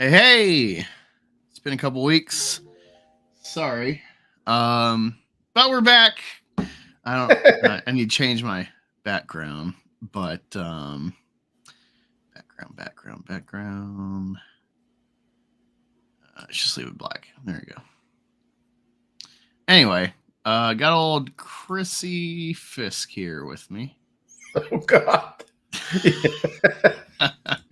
Hey, it's been a couple weeks. Sorry. But we're back. I don't I need to change my background, but background. Just leave it black. There you go. Anyway, got old Chrissy Fisk here with me. Oh God.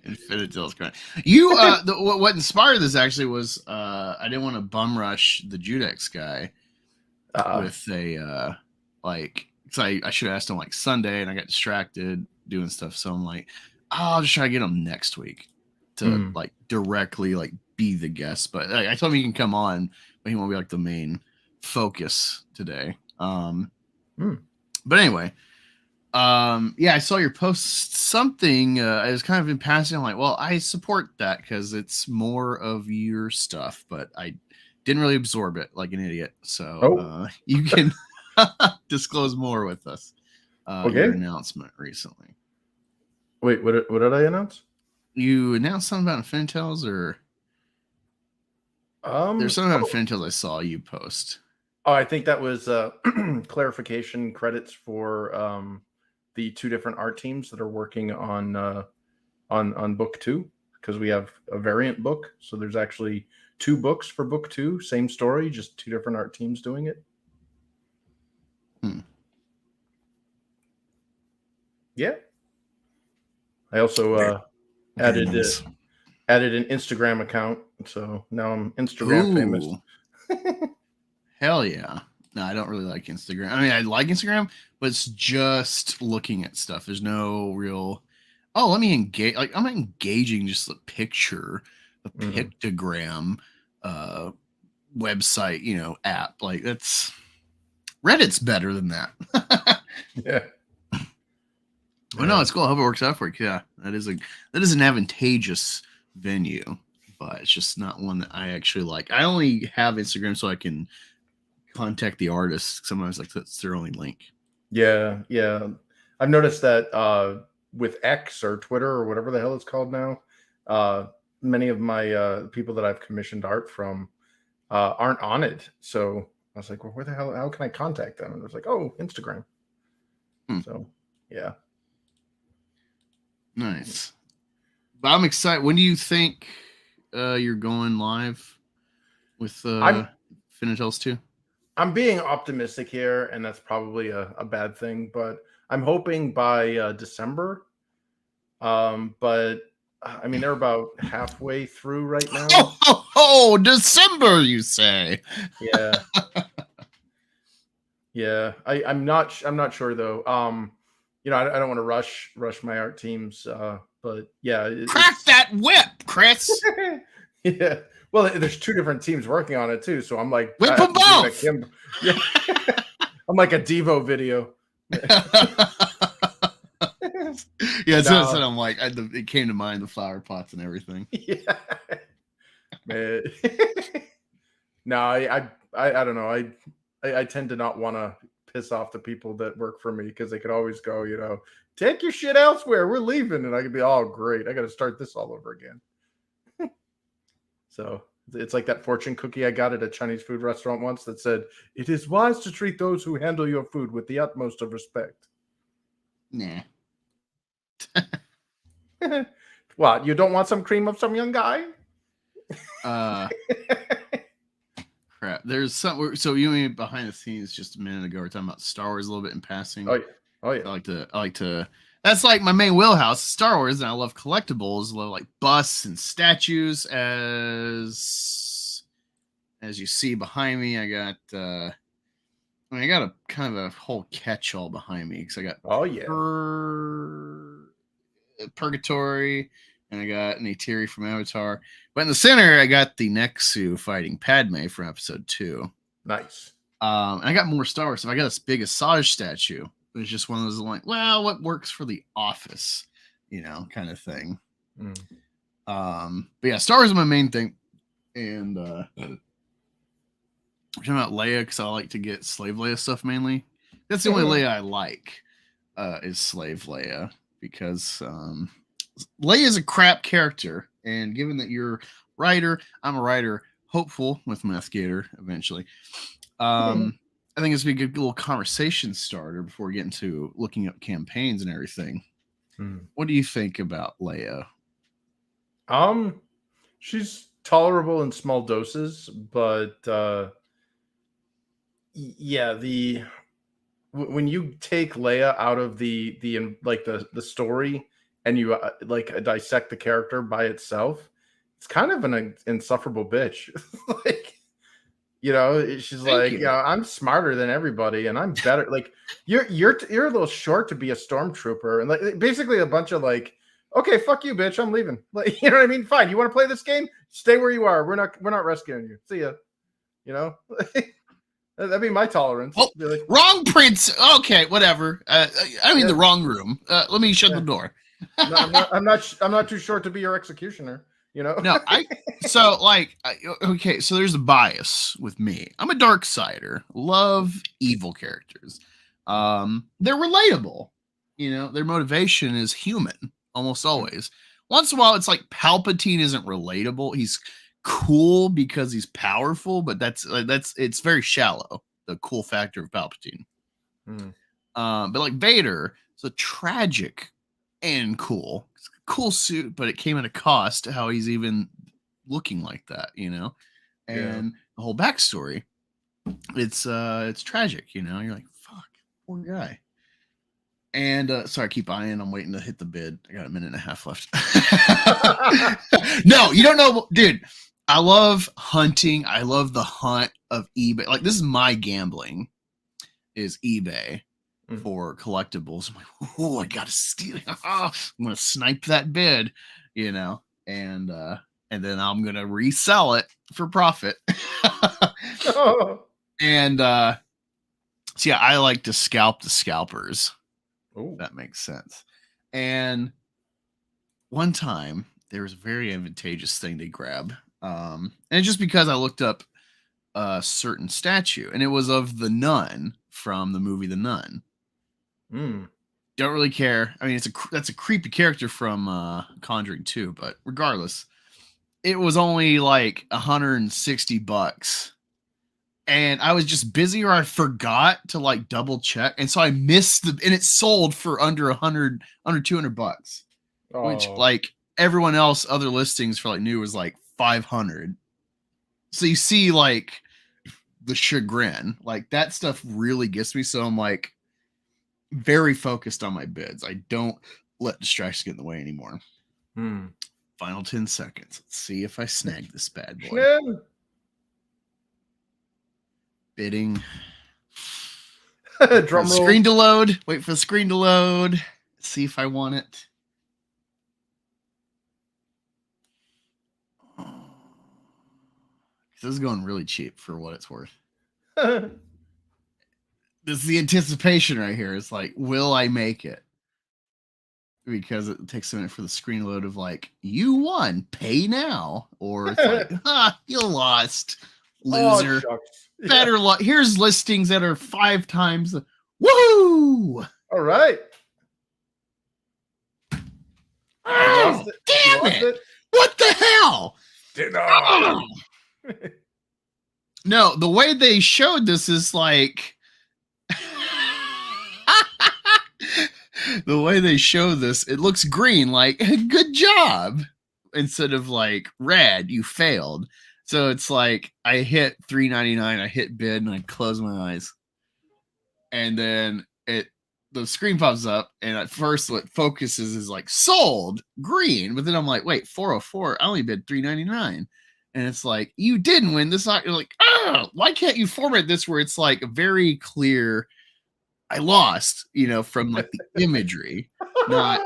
Infinitale Chronicles. You what inspired this actually was I didn't want to bum rush the Judex guy with a like, cause I should have asked him like Sunday and I got distracted doing stuff, so I'm like, I'll just try to get him next week to like directly like be the guest. But I told him he can come on, but he won't be like the main focus today. But anyway, yeah, I saw your post something. I was kind of in passing. I'm like, well, I support that because it's more of your stuff, but I didn't really absorb it like an idiot. So you can disclose more with us. Your announcement recently. Wait, what did I announce? You announced something about Infinitales, or there's something about Infinitales I saw you post. Oh, I think that was clarification credits for the two different art teams that are working on book 2, because we have a variant book. So there's actually 2 books for book 2, same story, just 2 different art teams doing it. Yeah. I also added an Instagram account, so now I'm Instagram famous. Hell yeah. No, I don't really like Instagram. I mean, I like Instagram, but it's just looking at stuff. There's no real, let me engage. Like, I'm not engaging just a picture, a pictogram website, app. Like, that's Reddit's better than that. Yeah. Well, no, it's cool. I hope it works out for you. Yeah, that is an advantageous venue, but it's just not one that I actually like. I only have Instagram so I can contact the artist. Sometimes like that's their only link. Yeah. I've noticed that with X or Twitter or whatever the hell it's called now, many of my people that I've commissioned art from aren't on it. So I was like, well, where the hell? How can I contact them? And it was like, oh, Instagram. So yeah. Nice. But I'm excited. When do you think you're going live with Infinitales 2? I'm being optimistic here, and that's probably a bad thing, but I'm hoping by December. But I mean, they're about halfway through right now. Oh, December, you say? Yeah. Yeah. I'm not sure though. I don't want to rush my art teams, but yeah. Crack that whip, Chris. Yeah. Well, there's 2 different teams working on it too, so I'm like, whip them both. Yeah. I'm like a Devo video. Yeah, so I'm like, it came to mind, the flower pots and everything. Yeah. Man. No, I don't know. I tend to not want to piss off the people that work for me, because they could always go, take your shit elsewhere. We're leaving. And I could be, oh, great. I got to start this all over again. So it's like that fortune cookie I got at a Chinese food restaurant once that said, it is wise to treat those who handle your food with the utmost of respect. Nah. What? You don't want some cream of some young guy? Crap. There's some. So you mean behind the scenes just a minute ago, we were talking about Star Wars a little bit in passing. Oh yeah. I like to. That's like my main wheelhouse, Star Wars, and I love collectibles. I love like busts and statues. As you see behind me, I got. I got a kind of a whole catch-all behind me, because I got. Purgatory, and I got Neytiri from Avatar. But in the center, I got the Nexu fighting Padme from Episode 2. Nice. And I got more Star Wars stuff. I got this big Asajj statue. It was just one of those like, well, what works for the office, kind of thing. But yeah, Star Wars is my main thing. And I'm talking about Leia, because I like to get Slave Leia stuff mainly. That's the only Leia I like, is Slave Leia, because Leia is a crap character, And given that you're a writer, I'm a writer, hopeful with METH GATOR eventually. I think it's be a good little conversation starter before we get into looking up campaigns and everything. What do you think about Leia? She's tolerable in small doses, but yeah, when you take Leia out of the like the story and you like dissect the character by itself, it's kind of an insufferable bitch. Like, you know, she's like, yeah, I'm smarter than everybody, and I'm better. Like, you're a little short to be a stormtrooper, and like basically a bunch of like, okay, fuck you, bitch, I'm leaving. Like, you know what I mean? Fine, you want to play this game? Stay where you are. We're not rescuing you. See ya. You know, that'd be my tolerance. Oh, like, wrong prince. Okay, whatever. I'm in the wrong room. Let me shut the door. No, I'm not too short to be your executioner. You know? No, okay, so there's a bias with me. I'm a dark sider. Love evil characters. They're relatable. You know, their motivation is human almost always. Once in a while, it's like Palpatine isn't relatable. He's cool because he's powerful, but that's it's very shallow. The cool factor of Palpatine. But like Vader, so tragic and cool. Cool suit, but it came at a cost to how he's even looking like that, you know. And the whole backstory, it's tragic, you know. You're like, fuck, poor guy. And sorry, keep eyeing. I'm waiting to hit the bid. I got a minute and a half left. No, you don't know, dude. I love hunting. I love the hunt of eBay. Like, this is my gambling, is eBay for collectibles. I'm like, oh, I gotta steal it. I'm gonna snipe that bid, you know, and then I'm gonna resell it for profit. And so yeah, I like to scalp the scalpers. Ooh. That makes sense. And one time there was a very advantageous thing to grab. And it's just because I looked up a certain statue, and it was of the nun from the movie The Nun. Don't really care. I mean, that's a creepy character from Conjuring 2, but regardless, it was only like $160. And I was just busy, or I forgot to like double check, and so I missed and it sold for under $200, which like everyone else, other listings for like new was like 500. So you see like the chagrin, like that stuff really gets me. So I'm like very focused on my bids. I don't let distractions get in the way anymore. Final 10 seconds. Let's see if I snag this bad boy. Bidding. Drum roll. Screen to load. Wait for the screen to load. See if I want it. This is going really cheap for what it's worth. This is the anticipation right here. It's like, will I make it? Because it takes a minute for the screen load of like, you won, pay now. Or it's like, you lost, loser. Better luck. Here's listings that are 5 times. Woohoo! All right. Oh, damn it! What the hell? No, the way they showed this is like the way they show this, it looks green, like good job, instead of like red, you failed. So it's like I hit $3.99, I hit bid, and I close my eyes, and then the screen pops up, and at first what focuses is like sold green, but then I'm like, wait, 404, I only bid $3.99. And it's like, you didn't win this. You're like, why can't you format this where it's like very clear I lost, you know, from like the imagery, not.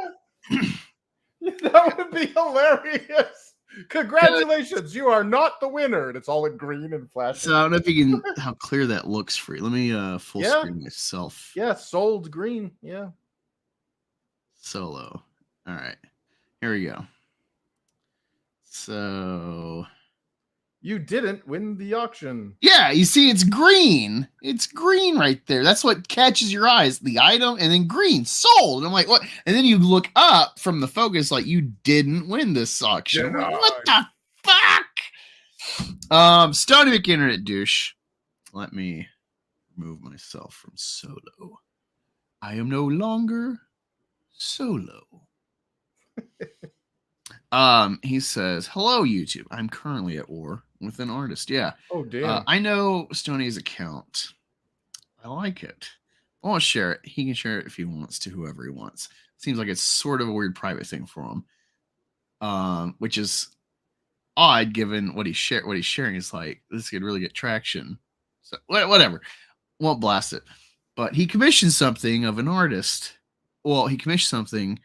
That would be hilarious. Congratulations, you are not the winner. And it's all in green and flashing. So I don't know if you can, how clear that looks for you. Let me full screen myself. Yeah, sold green. Yeah. Solo. All right. Here we go. So You didn't win the auction. Yeah, you see, it's green. It's green right there. That's what catches your eyes. The item, and then green, sold. And I'm like, what? And then you look up from the focus, like, you didn't win this auction. Like, what the fuck? Stony McInternet douche. Let me remove myself from solo. I am no longer solo. He says, hello, YouTube. I'm currently at war with an artist. Yeah. Oh, damn. I know Stoney's account. I like it. I won't share it. He can share it if he wants to, whoever he wants. Seems like it's sort of a weird private thing for him. Which is odd given what he's sharing is like, this could really get traction. So whatever. Won't blast it. But he commissioned something of an artist. Well, he commissioned something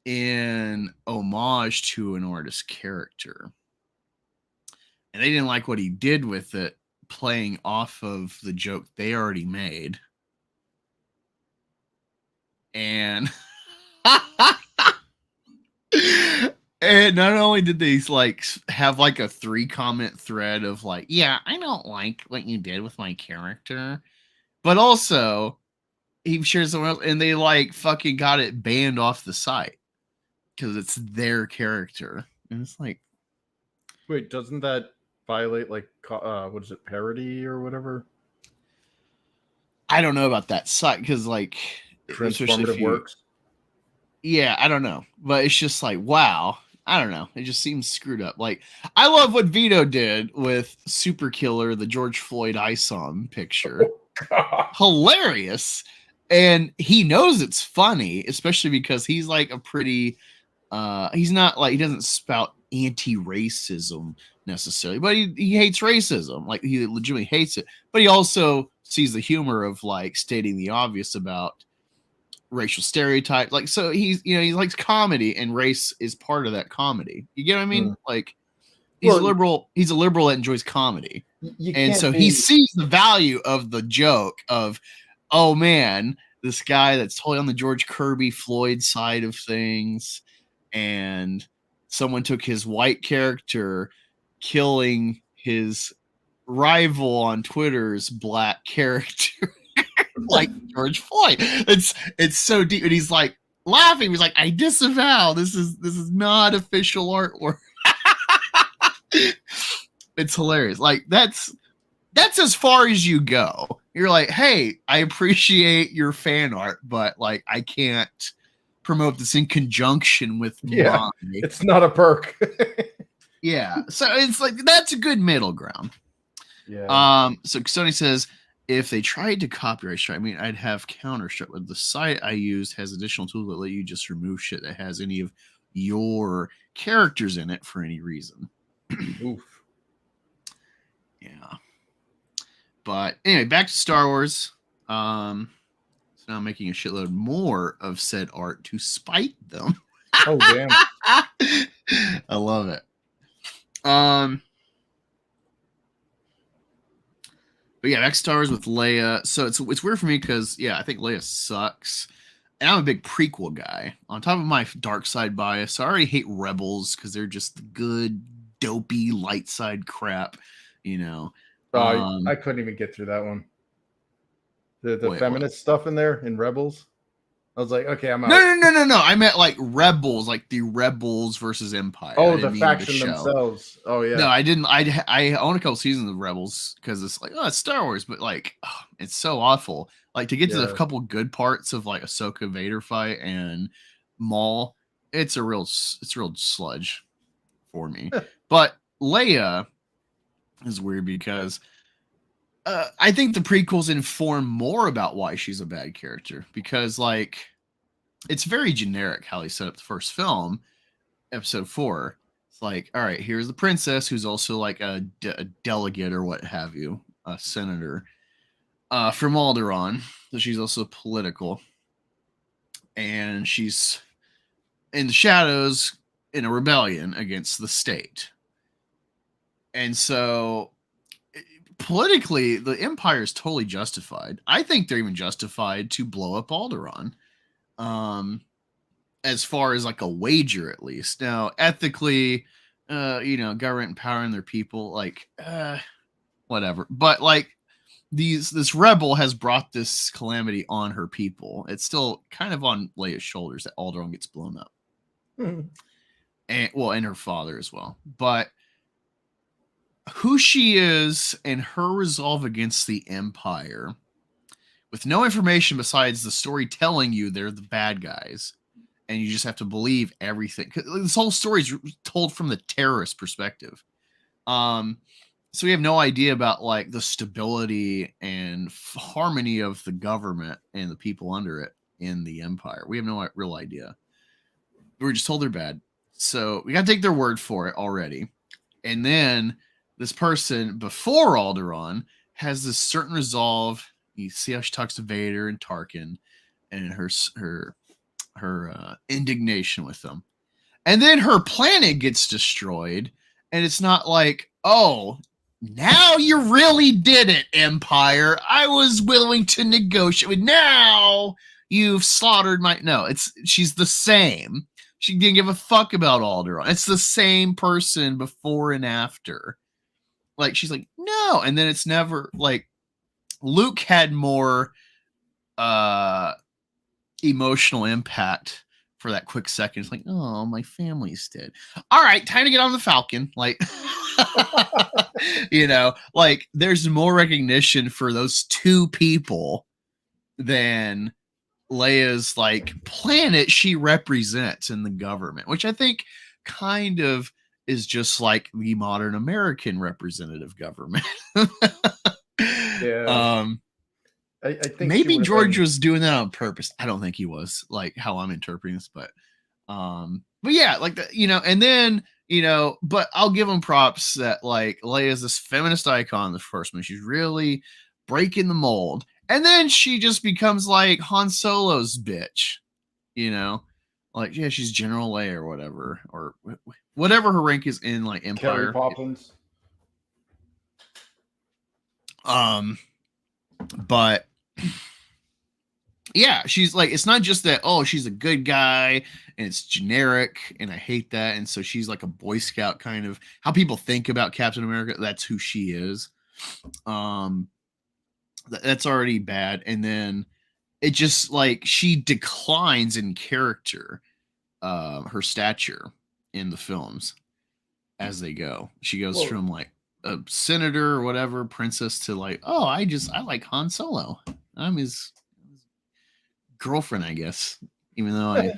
in homage to an artist's character. And they didn't like what he did with it, playing off of the joke they already made. And and not only did they like have like a 3-comment thread of like, yeah, I don't like what you did with my character, but also he shares someone else and they like fucking got it banned off the site because it's their character. And it's like, wait, doesn't that violate like what is it, parody or whatever? I don't know about that site because like transformative works. Yeah, I don't know, but it's just like, wow, I don't know. It just seems screwed up. Like, I love what Vito did with Super Killer, the George Floyd ISOM picture. Hilarious. And he knows it's funny, especially because he's like a pretty he's not like, he doesn't spout anti-racism necessarily, but he hates racism. Like, he legitimately hates it, but he also sees the humor of like stating the obvious about racial stereotypes. Like, so he's, you know, he likes comedy and race is part of that comedy. You get what I mean? Like, he's a liberal that enjoys comedy. And so he sees the value of the joke of, oh man, this guy that's totally on the George Kirby Floyd side of things, and someone took his white character killing his rival on Twitter's black character like George Floyd. It's so deep, and he's like laughing. He's like, I disavow. This is not official artwork. It's hilarious. Like, that's as far as you go. You're like, hey, I appreciate your fan art, but like, I can't promote this in conjunction with mine. It's not a perk. Yeah, so it's like, that's a good middle ground. Yeah. So Sony says, if they tried to copyright strike, I mean, I'd have counter strike. But the site I used has additional tools that let you just remove shit that has any of your characters in it for any reason. Oof. Yeah. But anyway, back to Star Wars. So now I'm making a shitload more of said art to spite them. Oh, damn. I love it. But yeah, back to Star Wars with Leia. So it's weird for me because, yeah, I think Leia sucks. And I'm a big prequel guy. On top of my dark side bias, I already hate Rebels because they're just the good, dopey, light side crap, you know. I couldn't even get through that one. The feminist stuff in there in Rebels. I was like, okay, I'm out. No. I meant like Rebels, like the Rebels versus Empire. Oh, the faction themselves. Oh, yeah. No, I didn't. I own a couple seasons of Rebels because it's like, oh, it's Star Wars, but like, oh, it's so awful. Like, to get to the couple good parts of like Ahsoka Vader fight and Maul, it's a real sludge for me. But Leia is weird because I think the prequels inform more about why she's a bad character, because like, it's very generic how they set up the first film, episode 4. It's like, all right, here's the princess who's also like a delegate or what have you, a senator from Alderaan. So she's also political, and she's in the shadows in a rebellion against the state. And so politically, the Empire is totally justified. I think they're even justified to blow up Alderaan. As far as like a wager, at least. Now, ethically, government empowering their people, like whatever. But like this rebel has brought this calamity on her people. It's still kind of on Leia's shoulders that Alderaan gets blown up. And her father as well. But who she is and her resolve against the Empire, with no information besides the story telling you they're the bad guys, and you just have to believe everything. This whole story is told from the terrorist perspective. So we have no idea about like the stability and harmony of the government and the people under it in the Empire. We have no real idea. We're just told they're bad. So we got to take their word for it already. And then this person before Alderaan has this certain resolve. You see how she talks to Vader and Tarkin and her indignation with them. And then her planet gets destroyed. And it's not like, oh, now you really did it, Empire. I was willing to negotiate. Now you've slaughtered my... No, she's the same. She didn't give a fuck about Alderaan. It's the same person before and after. Like, she's like, no. And then it's never like Luke had more emotional impact for that quick second. It's like, oh, my family's dead. All right, time to get on the Falcon. Like, like there's more recognition for those two people than Leia's like planet she represents in the government, which I think kind of is just like the modern American representative government. Yeah. I think maybe George was doing that on purpose. I don't think he was, like how I'm interpreting this, but yeah, like that, and then, but I'll give him props that like Leia is this feminist icon in the first one. She's really breaking the mold. And then she just becomes like Han Solo's bitch, like, yeah, she's General Leia or whatever, or whatever her rank is in like Empire. Carrie Poppins. But yeah, she's like, it's not just that, oh, she's a good guy and it's generic and I hate that. And so she's like a Boy Scout kind of how people think about Captain America. That's who she is. That's already bad. And then it just like she declines in character, her stature in the films as they go. She goes from like a senator or whatever, princess, to like, oh, I like Han Solo. I'm his girlfriend, I guess, even though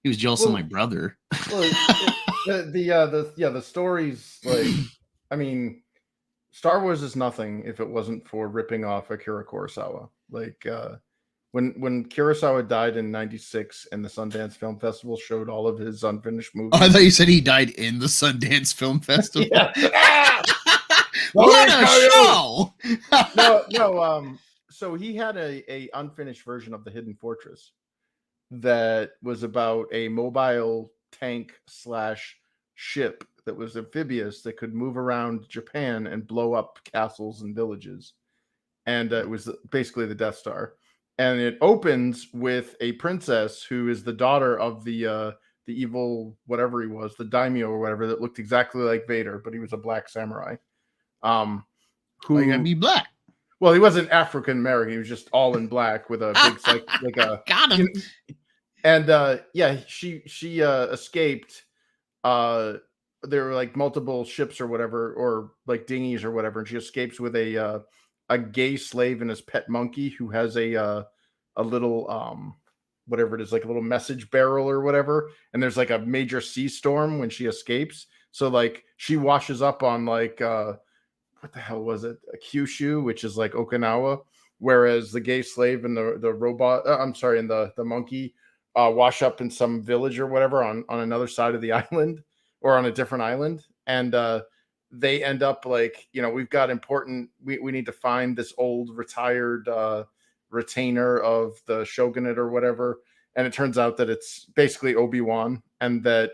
he was jealous of my brother. The stories, like, I mean, Star Wars is nothing if it wasn't for ripping off Akira Kurosawa. Like, when Kurosawa died in '96 and the Sundance Film Festival showed all of his unfinished movies. Oh, I thought you said he died in the Sundance Film Festival. What a show! No. So he had a unfinished version of The Hidden Fortress that was about a mobile tank / ship that was amphibious that could move around Japan and blow up castles and villages. And it was basically the Death Star. And it opens with a princess who is the daughter of the evil, whatever he was, the daimyo or whatever, that looked exactly like Vader, but he was a black samurai. Who gotta be black? Well, he wasn't African American. He was just all in black with a big like a got him. And she escaped. There were like multiple ships or whatever, or like dinghies or whatever, and she escapes with a gay slave and his pet monkey who has a little whatever it is, like a little message barrel or whatever. And there's like a major sea storm when she escapes, so like she washes up on like what the hell was it? A Kyushu, which is like Okinawa, whereas the gay slave and the robot, and the monkey wash up in some village or whatever on another side of the island or on a different island. And they end up like, we've got we need to find this old retired retainer of the shogunate or whatever. And it turns out that it's basically Obi-Wan, and that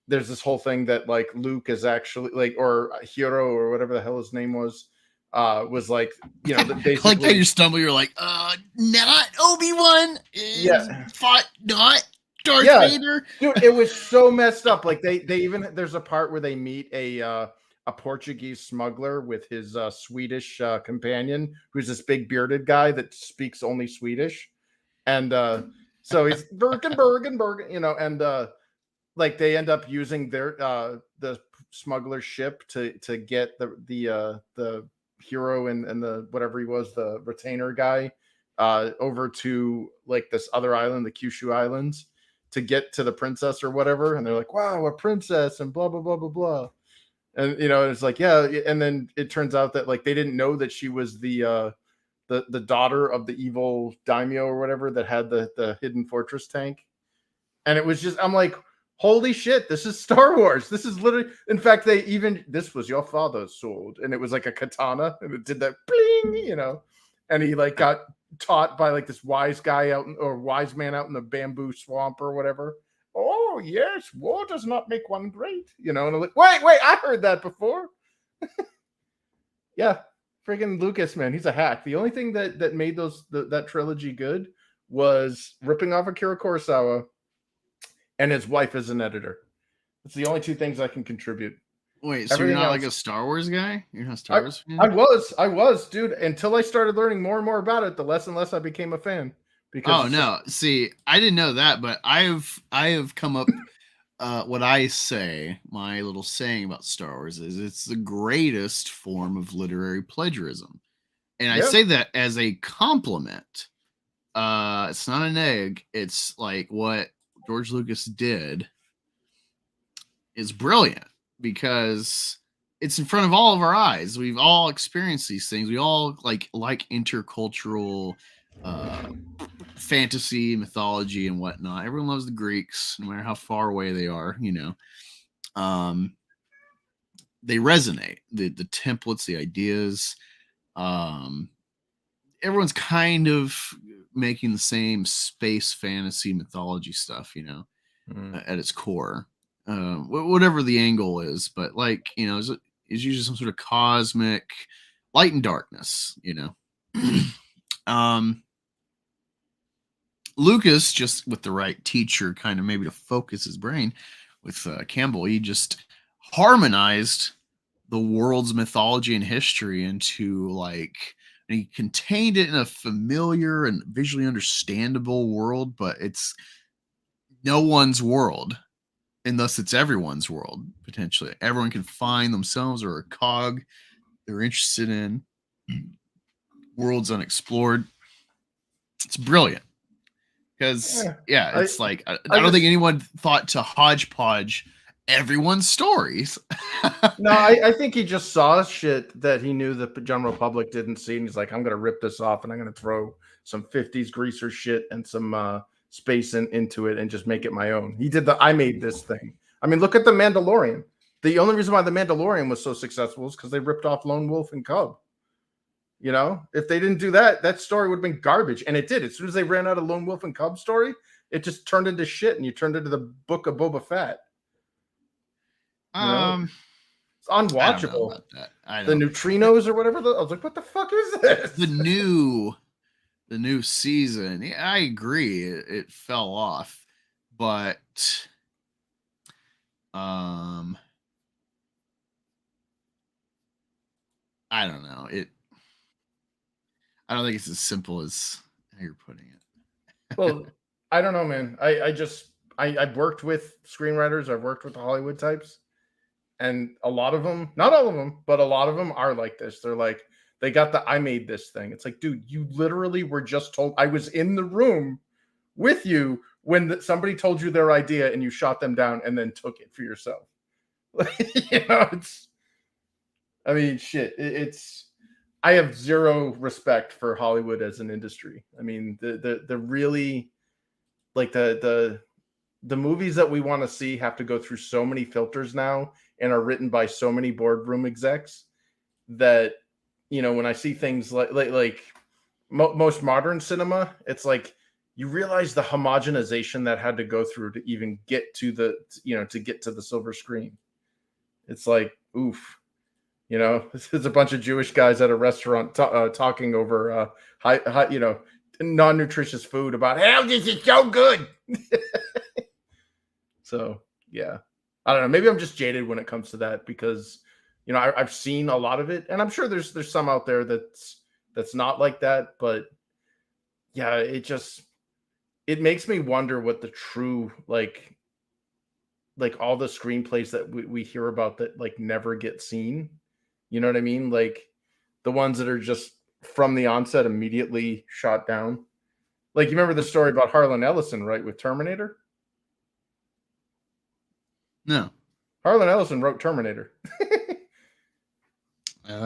there's this whole thing that like Luke is actually like, or Hiro or whatever the hell his name was like, basically like how you stumble, you're like, not Obi-Wan, yeah, fought not Darth Vader. Dude, it was so messed up. Like they even there's a part where they meet a Portuguese smuggler with his Swedish companion, who's this big bearded guy that speaks only Swedish, and so he's Bergen, and like they end up using their the smuggler ship to get the hero and the whatever he was, the retainer guy, over to like this other island, the Kyushu Islands, to get to the princess or whatever. And they're like, wow, a princess, and blah blah blah blah blah. And it's like, yeah. And then it turns out that like they didn't know that she was the daughter of the evil daimyo or whatever that had the hidden fortress tank. And it was just, I'm like, holy shit, this is Star Wars. This is literally, in fact, this was your father's sword. And it was like a katana, and it did that bling, and he like got taught by like this wise guy wise man out in the bamboo swamp or whatever. Oh, yes, war does not make one great, and I'm like, wait, I heard that before. Yeah, freaking Lucas, man, he's a hack. The only thing that made that trilogy good was ripping off Akira Kurosawa and his wife as an editor. It's the only two things I can contribute. Wait, so you're not like a Star Wars guy? You're not a Star Wars fan? I was, dude. Until I started learning more and more about it, the less and less I became a fan. Because see, I didn't know that, but I have come up. What I say, my little saying about Star Wars is it's the greatest form of literary plagiarism, and I say that as a compliment. It's not an egg. It's like what George Lucas did is brilliant because it's in front of all of our eyes. We've all experienced these things. We all like intercultural fantasy, mythology, and whatnot. Everyone loves the Greeks, no matter how far away they are. They resonate. The templates, the ideas. Everyone's kind of making the same space fantasy mythology stuff, at its core, whatever the angle is. But like, is usually some sort of cosmic light and darkness, Lucas, just with the right teacher, kind of maybe to focus his brain with Campbell, he just harmonized the world's mythology and history into like, and he contained it in a familiar and visually understandable world, but it's no one's world, and thus it's everyone's world. Potentially, everyone can find themselves or a cog they're interested in. Worlds unexplored. It's brilliant because it's like I don't think anyone thought to hodgepodge everyone's stories. No, I think he just saw shit that he knew the general public didn't see, and he's like, I'm gonna rip this off and I'm gonna throw some 50s greaser shit and some space into it and just make it my own. He did I made this thing. I mean, look at the Mandalorian. The only reason why the Mandalorian was so successful is because they ripped off Lone Wolf and Cub. If they didn't do that, that story would have been garbage, and it did. As soon as they ran out of Lone Wolf and Cub story, it just turned into shit, and you turned into the Book of Boba Fett. It's unwatchable. The neutrinos or whatever. I was like, what the fuck is this? The new season. Yeah, I agree. It fell off, but I don't know. I don't think it's as simple as how you're putting it. Well, I don't know, man. I've worked with screenwriters. I've worked with Hollywood types. And a lot of them, not all of them, but a lot of them are like this. They're like, they got I made this thing. It's like, dude, you literally were just told. I was in the room with you when somebody told you their idea and you shot them down and then took it for yourself. I have zero respect for Hollywood as an industry. I mean, the really, like the movies that we want to see have to go through so many filters now and are written by so many boardroom execs that, when I see things like most modern cinema, it's like you realize the homogenization that had to go through to even get to the silver screen. It's like, oof, there's a bunch of Jewish guys at a restaurant talking over non-nutritious food about how this is so good. So yeah, I don't know. Maybe I'm just jaded when it comes to that because I've seen a lot of it, and I'm sure there's some out there that's not like that. But yeah, it makes me wonder what the true like all the screenplays that we hear about that like never get seen. You know what I mean? Like the ones that are just from the onset immediately shot down. Like you remember the story about Harlan Ellison, right, with Terminator? No. Harlan Ellison wrote Terminator.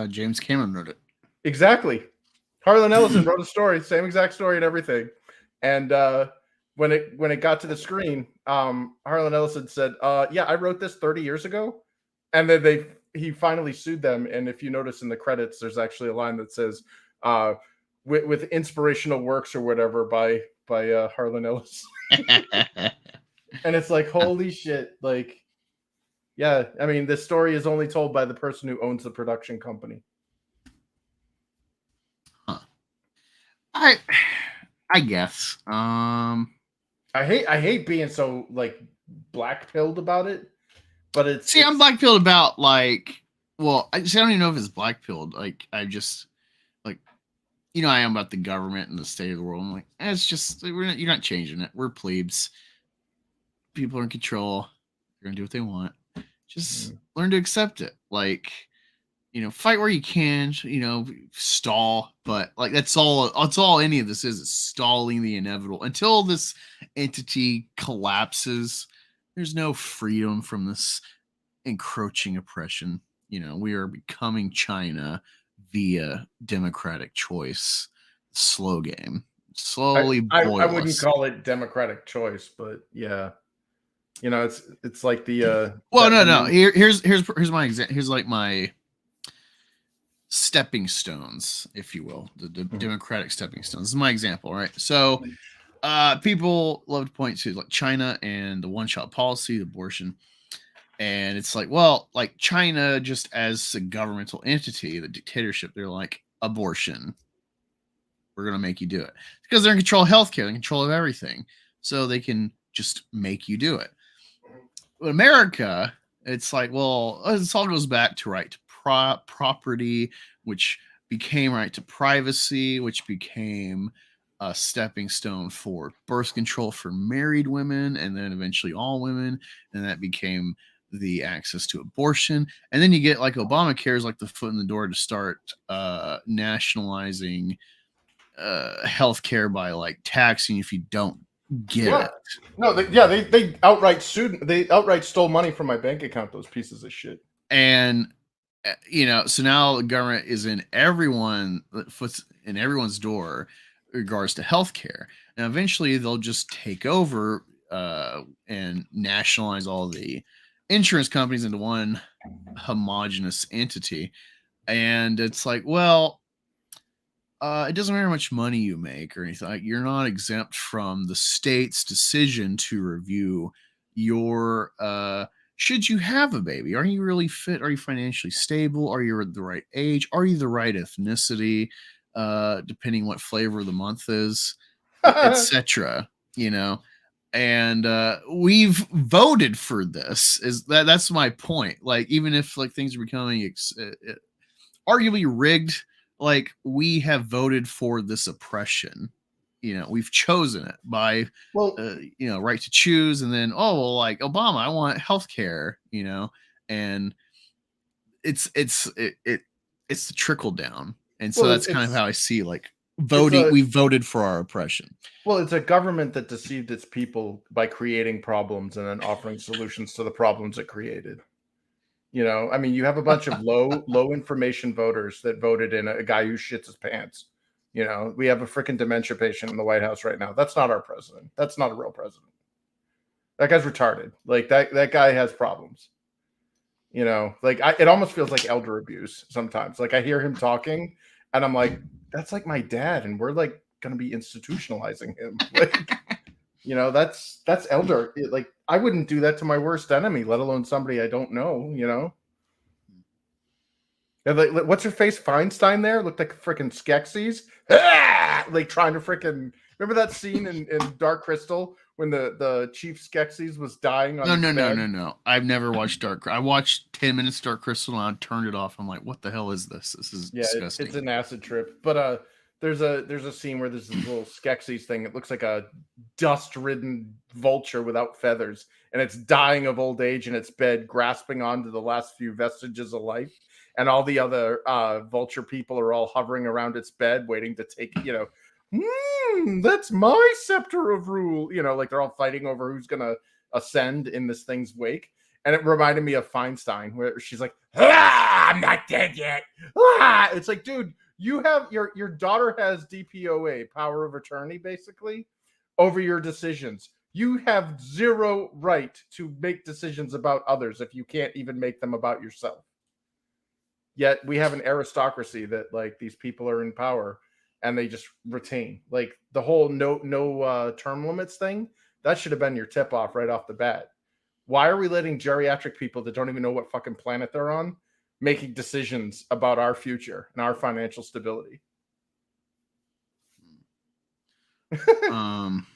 James Cameron wrote it. Exactly. Harlan Ellison wrote a story, same exact story and everything. And when it got to the screen, Harlan Ellison said, "Yeah, I wrote this 30 years ago," and then he finally sued them. And if you notice in the credits, there's actually a line that says, "with inspirational works or whatever by Harlan Ellison." And it's like, holy shit! Like, yeah, I mean, this story is only told by the person who owns the production company. Huh. I guess. I hate being so like black pilled about it, but I'm black pilled about like. Well, I don't even know if it's black pilled. Like I just like, I am about the government and the state of the world. I'm like, it's just you're not changing it. We're plebes. People are in control. They're gonna do what they want. Just learn to accept it. Like, fight where you can. Stall, but like that's all. That's all any of this is stalling the inevitable until this entity collapses. There's no freedom from this encroaching oppression. We are becoming China via democratic choice. Slow game. Slowly boil I wouldn't us. call it democratic choice, but yeah. It's like the well, no. Here's my example. Here's like my stepping stones, if you will, the democratic stepping stones. This is my example, right? So people love to point to like China and the one-shot policy, the abortion. And it's like, well, like China, just as a governmental entity, the dictatorship, they're like, abortion. We're going to make you do it. Because they're in control of healthcare, they're in control of everything. So they can just make you do it. But America, it's like, well, this all goes back to right to property, which became right to privacy, which became a stepping stone for birth control for married women, and then eventually all women. And that became the access to abortion. And then you get like Obamacare is like the foot in the door to start nationalizing healthcare by like taxing if you don't get it. No, they outright sued. They outright stole money from my bank account. Those pieces of shit. And so now the government is in everyone's door in regards to healthcare. Now eventually they'll just take over and nationalize all the insurance companies into one homogenous entity. And it's like, well, it doesn't matter how much money you make or anything. Like, you're not exempt from the state's decision to review your should you have a baby? Are you really fit? Are you financially stable? Are you the right age? Are you the right ethnicity? Depending what flavor of the month is, etc. And we've voted for this. That's my point. Like, even if like things are becoming arguably rigged, like we have voted for this oppression. We've chosen it by right to choose. And then like Obama, I want healthcare, and it's the trickle down. And so that's kind of how I see like voting. We voted for our oppression. Well, it's a government that deceived its people by creating problems and then offering solutions to the problems it created. I mean, you have a bunch of low information voters that voted in a guy who shits his pants. We have a freaking dementia patient in the White House right now. That's not our president. That's not a real president. That guy's retarded. Like that guy has problems. Like it almost feels like elder abuse sometimes. Like I hear him talking and I'm like, that's like my dad. And we're like going to be institutionalizing him. Like, that's elder. Like I wouldn't do that to my worst enemy, let alone somebody I don't know, Like, what's her face? Feinstein there looked like freaking Skeksis. Like trying to freaking remember that scene in Dark Crystal when the Chief Skeksis was dying on No. his bed? No. I've never watched I watched 10 minutes Dark Crystal and I turned it off. I'm like, what the hell is this? This is disgusting. It's an acid trip. But there's a scene where there's this little Skeksis thing. It looks like a dust-ridden vulture without feathers, and it's dying of old age in its bed, grasping onto the last few vestiges of life. And all the other vulture people are all hovering around its bed, waiting to take it. That's my scepter of rule. Like they're all fighting over who's gonna ascend in this thing's wake. And it reminded me of Feinstein, where she's like, I'm not dead yet. It's like, dude, you have your daughter has DPOA, power of attorney, basically, over your decisions. You have zero right to make decisions about others if you can't even make them about yourself. Yet we have an aristocracy that like these people are in power and they just retain. Like the whole no term limits thing, that should have been your tip off right off the bat. Why are we letting geriatric people that don't even know what fucking planet they're on making decisions about our future and our financial stability?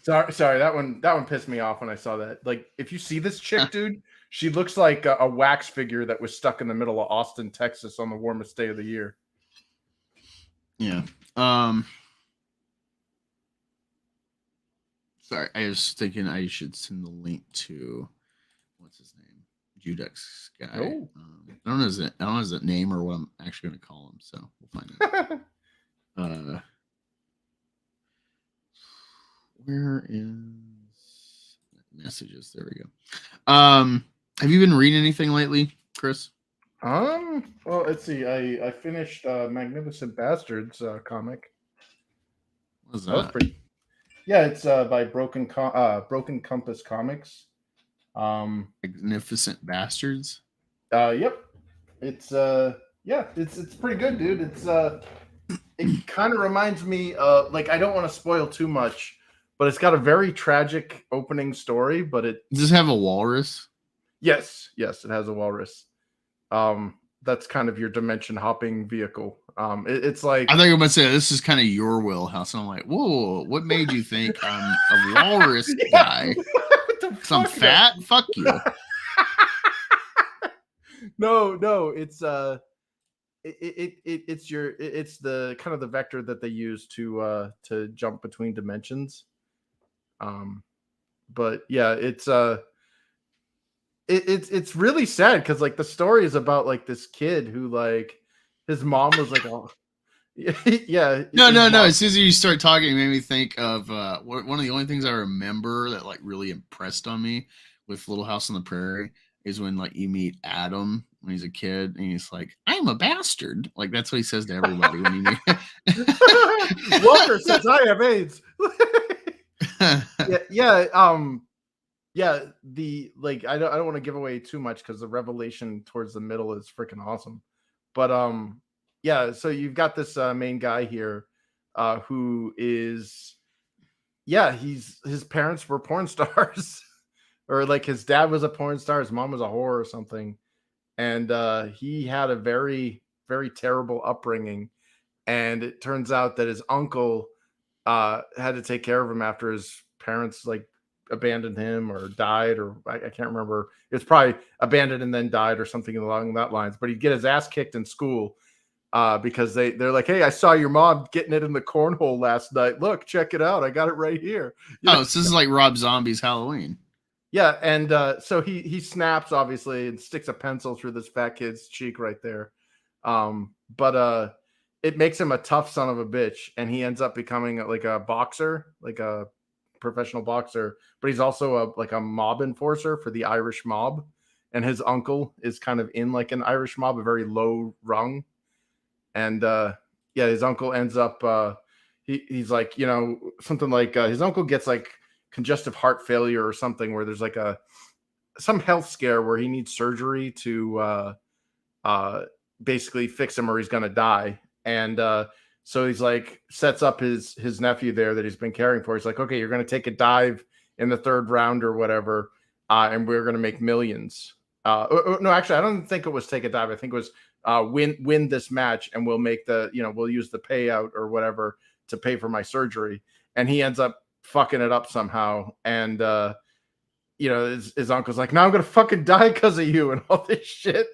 Sorry, that one pissed me off when I saw that. Like, if you see this chick, dude, she looks like a wax figure that was stuck in the middle of Austin, Texas on the warmest day of the year. Yeah. Sorry, I was thinking I should send the link to what's his name, Judex guy. Oh. I don't know his name or what I'm actually going to call him. So we'll find out. Where is messages? There we go. Have you been reading anything lately, Chris? Well, let's see. I finished Magnificent Bastards comic. What is that? That was pretty. Yeah, it's by Broken Compass Comics. Magnificent Bastards. Yep. It's it's pretty good, dude. It kind of reminds me like, I don't want to spoil too much, but it's got a very tragic opening story, but does this have a walrus? Yes, it has a walrus. That's kind of your dimension hopping vehicle. It's like, I think I'm about to say this is kind of your wheelhouse. And I'm like, whoa, what made you think I'm a walrus guy? Some fat? No. Fuck you. No, it's it's the kind of the vector that they use to jump between dimensions. But yeah, it's really sad because like the story is about like this kid who like his mom was like, oh yeah. No. As soon as you start talking, it made me think of one of the only things I remember that like really impressed on me with Little House on the Prairie is when like you meet Adam when he's a kid and he's like, I'm a bastard. Like that's what he says to everybody when you meet. Walker says I have AIDS. Yeah, the like I don't want to give away too much because the revelation towards the middle is freaking awesome. But yeah, so you've got this main guy here who is his parents were porn stars. Or like his dad was a porn star, his mom was a whore or something. And he had a very, very terrible upbringing. And it turns out that his uncle had to take care of him after his parents like abandoned him or died, or I can't remember. It was probably abandoned and then died or something along that lines. But he'd get his ass kicked in school because they're like, hey, I saw your mom getting it in the cornhole last night. Look, check it out. I got it right here. So this is like Rob Zombie's Halloween. Yeah, and so he snaps obviously and sticks a pencil through this fat kid's cheek right there. But it makes him a tough son of a bitch, and he ends up becoming like a boxer, like a professional boxer. But he's also a mob enforcer for the Irish mob, and his uncle is kind of in like an Irish mob, a very low rung. And his uncle ends up he's like, something like his uncle gets like congestive heart failure or something, where there's like some health scare where he needs surgery to basically fix him or he's gonna die. And so he's like sets up his nephew there that he's been caring for. He's like, okay, you're gonna take a dive in the third round or whatever, and we're gonna make millions. No, actually, I don't think it was take a dive. I think it was win this match and we'll make we'll use the payout or whatever to pay for my surgery. And he ends up fucking it up somehow. And his uncle's like, now I'm gonna fucking die because of you and all this shit.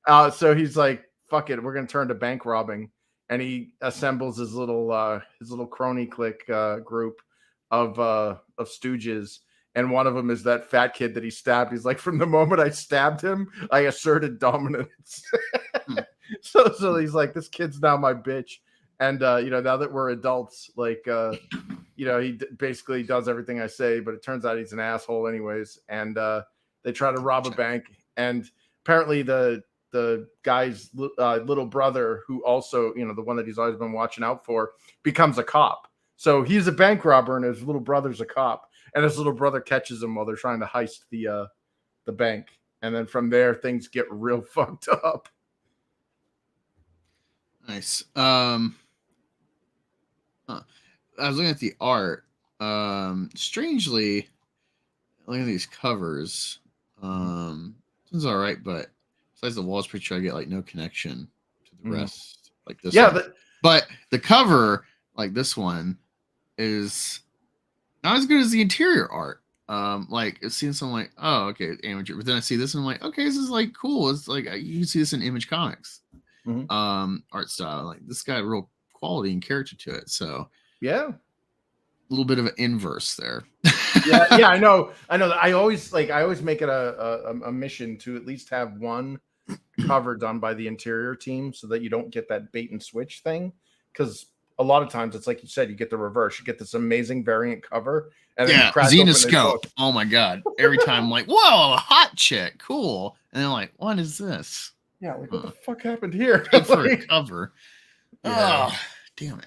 So he's like, fuck it, we're gonna turn to bank robbing. And he assembles his little crony clique group of stooges. And one of them is that fat kid that he stabbed. He's like, from the moment I stabbed him, I asserted dominance. So he's like, this kid's now my bitch. And now that we're adults, like he basically does everything I say, but it turns out he's an asshole anyways. And they try to rob a bank, and apparently the guy's little brother, who also, the one that he's always been watching out for, becomes a cop. So he's a bank robber, and his little brother's a cop, and his little brother catches him while they're trying to heist the bank. And then from there, things get real fucked up. Nice. I was looking at the art. Strangely, looking at these covers. It's all right, but besides the Walls picture, I get like no connection to the rest. Like this. Yeah, but the cover, like this one, is not as good as the interior art. Like it seems something like, oh, okay, amateur. But then I see this and I'm like, okay, this is like cool. It's like you can see this in Image Comics. Art style. Like this got real quality and character to it. So yeah, a little bit of an inverse there. yeah, I know. I always make it a mission to at least have one cover done by the interior team, so that you don't get that bait and switch thing. Because a lot of times it's like you said, you get the reverse. You get this amazing variant cover, and then Xenoscope. Oh my god! Every time I'm like, whoa, a hot chick, cool, and then I'm like, what is this? Yeah, like what the fuck happened here? For a cover. Yeah. Oh, damn it.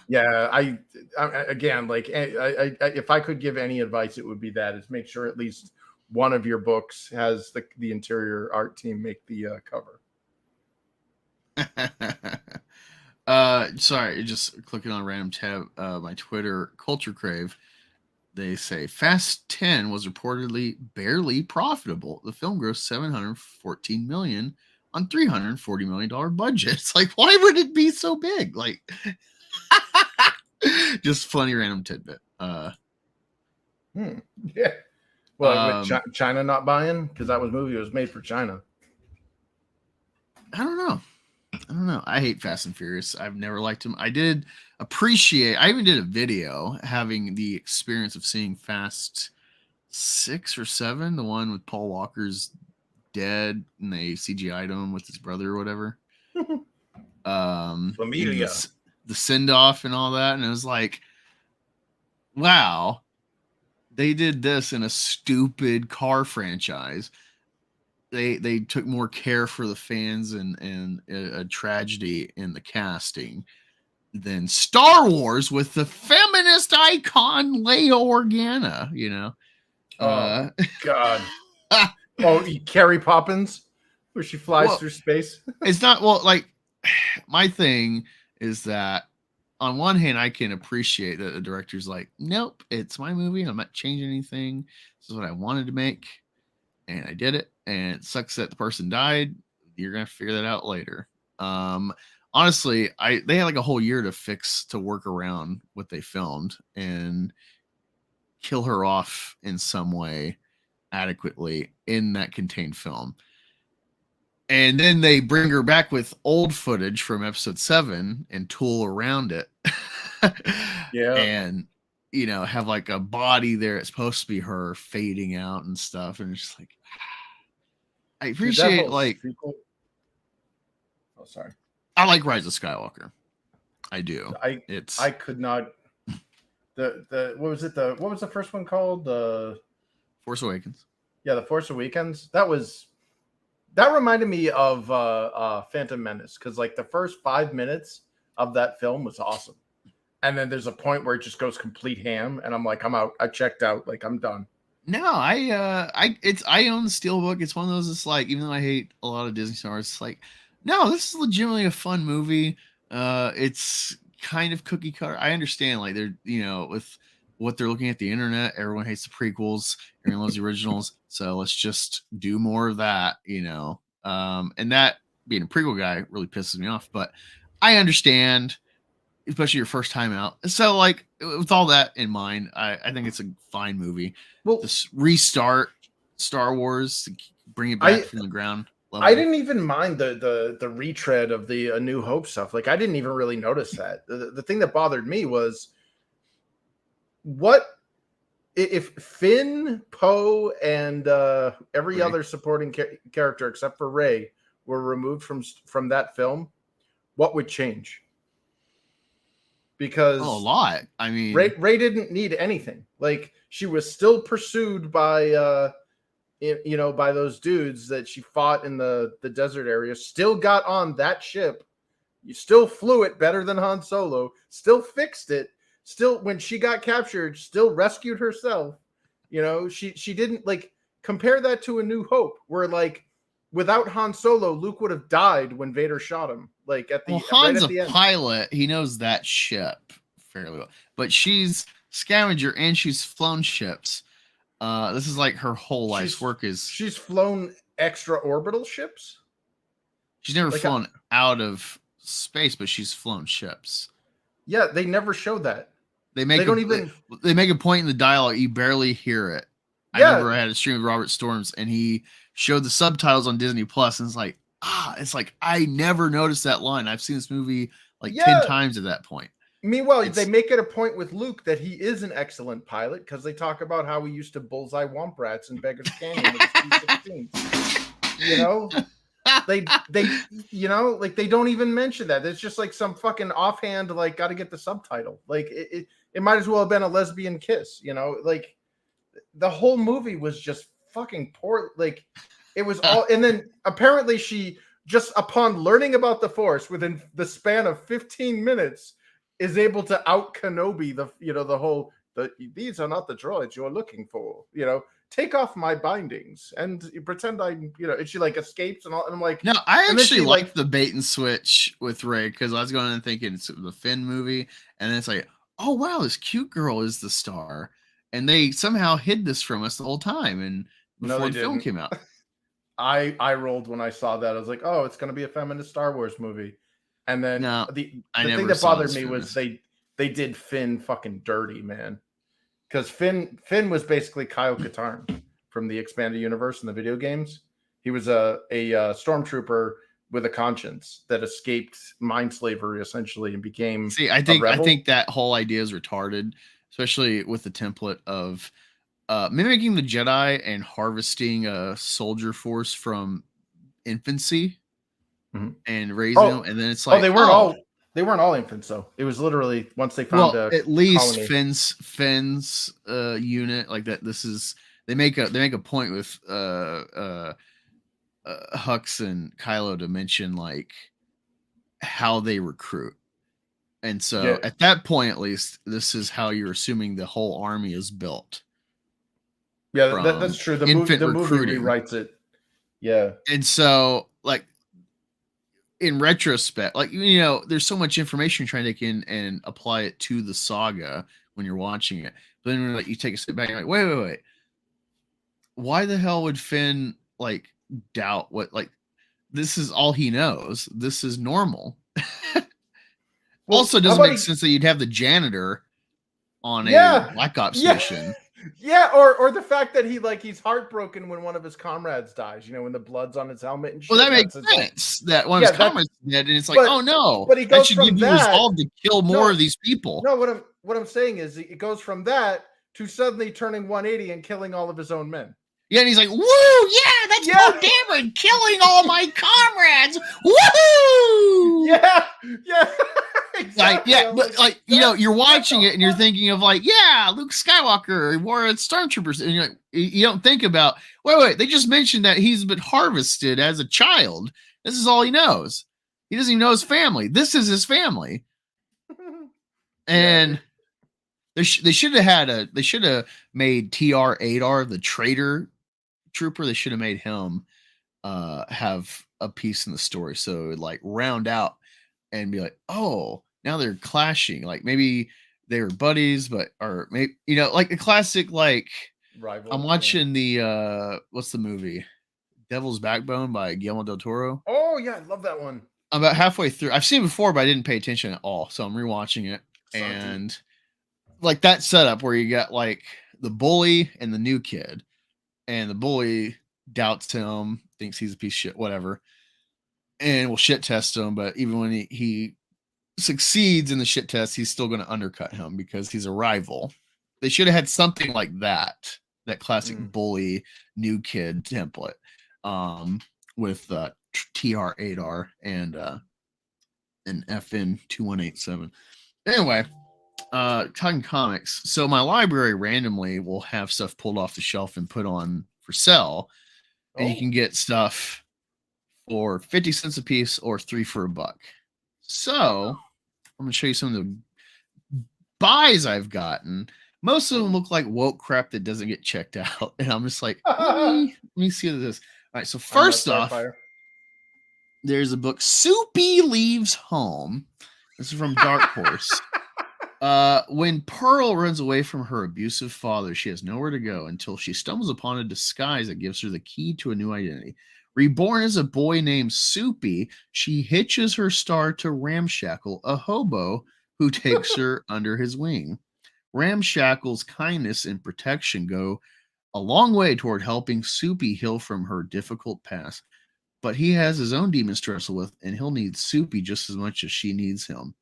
Yeah, I again, like I if I could give any advice, it would be that is make sure at least one of your books has the interior art team make the cover. Sorry, just clicking on a random tab. My Twitter Culture Crave. They say Fast 10 was reportedly barely profitable. The film grossed $714 million on $340 million budget. It's like, why would it be so big? Like, just funny random tidbit. Yeah. Well, China not buying because that movie was made for China. I don't know. I hate Fast and Furious. I've never liked them. I did appreciate. I even did a video having the experience of seeing Fast 6 or 7, the one with Paul Walker's dead and they CGI'd him with his brother or whatever. Familia. The send off and all that, and it was like, wow, they did this in a stupid car franchise. They took more care for the fans and a tragedy in the casting than Star Wars with the feminist icon Leia Organa, Oh, God. Oh, Carrie Poppins, where she flies through space. It's not, my thing is that on one hand, I can appreciate that the director's like, nope, it's my movie. I'm not changing anything. This is what I wanted to make. And I did it. And it sucks that the person died. You're going to figure that out later. Honestly, they had like a whole year to work around what they filmed and kill her off in some way adequately in that contained film. And then they bring her back with old footage from episode 7 and tool around it. Yeah. And, have like a body there. It's supposed to be her fading out and stuff. And it's just like, I appreciate sequel. Oh, sorry. I like Rise of Skywalker. I do. I could not. What was the first one called? The Force Awakens. Yeah, The Force Awakens. That reminded me of Phantom Menace, because like the first 5 minutes of that film was awesome, and then there's a point where it just goes complete ham, and I'm like, I'm out. I checked out. Like, I'm done. No, I own the Steelbook. It's one of those. It's like, even though I hate a lot of Disney stars, it's like, no, this is legitimately a fun movie. It's kind of cookie cutter. I understand, like, they're, with what they're looking at the internet, everyone hates the prequels, everyone loves the originals, so let's just do more of that, and that, being a prequel guy, really pisses me off, but I understand, especially your first time out. So, like, with all that in mind, I think it's a fine movie. Well, Just restart Star Wars, bring it back from the ground level. I didn't even mind the retread of the A New Hope stuff. Like, I didn't even really notice that. The thing that bothered me was what if Finn, Poe, and every other supporting character except for Rey were removed from that film, what would change? Because a lot. I mean, Rey didn't need anything. Like, she was still pursued by by those dudes that she fought in the desert area. Still got on that ship. You still flew it better than Han Solo. Still fixed it. Still, when she got captured, still rescued herself. She didn't, like, compare that to A New Hope, where, like, without Han Solo, Luke would have died when Vader shot him. Like, Han's a pilot. He knows that ship fairly well. But she's scavenger and she's flown ships. This is like her whole life's work. She's flown extra orbital ships. She's never flown out of space, but she's flown ships. Yeah, they never show that. They make a point in the dialogue. You barely hear it. Yeah. I remember I had a stream with Robert Storms, and he showed the subtitles on Disney Plus, and it's like I never noticed that line. I've seen this movie like 10 times at that point. Meanwhile, they make it a point with Luke that he is an excellent pilot because they talk about how he used to bullseye womp rats in Beggar's Canyon with his P-16s. They they don't even mention that. It's just like some fucking offhand, like, got to get the subtitle. Like, it might as well have been a lesbian kiss. Like, the whole movie was just fucking poor. Like, it was all, and then apparently she just upon learning about the Force within the span of 15 minutes is able to out Kenobi these are not the droids you're looking for. Take off my bindings and pretend I'm, and she, like, escapes and all. And I'm like, no, I actually like the bait and switch with Rey, because I was going and thinking it's the Finn movie, and then it's like, oh wow, this cute girl is the star, and they somehow hid this from us the whole time. And before the film came out, I rolled when I saw that. I was like, oh, it's going to be a feminist Star Wars movie. And then the thing that bothered me was they did Finn fucking dirty, man. Because Finn was basically Kyle Katarn from the expanded universe in the video games. He was a stormtrooper with a conscience that escaped mind slavery essentially and became. See, I think that whole idea is retarded, especially with the template of mimicking the Jedi and harvesting a soldier force from infancy and raising them, and then it's like, they weren't all infants, though. It was literally once they found at least Finn's unit, like that. This is they make a point with Hux and Kylo to mention, like, how they recruit, and so at that point, at least, this is how you're assuming the whole army is built. Yeah, that's true. The movie rewrites it. Yeah, and so, like, in retrospect, like, there's so much information you're trying to take in and apply it to the saga when you're watching it. But then, like, you take a step back and you're like, wait. Why the hell would Finn, like, doubt what, like, this is all he knows? This is normal. Also, doesn't make sense that you'd have the janitor on a Black Ops mission. Yeah, or the fact that he's heartbroken when one of his comrades dies, when the blood's on his helmet and shit. Well, that makes sense. That one of his comrades is dead, and it's like, oh no. But he goes from give you resolve to kill more of these people. No, what I'm saying is it goes from that to suddenly turning 180 and killing all of his own men. Yeah, and he's like, woo, yeah, that's Poe Dameron killing all my comrades. Woohoo! Yeah. Exactly. Like, but like, you're watching it and you're thinking of, like, Luke Skywalker wore stormtroopers, and you're like, you don't think about, wait, they just mentioned that he's been harvested as a child. This is all he knows. He doesn't even know his family. This is his family. And they should have made TR-8R, the traitor trooper. They should have made him have a piece in the story, so it would, like, round out and be like, oh, now they're clashing. Like, maybe they were buddies, or maybe, like a classic, like, rival. I'm watching the what's the movie? Devil's Backbone by Guillermo del Toro. Oh yeah, I love that one. I'm about halfway through. I've seen it before, but I didn't pay attention at all, so I'm rewatching it. And like that setup where you got like the bully and the new kid, and the bully doubts him, thinks he's a piece of shit, whatever, and will shit test him. But even when he succeeds in the shit test, he's still going to undercut him because he's a rival. They should have had something like that classic bully new kid template, with TR8R and an FN2187. Anyway, talking comics. So my library randomly will have stuff pulled off the shelf and put on for sale, and you can get stuff for 50 cents a piece or 3 for $1. So I'm gonna show you some of the buys I've gotten. Most of them look like woke crap that doesn't get checked out, and I'm just like, let me see what this is. All right, so first off, there's a book, Soupy Leaves Home. This is from Dark Horse. When Pearl runs away from her abusive father, she has nowhere to go until she stumbles upon a disguise that gives her the key to a new identity. Reborn as a boy named Soupy, she hitches her star to Ramshackle, a hobo who takes her under his wing. Ramshackle's kindness and protection go a long way toward helping Soupy heal from her difficult past. But he has his own demons to wrestle with, and he'll need Soupy just as much as she needs him.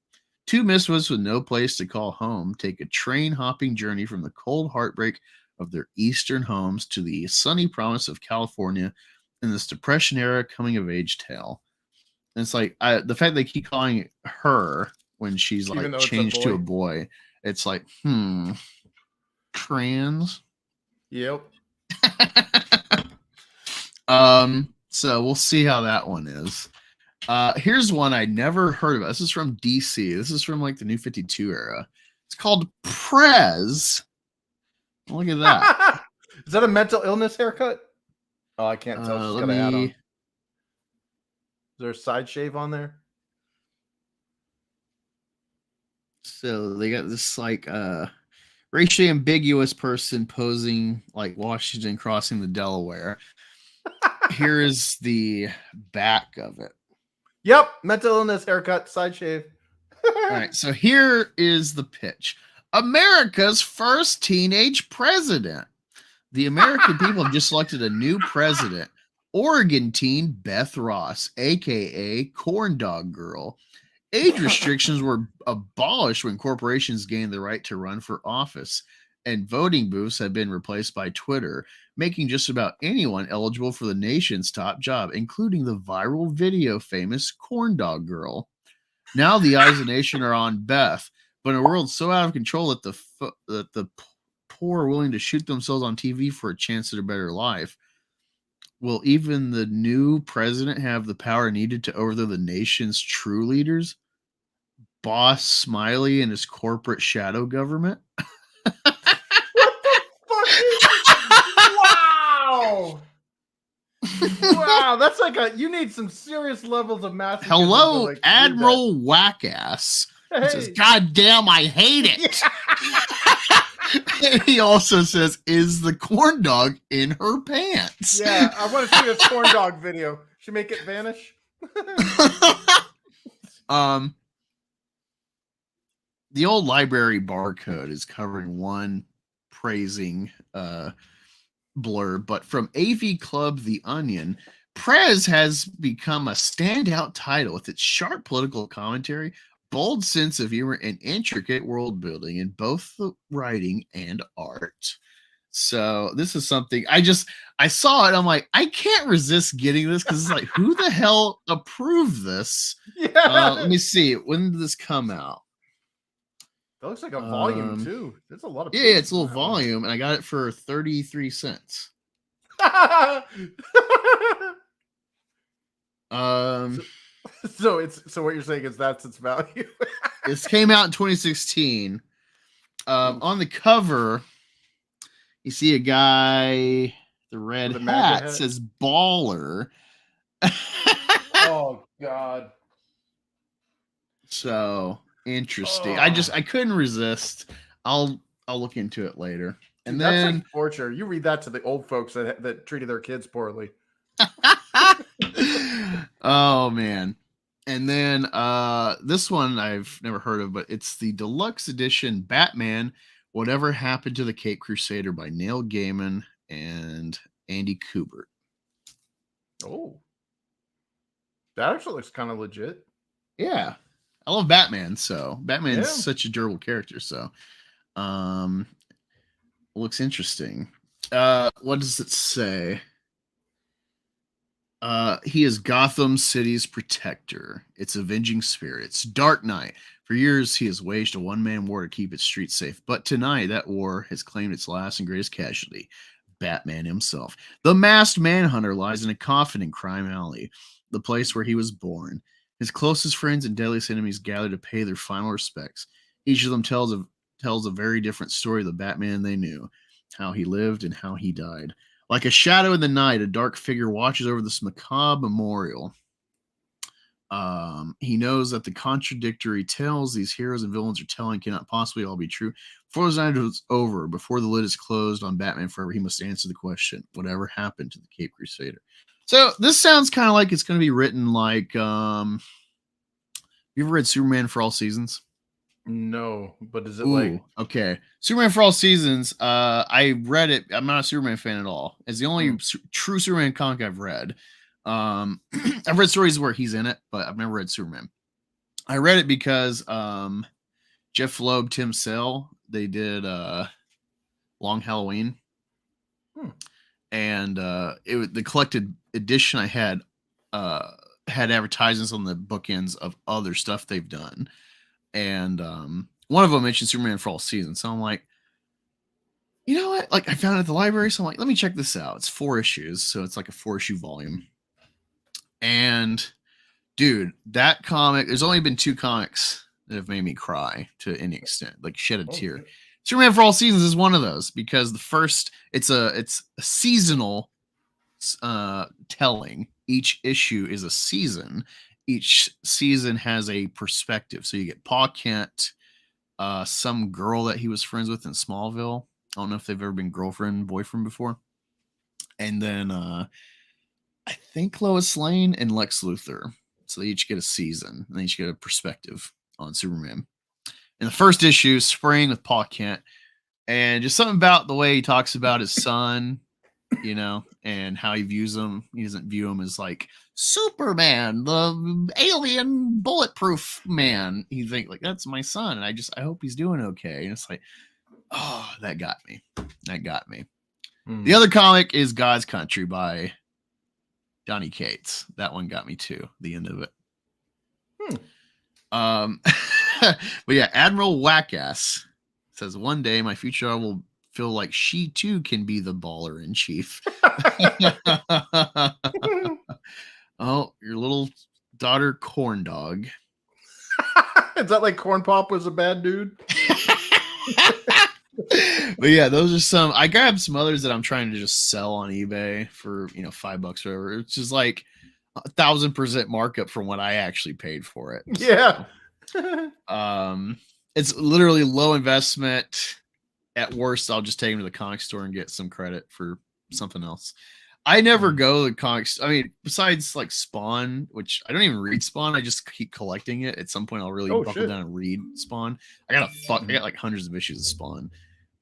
Two misfits with no place to call home take a train-hopping journey from the cold heartbreak of their eastern homes to the sunny promise of California in this Depression-era coming-of-age tale. And it's like, the fact they keep calling her when she's like changed to a boy, it's like, trans. Yep. So we'll see how that one is. Here's one I never heard about. This is from DC. This is from like the New 52 era. It's called Prez. Look at that. Is that a mental illness haircut? Oh, I can't tell. She's got a hat on. Is there a side shave on there? So they got this like racially ambiguous person posing like Washington crossing the Delaware. Here is the back of it. Yep, mental illness haircut, side shave. All right, so here is the pitch. America's first teenage president. The American people have just selected a new president, Oregon teen Beth Ross, a.k.a. Corn Dog Girl. Age restrictions were abolished when corporations gained the right to run for office, and voting booths have been replaced by Twitter, making just about anyone eligible for the nation's top job, including the viral video famous Corn Dog Girl. Now the eyes of the nation are on Beth, but in a world so out of control that the poor are willing to shoot themselves on TV for a chance at a better life, will even the new president have the power needed to overthrow the nation's true leaders? Boss Smiley and his corporate shadow government? Wow! Wow, that's like you need some serious levels of masochism. Hello, like Admiral Wackass. Hey. He says, God damn, I hate it. Yeah. And he also says, is the corn dog in her pants? Yeah, I want to see this corn dog video. Should make it vanish? The old library barcode is covering one praising blurb, but from AV Club The Onion, Prez has become a standout title with its sharp political commentary, bold sense of humor, and intricate world building in both the writing and art. So this is something I saw it. I'm like, I can't resist getting this because it's like, who the hell approved this? Yeah. Let me see. When did this come out? That looks like a volume too. There's a lot of it's a little volume, and I got it for 33 cents. So what you're saying is that's its value. This came out in 2016. On the cover, you see a guy, the red hat says baller. Oh God. So interesting. I couldn't resist. I'll look into it later. And that's then like torture. You read that to the old folks that treated their kids poorly. Oh man. And then this one I've never heard of, but it's the deluxe edition Batman Whatever Happened to the Cape Crusader by Neil Gaiman and Andy Kubert. Oh. That actually looks kind of legit. Yeah. I love Batman, so Batman's such a durable character, so looks interesting. What does it say? He is Gotham City's protector, its avenging spirits. Dark Knight. For years, he has waged a one-man war to keep its streets safe. But tonight, that war has claimed its last and greatest casualty, Batman himself. The masked manhunter lies in a coffin in Crime Alley, the place where he was born. His closest friends and deadliest enemies gather to pay their final respects. Each of them tells a very different story of the Batman they knew, how he lived and how he died. Like a shadow in the night, a dark figure watches over this macabre memorial. He knows that the contradictory tales these heroes and villains are telling cannot possibly all be true. Before the night is over, before the lid is closed on Batman Forever, he must answer the question, whatever happened to the Cape Crusader? So this sounds kind of like it's going to be written like, you ever read Superman for All Seasons? No, but is it like okay? Superman for All Seasons. I read it. I'm not a Superman fan at all. It's the only true Superman comic I've read. I've read stories where he's in it, but I've never read Superman. I read it because Jeff Loeb, Tim Sale, they did Long Halloween, and the collected edition I had advertisements on the bookends of other stuff they've done. And one of them mentioned Superman for All Seasons. So I'm like, you know what? Like, I found it at the library. So I'm like, let me check this out. It's 4 issues. So it's like a 4-issue volume. And dude, that comic, there's only been 2 comics that have made me cry to any extent, like shed a tear. Superman for All Seasons is one of those because the first, it's a seasonal telling. Each issue is a season. Each season has a perspective. So you get Pa Kent, some girl that he was friends with in Smallville. I don't know if they've ever been girlfriend, boyfriend before. And then I think Lois Lane and Lex Luthor. So they each get a season and they each get a perspective on Superman. In the first issue, Spring with Pa Kent. And just something about the way he talks about his son, you know, and how he views him. He doesn't view him as like Superman, the alien bulletproof man. He think like, that's my son, and I hope he's doing okay. And it's like, oh, that got me. The other comic is God's Country by Donny Cates. That one got me too. The end of it. But yeah, Admiral Wackass says, one day my future will feel like she too can be the baller in chief. Oh, your little daughter Corn Dog. Is that like Corn Pop was a bad dude? But yeah, those are some. I grabbed some others that I'm trying to just sell on eBay for, you know, $5 or whatever. It's just like 1,000% markup from what I actually paid for it. Yeah. So, it's literally low investment. At worst, I'll just take them to the comic store and get some credit for something else. I never go to the comics. I mean, besides like Spawn, which I don't even read Spawn. I just keep collecting it. At some point, I'll really buckle down and read Spawn. I got like hundreds of issues of Spawn,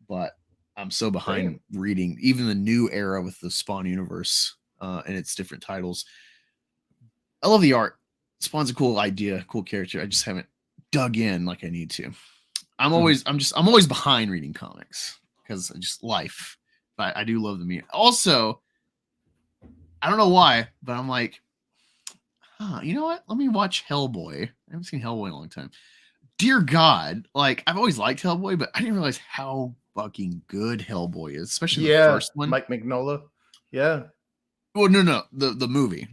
but I'm so behind reading even the new era with the Spawn universe and its different titles. I love the art. Spawn's a cool idea, cool character. I just haven't dug in like I need to. I'm always behind reading comics because just life. But I do love the media. Also, I don't know why, but I'm like, you know what? Let me watch Hellboy. I haven't seen Hellboy in a long time. Dear God, like I've always liked Hellboy, but I didn't realize how fucking good Hellboy is, especially the first one. Mike Mignola. Yeah. Well, no, the movie.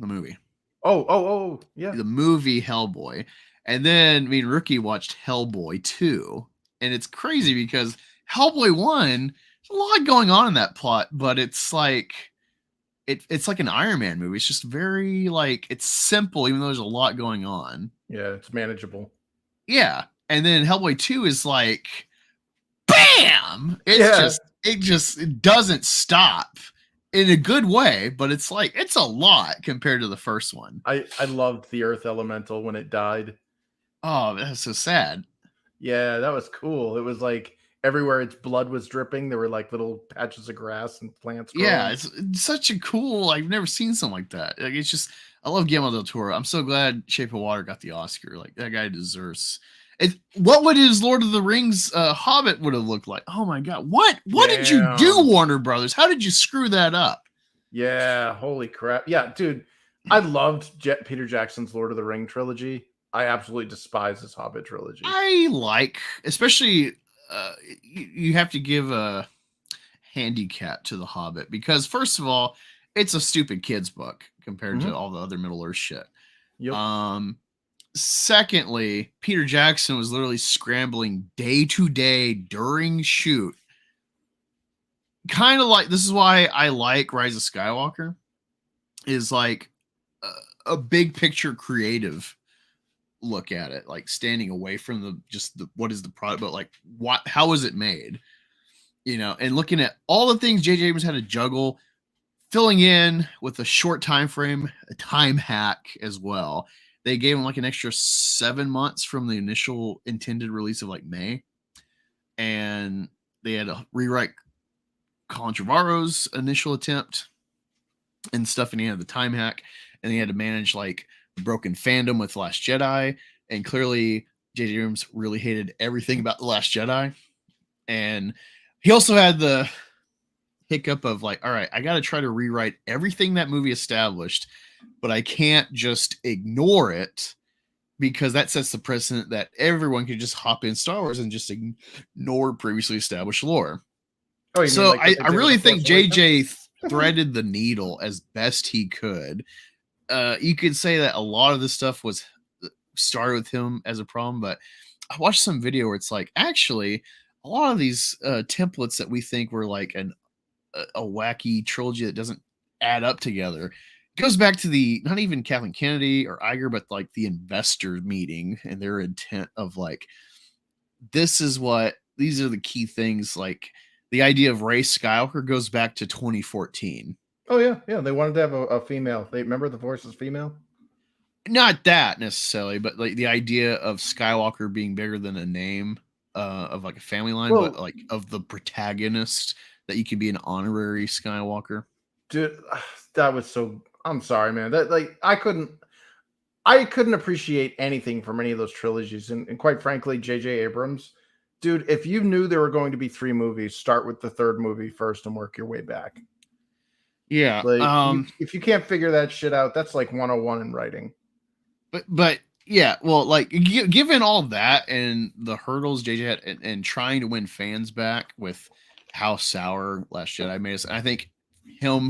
Oh, yeah. The movie Hellboy. And then me and Rookie watched Hellboy 2. And it's crazy because Hellboy 1, there's a lot going on in that plot, but it's like it's like an Iron Man movie. It's just very like it's simple, even though there's a lot going on. Yeah, it's manageable. Yeah. And then Hellboy 2 is like bam! It doesn't stop. in a good way, but it's like it's a lot compared to the first one. I loved the Earth Elemental when it died. Oh, that's so sad. Yeah, that was cool. It was like everywhere its blood was dripping, there were like little patches of grass and plants growing. Yeah, it's such a cool. I've never seen something like that. Like it's just, I love Guillermo del Toro. I'm so glad Shape of Water got the Oscar. Like that guy deserves. It. What would his Lord of the Rings Hobbit would have looked like? Oh my God! What did you do, Warner Brothers? How did you screw that up? Yeah, holy crap! Yeah, dude, I loved Peter Jackson's Lord of the Ring trilogy. I absolutely despise his Hobbit trilogy. I like, especially you have to give a handicap to the Hobbit because first of all, it's a stupid kids book compared to all the other Middle Earth shit. Yep. Secondly, Peter Jackson was literally scrambling day to day during shoot. Kind of like, this is why I like Rise of Skywalker, is like a big picture creative look at it, like standing away from the what is the product, but like how was it made, and looking at all the things J.J. Abrams had to juggle, filling in with a short time frame, a time hack as well. They gave him like an extra 7 months from the initial intended release of like May, and they had to rewrite Colin Trevorrow's initial attempt and stuff, and he had the time hack, and he had to manage like broken fandom with Last Jedi, and clearly J.J. Abrams really hated everything about The Last Jedi, and he also had the hiccup of like, all right, I got to try to rewrite everything that movie established, but I can't just ignore it because that sets the precedent that everyone can just hop in Star Wars and just ignore previously established lore. Oh, so like I really think JJ threaded the needle as best he could. You could say that a lot of this stuff was started with him as a problem, but I watched some video where it's like, actually, a lot of these templates that we think were like a wacky trilogy that doesn't add up together goes back to the, not even Kathleen Kennedy or Iger, but like the investor meeting and their intent of like, these are the key things. Like the idea of Rey Skywalker goes back to 2014. Oh yeah. They wanted to have a female. They remember the voice is female. Not that necessarily, but like the idea of Skywalker being bigger than a name of like a family line, but like of the protagonist, that you can be an honorary Skywalker. Dude, that was so. I'm sorry, man. That like I couldn't appreciate anything from any of those trilogies, and quite frankly, J.J. Abrams, dude, if you knew there were going to be 3 movies, start with the 3rd movie first and work your way back. Yeah. Like, if you can't figure that shit out, that's like 101 in writing. But yeah, well, like given all that and the hurdles JJ had and trying to win fans back with how sour Last Jedi made us, I think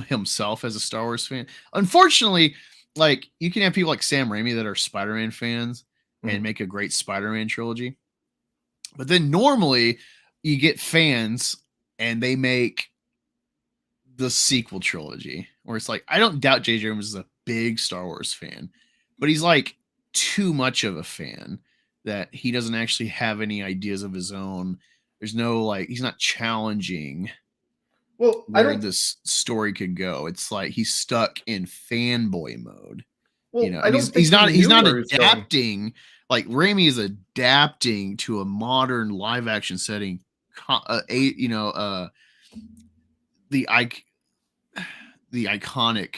himself as a Star Wars fan, unfortunately, like you can have people like Sam Raimi that are Spider-Man fans and make a great Spider-Man trilogy, but then normally you get fans and they make the sequel trilogy where it's like, I don't doubt J.J. Abrams is a big Star Wars fan, but he's like too much of a fan that he doesn't actually have any ideas of his own. There's no like, he's not challenging where this story could go. It's like he's stuck in fanboy mode. Well, he's not adapting. Like Raimi is adapting to a modern live action setting. The iconic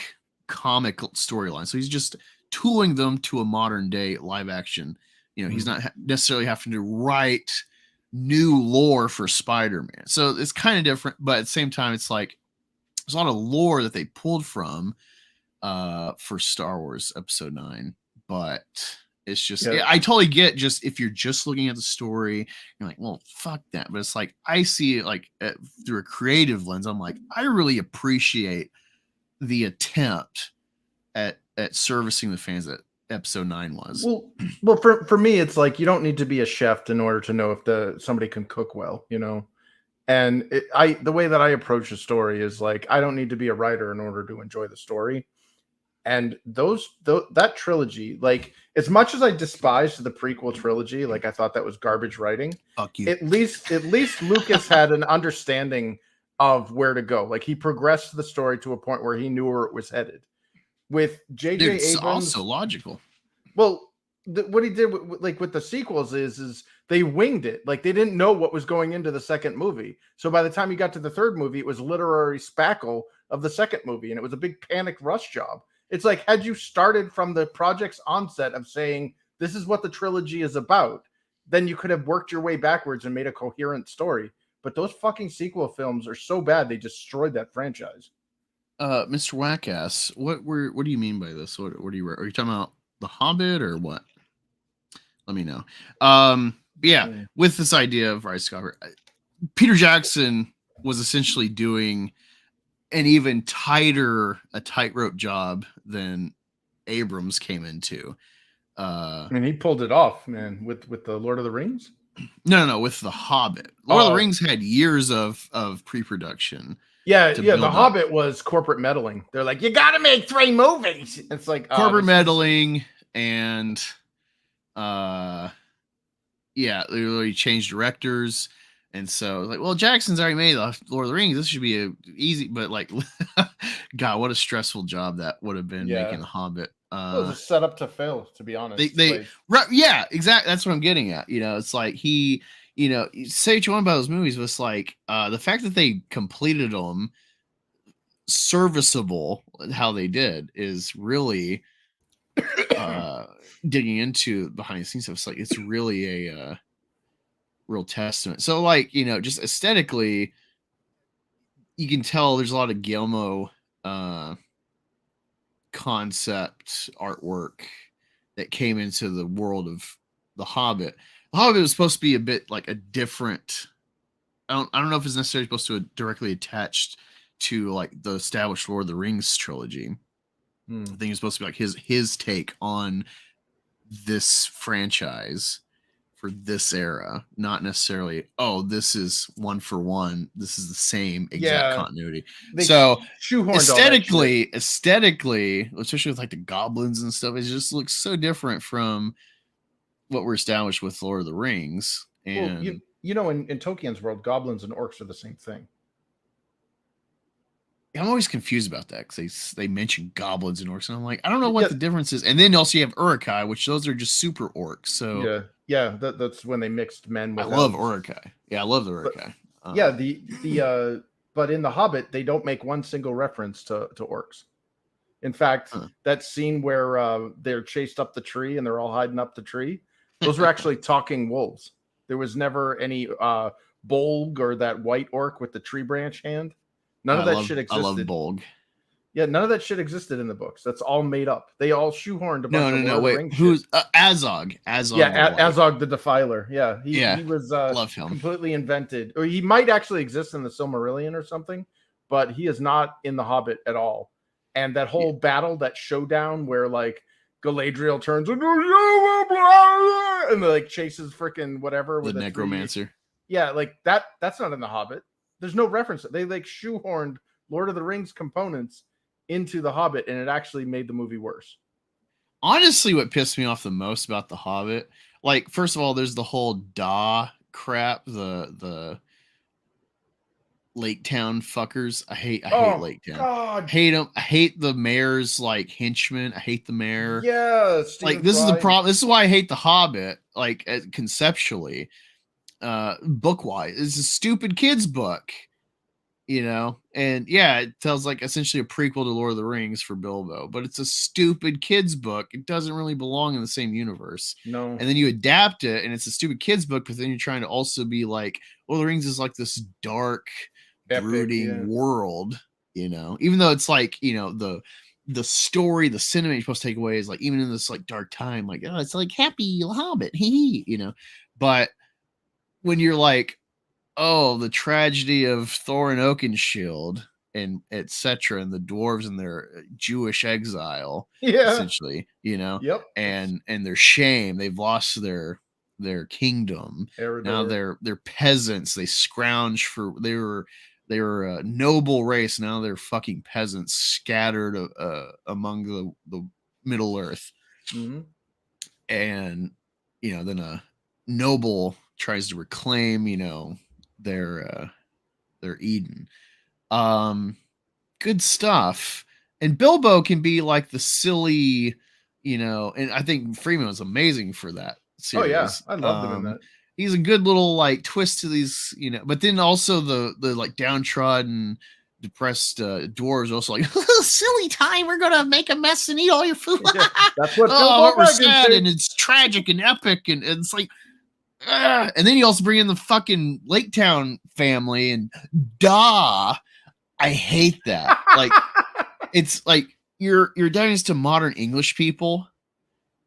comic storyline. So he's just tooling them to a modern day live action. He's not necessarily having to write new lore for Spider-Man. So it's kind of different, but at the same time, it's like there's a lot of lore that they pulled from for Star Wars Episode 9. But it's just, I totally get just if you're just looking at the story, you're like, well, fuck that. But it's like, I see it like through a creative lens. I'm like, I really appreciate the attempt at servicing the fans that Episode 9 was. Well, for me, it's like you don't need to be a chef in order to know if somebody can cook well, And the way that I approach a story is like I don't need to be a writer in order to enjoy the story. And that trilogy, like as much as I despised the prequel trilogy, like I thought that was garbage writing. Fuck you. At least Lucas had an understanding of where to go. Like he progressed the story to a point where he knew where it was headed. With J.J. It's Abrams, also logical. well, what he did with the sequels is they winged it. Like they didn't know what was going into the second movie. So by the time you got to the third movie, it was literary spackle of the second movie, and it was a big panic rush job. It's like, had you started from the project's onset of saying this is what the trilogy is about, then you could have worked your way backwards and made a coherent story. But those fucking sequel films are so bad they destroyed that franchise. Mr. Wackass, what do you mean by this? What are you talking about? The Hobbit or what? Let me know. Yeah, with this idea of Rise Skywalker, Peter Jackson was essentially doing an even tighter a tightrope job than Abrams came into. And he pulled it off, man, with the Lord of the Rings. No, with the Hobbit. Lord of the Rings had years of pre-production. Yeah. The Hobbit was corporate meddling. They're like, you got to make 3 movies. It's like corporate meddling and yeah, they really changed directors. And so, like, well, Jackson's already made the Lord of the Rings. This should be a easy, but like, God, what a stressful job that would have been making the Hobbit. It was a setup to fail, to be honest. Yeah, exactly. That's what I'm getting at. It's like he, say what you want about those movies, but it's like the fact that they completed them serviceable, how they did, is really digging into behind the scenes stuff. It's like it's really a real testament. So like, just aesthetically, you can tell there's a lot of Guillermo concept artwork that came into the world of The Hobbit. The Hobbit was supposed to be a bit like a different. I don't know if it's necessarily supposed to directly attached to like the established Lord of the Rings trilogy. I think it's supposed to be like his take on this franchise for this era, not necessarily, this is one for one, this is the same exact continuity. So aesthetically, especially with like the goblins and stuff, it just looks so different from what we're established with Lord of the Rings. And well, in Tolkien's world, goblins and orcs are the same thing. I'm always confused about that because they mention goblins and orcs, and I'm like, I don't know what the difference is. And then also you have Uruk-hai, which those are just super orcs. So that's when they mixed men with. I love Uruk-hai. Yeah, I love the Uruk-hai. But in The Hobbit, they don't make one single reference to orcs. In fact, that scene where they're chased up the tree and they're all hiding up the tree, those were actually talking wolves. There was never any Bolg or that white orc with the tree branch hand. None of that shit existed. I love Bolg. Yeah, none of that shit existed in the books. That's all made up. They all shoehorned a bunch of Lord of the Rings who's Azog? Azog the Defiler. Yeah, he was love him. Completely invented. Or he might actually exist in the Silmarillion or something, but he is not in the Hobbit at all. And that whole battle, that showdown where like Galadriel turns and like chases freaking whatever with the necromancer. Like that's not in the Hobbit. There's no reference. They like shoehorned Lord of the Rings components into the Hobbit, and it actually made the movie worse. Honestly, what pissed me off the most about the Hobbit, like, first of all, there's the whole Da crap, the Lake Town fuckers. I hate Lake Town. God. Hate them. I hate the mayor's like henchmen. I hate the mayor. Yeah, like this is the problem. This is why I hate the Hobbit. Like conceptually, book wise, it's a stupid kids book. And it tells like essentially a prequel to Lord of the Rings for Bilbo, but it's a stupid kids book. It doesn't really belong in the same universe. No. And then you adapt it and it's a stupid kids book, but then you're trying to also be like, Lord of the Rings is like this dark, brooding world, even though it's like, the story, the cinema you're supposed to take away is like, even in this like dark time, like, oh, it's like happy Hobbit, but when you're like, oh, the tragedy of Thorin Oakenshield and etc. and the dwarves and their Jewish exile, essentially, Yep. and their shame, they've lost their kingdom. Eredor. Now they're peasants. They scrounge for they were a noble race. Now they're fucking peasants scattered among the Middle Earth. Mm-hmm. And then a noble tries to reclaim, their they're eating. Good stuff. And Bilbo can be like the silly, and I think Freeman was amazing for that series. Oh yeah, I loved him in that. He's a good little like twist to these, but then also the like downtrodden, depressed dwarves also like silly time. We're gonna make a mess and eat all your food. Yeah, that's what we're sad and it's tragic and epic and it's like. And then you also bring in the fucking Lake Town family and I hate that. Like it's like you're down to modern English people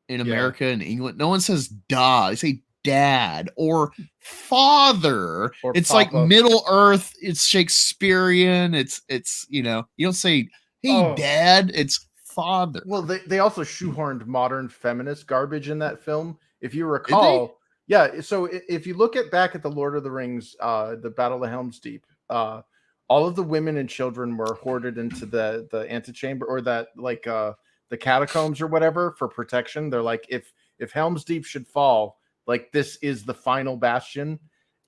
in America and England. No one says da. They say dad or father. Or it's Papa. Like Middle Earth. It's Shakespearean. It's you don't say hey dad. It's father. Well, they also shoehorned modern feminist garbage in that film. If you recall. Yeah, so if you look back at the Lord of the Rings, the Battle of Helm's Deep, all of the women and children were hoarded into the antechamber or that like the catacombs or whatever for protection. They're like, if Helm's Deep should fall, like this is the final bastion,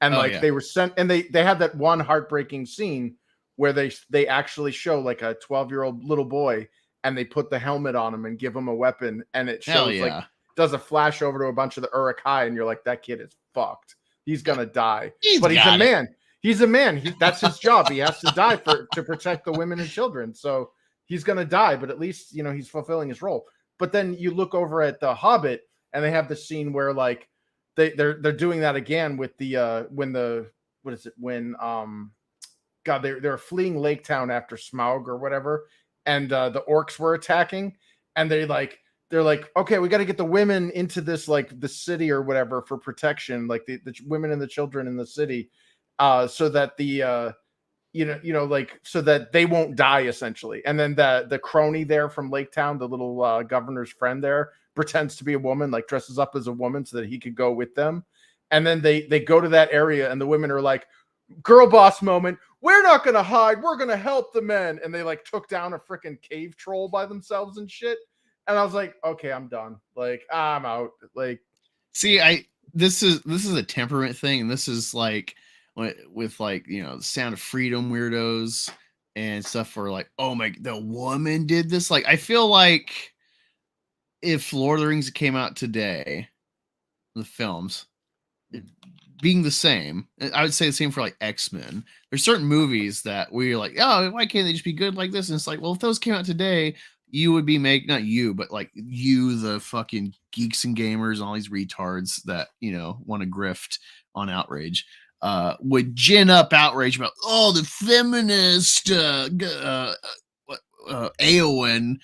and they were sent, and they had that one heartbreaking scene where they actually show like a 12-year-old little boy, and they put the helmet on him and give him a weapon, and it shows like. Does a flash over to a bunch of the Uruk-hai, and you're like, that kid is fucked. He's gonna die. He's a man. He's a man. That's his job. He has to die to protect the women and children. So he's gonna die, but at least he's fulfilling his role. But then you look over at the Hobbit, and they have the scene where like they're doing that again with the they're fleeing Lake Town after Smaug or whatever, and the orcs were attacking, and they're like, okay, we got to get the women into this, like the city or whatever for protection, like the women and the children in the city, so that so that they won't die essentially. And then the crony there from Lake Town, the little governor's friend there, pretends to be a woman, like dresses up as a woman so that he could go with them. And then they go to that area, and the women are like, girl boss moment. We're not going to hide. We're going to help the men. And they like took down a freaking cave troll by themselves and shit. And I was like, okay, I'm done. Like, I'm out. Like, see, this is a temperament thing. And this is like with like, the Sound of Freedom weirdos and stuff where like, oh my, the woman did this. Like, I feel like if Lord of the Rings came out today, the films being the same, I would say the same for like X-Men. There's certain movies that we're like, oh, why can't they just be good like this? And it's like, well, if those came out today, you would be not you, but like you, the fucking geeks and gamers and all these retards that, want to grift on outrage, would gin up outrage about, the feminist, Eowyn,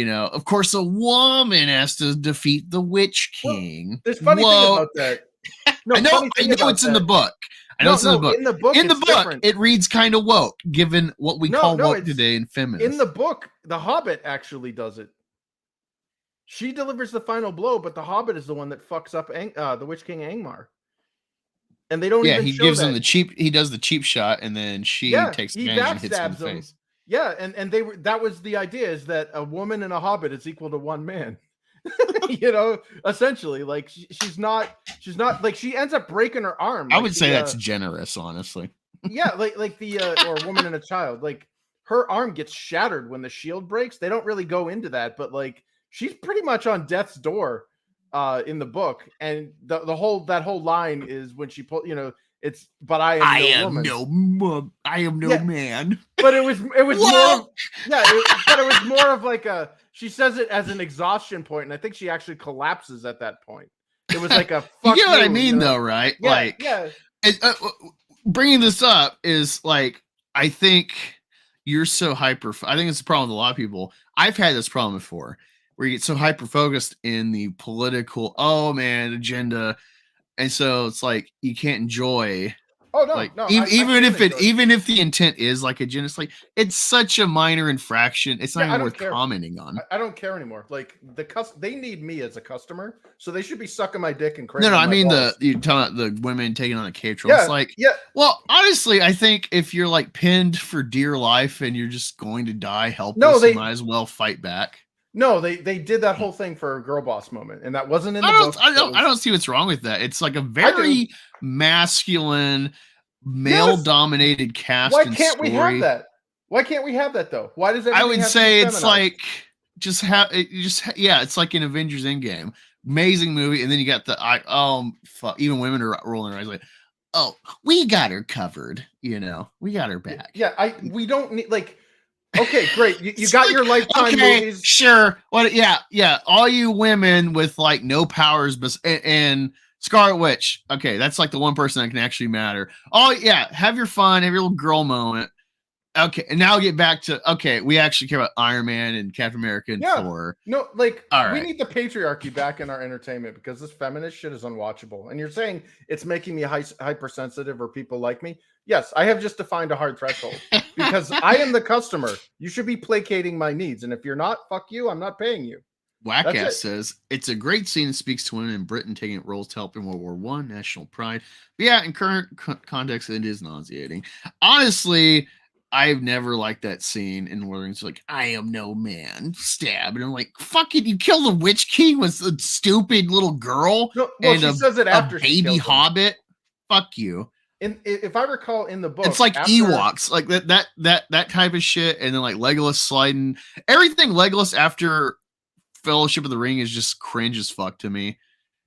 of course a woman has to defeat the Witch King. Well, there's funny thing about that. No, I know it's in the book. I know it's in the book. In the book, it reads kind of woke, given what we call woke today in feminist. In the book, the Hobbit actually does it. She delivers the final blow, but the Hobbit is the one that fucks up the Witch King Angmar. And they don't even he show gives that. him he does the cheap shot, and then she takes advantage and hits him in the face. Yeah, and that was the idea, is that a woman and a Hobbit is equal to one man. Essentially, like she's not like, she ends up breaking her arm. I would say that's generous, honestly. Yeah, like the or a woman and a child, like her arm gets shattered when the shield breaks. They don't really go into that, but like she's pretty much on death's door in the book, and the whole line is when she it's, but I am no man. But it was more but it was more of like she says it as an exhaustion point, and I think she actually collapses at that point. It was like a fuck you get what I mean, though, right? Yeah, bringing this up is like, I think you're so hyper. I think it's a problem with a lot of people. I've had this problem before, where you get so hyper focused in the political agenda, and so it's like you can't enjoy. Oh no, like, no. Even if the intent is like agenda, it's like it's such a minor infraction. It's not even worth commenting on. I don't care anymore. Like they need me as a customer, so they should be sucking my dick and crazy. No, I mean you're talking about the women taking on a cave troll. Yeah, it's like, yeah. Well, honestly, I think if you're like pinned for dear life and you're just going to die helpless, you might as well fight back. No, they did that whole thing for a girl boss moment, and that wasn't in the book. I don't see what's wrong with that. It's like a very masculine, male-dominated cast. Why and can't story. we have that? Why can't we have that though? Why does I everything would have say to be it's feminized? like it's like an Avengers Endgame, amazing movie, and then you got even women are rolling their eyes like, oh, we got her covered, we got her back. Yeah, we don't need okay, great. You got like, your Lifetime movies. Sure. What? Yeah. All you women with like no powers, and Scarlet Witch. Okay, that's like the one person that can actually matter. Oh yeah, have your fun, have your little girl moment. Okay, and now get back to we actually care about Iron Man and Captain America and Thor. No, we need the patriarchy back in our entertainment because this feminist shit is unwatchable. And you're saying it's making me hypersensitive or people like me? Yes, I have just defined a hard threshold because I am the customer. You should be placating my needs, and if you're not, fuck you. I'm not paying you. Wackass says it's a great scene that speaks to women in Britain taking roles to help in World War I, national pride. But yeah, in current context, it is nauseating. Honestly, I've never liked that scene in where it's like, I am no man, stab. And I'm like, fucking, you kill the Witch King with a stupid little girl she says it after a baby hobbit. Fuck you. If I recall in the book, it's like Ewoks, like that type of shit. And then like Legolas sliding, everything Legolas after Fellowship of the Ring is just cringe as fuck to me.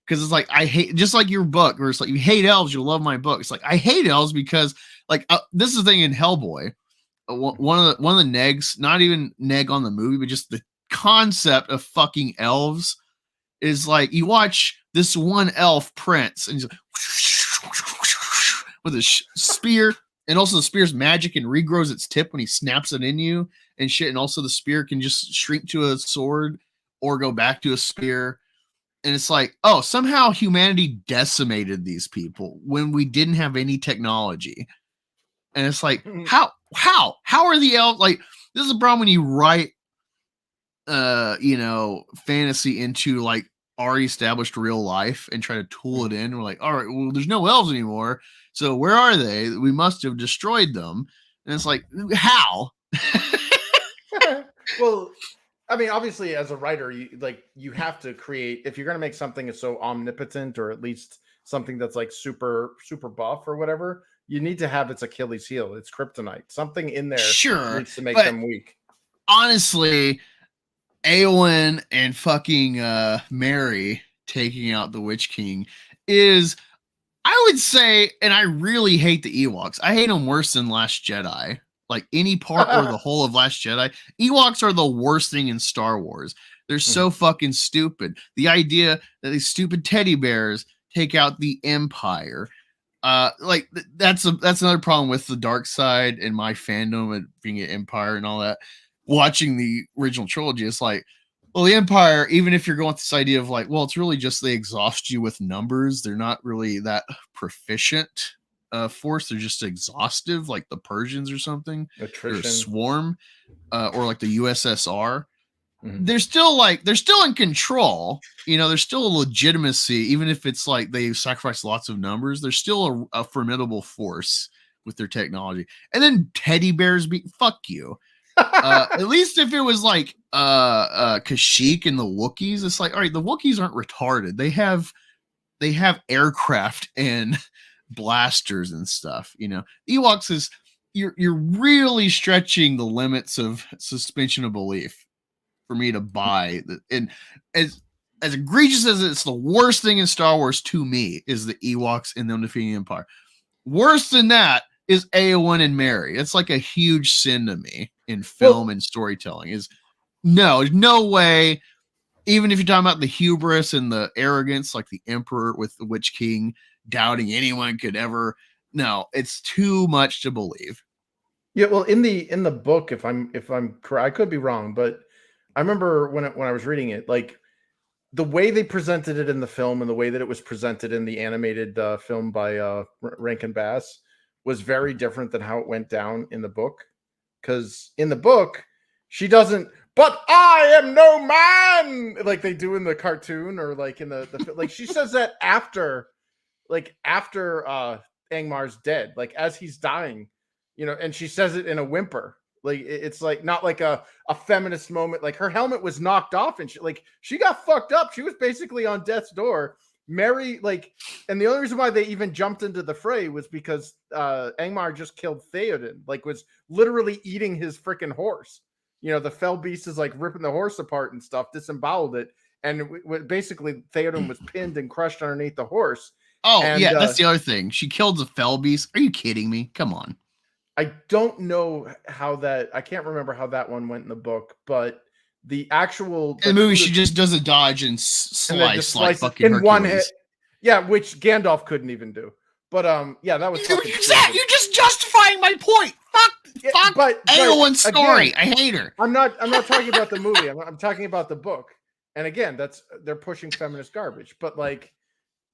Because it's like, I hate, just like your book, where it's like, you hate elves, you'll love my book. It's like, I hate elves because like, this is the thing in Hellboy. One of the negs, not even neg on the movie, but just the concept of fucking elves is like, you watch this one elf prince and he's like, with a spear, and also the spear's magic and regrows its tip when he snaps it in you and shit, and also the spear can just shrink to a sword or go back to a spear. And it's like, oh, somehow humanity decimated these people when we didn't have any technology. And it's like, how are the elves like? This is a problem when you write, fantasy into like already established real life and try to tool it in. We're like, all right, well, there's no elves anymore, so where are they? We must have destroyed them. And it's like, how? Well, I mean, obviously, as a writer, you have to create, if you're going to make something that's so omnipotent, or at least something that's like super buff or whatever, you need to have its Achilles heel. It's kryptonite. Something in there needs to make them weak. Honestly, Eowyn and fucking Mary taking out the Witch King is, I would say, and I really hate the Ewoks. I hate them worse than Last Jedi. Like any part or the whole of Last Jedi. Ewoks are the worst thing in Star Wars. They're so fucking stupid. The idea that these stupid teddy bears take out the Empire. That's another problem with the dark side and my fandom and being an Empire and all that. Watching the original trilogy, it's like, well, the Empire, even if you're going with this idea of like, well, it's really just they exhaust you with numbers. They're not really that proficient force. They're just exhaustive, like the Persians or something. Attrition. Or a swarm, or like the USSR. They're still in control. There's still a legitimacy, even if it's like they sacrifice lots of numbers. There's still a formidable force with their technology. And then teddy bears fuck you. At least if it was like Kashyyyk and the Wookiees, it's like, all right, the Wookiees aren't retarded. They have aircraft and blasters and stuff. Ewoks is you're really stretching the limits of suspension of belief for me to buy. And as egregious as it's the worst thing in Star Wars to me is the Ewoks and them defeating the Empire. Worse than that is Eowyn and Mary. It's like a huge sin to me in film and storytelling. There's no way, even if you're talking about the hubris and the arrogance, like the Emperor with the Witch King doubting anyone could ever. No, it's too much to believe. Yeah, well, in the book, if I'm correct, I could be wrong, but I remember when I was reading it, like the way they presented it in the film and the way that it was presented in the animated film by Rankin Bass was very different than how it went down in the book. Because in the book, she doesn't, but I am no man, like they do in the cartoon, or like in the like she says that after Angmar's dead, like as he's dying, and she says it in a whimper. Like it's like not like a feminist moment. Like her helmet was knocked off and she got fucked up. She was basically on death's door. Merry, like, and the only reason why they even jumped into the fray was because Angmar just killed Theoden, like, was literally eating his freaking horse. You know, the fell beast is like ripping the horse apart and stuff, disemboweled it, and basically Theoden was pinned and crushed underneath the horse. Oh, and, yeah, that's the other thing. She killed the fell beast. Are you kidding me? Come on. I don't know how that. I can't remember how that one went in the book, but the actual in the movie, she just does a dodge and slice like fucking in Hercules. one hit. Yeah, which Gandalf couldn't even do. But yeah, that was you're just justifying my point. Fuck Eowyn's story. Again, I hate her. I'm not talking about the movie. I'm talking about the book. And again, they're pushing feminist garbage. But like,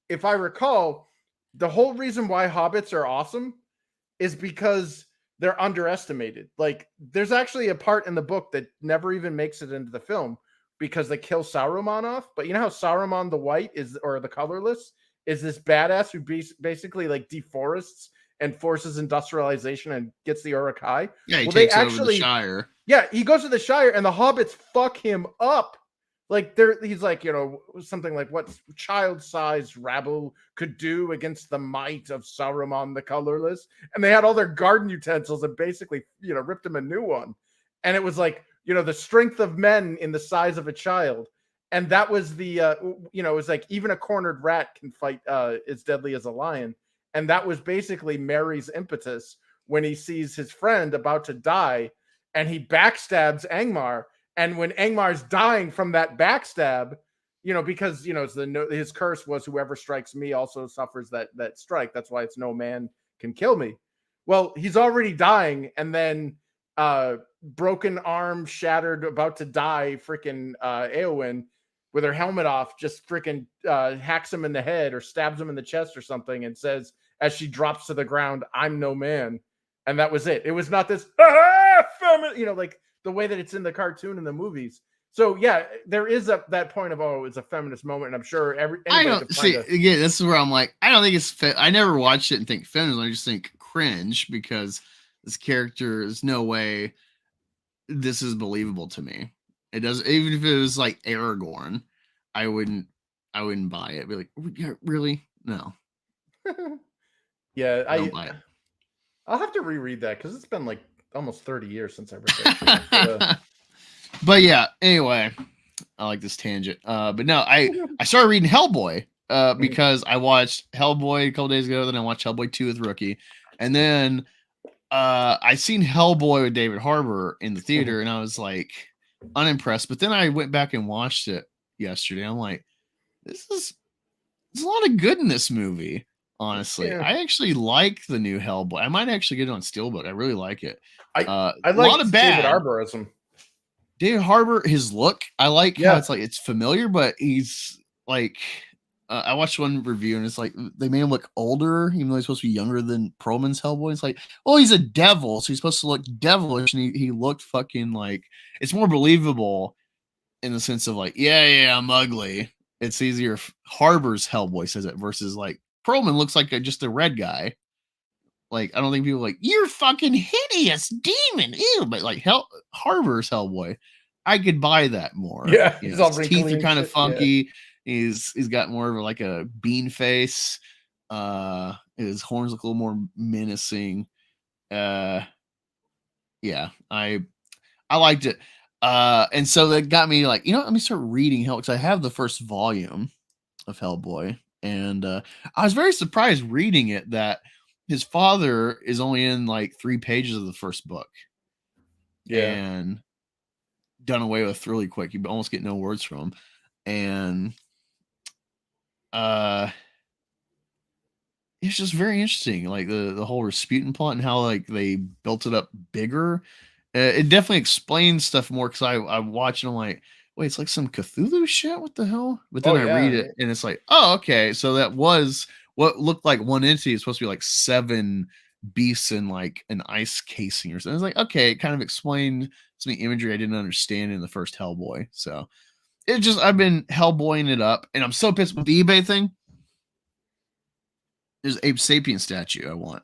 if I recall, the whole reason why hobbits are awesome is because they're underestimated. Like, there's actually a part in the book that never even makes it into the film because they kill Saruman off. But you know how Saruman the White is, or the colorless, is this badass who basically like deforests and forces industrialization and gets the Uruk-hai. Yeah, he takes over the Shire. Yeah, he goes to the Shire and the hobbits fuck him up. Like, he's like, you know, something like what child-sized rabble could do against the might of Saruman the Colorless. And they had all their garden utensils and basically, you know, ripped him a new one. And it was like, you know, the strength of men in the size of a child. And that was the, you know, it was like even a cornered rat can fight as deadly as a lion. And that was basically Merry's impetus when he sees his friend about to die and he backstabs Angmar. And when Angmar's dying from that backstab, you know, because, you know, his curse was whoever strikes me also suffers that strike. That's why it's no man can kill me. Well, he's already dying. And then broken arm, shattered, about to die, freaking Eowyn with her helmet off, just freaking hacks him in the head or stabs him in the chest or something and says, as she drops to the ground, "I'm no man." And that was it. It was not this, you know, like the way that it's in the cartoon and the movies. So yeah, there is that point of, oh, it's a feminist moment, and I'm sure I don't see again. This is where I'm like, I don't think it's. I never watched it and think feminism. I just think cringe because this character is no way. This is believable to me. It does, even if it was like Aragorn, I wouldn't buy it. Be like, really? No. Yeah, I don't buy it. I'll have to reread that because it's been like almost 30 years since I read that. But yeah, anyway, I like this tangent. But no, I started reading Hellboy because I watched Hellboy a couple days ago, then I watched Hellboy 2 with Rookie, and then I seen Hellboy with David Harbour in the theater, and I was like unimpressed. But then I went back and watched it yesterday. I'm like, there's a lot of good in this movie. Honestly, I actually like the new Hellboy. I might actually get it on Steelbook. I really like it. I like a lot of bad. David Harbourism. David Harbour, his look, I like how it's like it's familiar, but he's like, I watched one review and it's like they made him look older, even though he's supposed to be younger than Perlman's Hellboy. It's like, oh, he's a devil, so he's supposed to look devilish, and he looked fucking like it's more believable in the sense of like, yeah, I'm ugly. It's easier if Harbour's Hellboy says it versus like Perlman looks like just a red guy. Like, I don't think people are like, you're fucking hideous demon. Ew. But like Harbour's Hellboy, I could buy that more. Yeah. You know, his teeth are kind of funky. Yeah. He's got more of like a bean face. His horns look a little more menacing. Yeah, I liked it. And so that got me like, you know, let me start reading Hell, because I have the first volume of Hellboy. And I was very surprised reading it that his father is only in like 3 pages of the first book. Yeah. And done away with really quick. You almost get no words from him. And it's just very interesting. Like the whole Rasputin plot and how like they built it up bigger. It definitely explains stuff more, because I watch and I'm like, wait, it's like some Cthulhu shit? What the hell? But then I read it and it's like, oh, okay. So that was what looked like one entity is supposed to be like 7 beasts in like an ice casing or something. It's like, okay, it kind of explained some of the imagery I didn't understand in the first Hellboy. So it just, I've been Hellboying it up, and I'm so pissed with the eBay thing. There's Ape Sapien statue I want.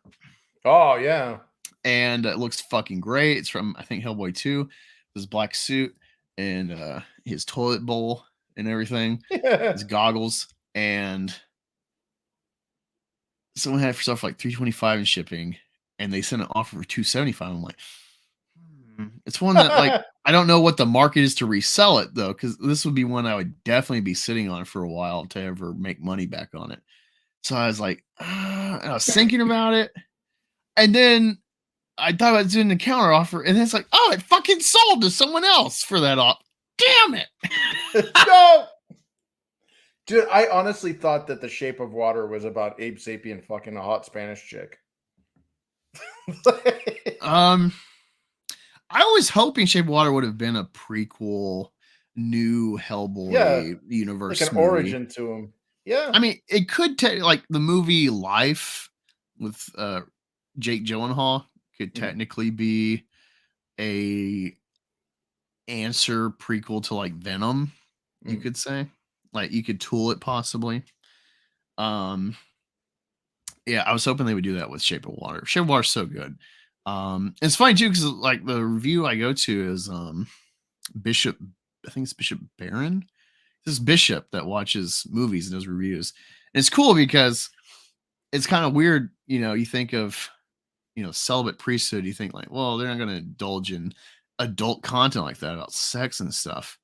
Oh, yeah. And it looks fucking great. It's from, I think, Hellboy 2. His black suit and his toilet bowl and everything. His goggles. and someone had it for stuff like $325 in shipping, and they sent an offer for $275. I'm like, it's one that like I don't know what the market is to resell it though, because this would be one I would definitely be sitting on for a while to ever make money back on it. So I was like, and I was thinking about it, and then I thought I was doing the counter offer, and it's like, oh, it fucking sold to someone else for that off. Damn it! No, dude, I honestly thought that The Shape of Water was about Abe Sapien fucking a hot Spanish chick. I was hoping Shape of Water would have been a prequel, new Hellboy universe, like an movie. origin to him. Yeah, I mean, it could take like the movie Life with Jake Gyllenhaal could technically be a answer prequel to like Venom, you could say. Like you could tool it possibly. Yeah, I was hoping they would do that with Shape of Water. Shape of Water is so good. It's funny too because like the review I go to is Bishop. I think it's Bishop Barron. This bishop that watches movies and does reviews. And it's cool because it's kind of weird. You know, you think of celibate priesthood. You think like, well, they're not going to indulge in adult content like that about sex and stuff.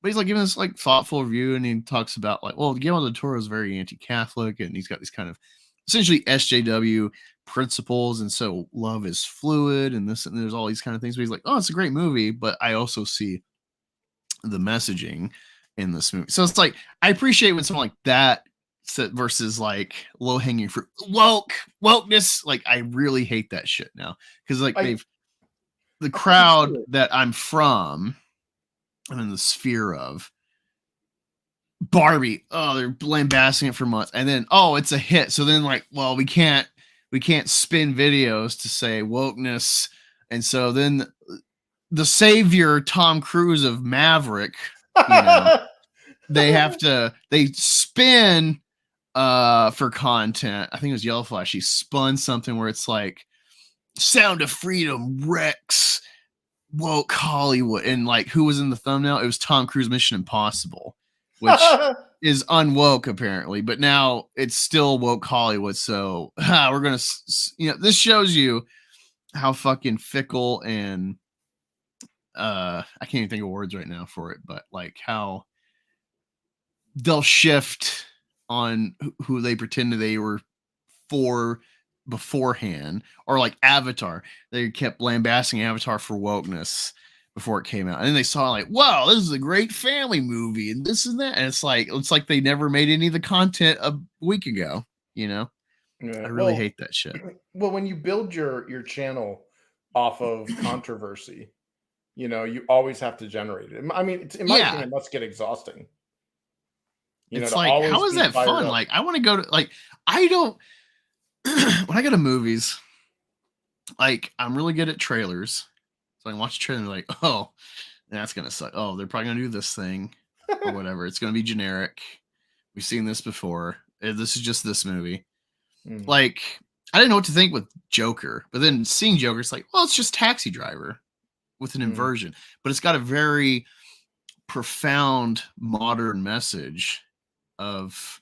But he's like giving this like thoughtful review, and he talks about like, well, Guillermo del Toro is very anti-Catholic, and he's got these kind of essentially SJW principles, and so love is fluid, and this and there's all these kind of things. But he's like, oh, it's a great movie, but I also see the messaging in this movie. So it's like I appreciate when someone like that versus like low hanging fruit wokeness. Like I really hate that shit now because like the crowd that I'm from. I'm in the sphere of Barbie. Oh, they're lambasting it for months, and then it's a hit. So then, like, well, we can't spin videos to say wokeness, and so then the savior Tom Cruise of Maverick, they spin for content. I think it was Yellow Flash. He spun something where it's like Sound of Freedom Rex. Woke Hollywood, and like who was in the thumbnail? It was Tom Cruise Mission Impossible, which is unwoke apparently, but now it's still woke Hollywood. So we're gonna, this shows you how fucking fickle and I can't even think of words right now for it, but like how they'll shift on who they pretended they were for beforehand, or like Avatar, they kept lambasting Avatar for wokeness before it came out, and then they saw like, wow, this is a great family movie and this and that, and it's like they never made any of the content a week ago. I really hate that shit. Well, when you build your channel off of controversy, you always have to generate it. I mean, in my opinion, it must get exhausting. It's like, how is that fun? Like, I want to go to like, I don't when I go to movies, like I'm really good at trailers. So I can watch a trailer and be like, oh, that's gonna suck. Oh, they're probably gonna do this thing or whatever. It's gonna be generic. We've seen this before. This is just this movie. Like, I didn't know what to think with Joker, but then seeing Joker, it's like, well, it's just Taxi Driver with an inversion, but it's got a very profound modern message of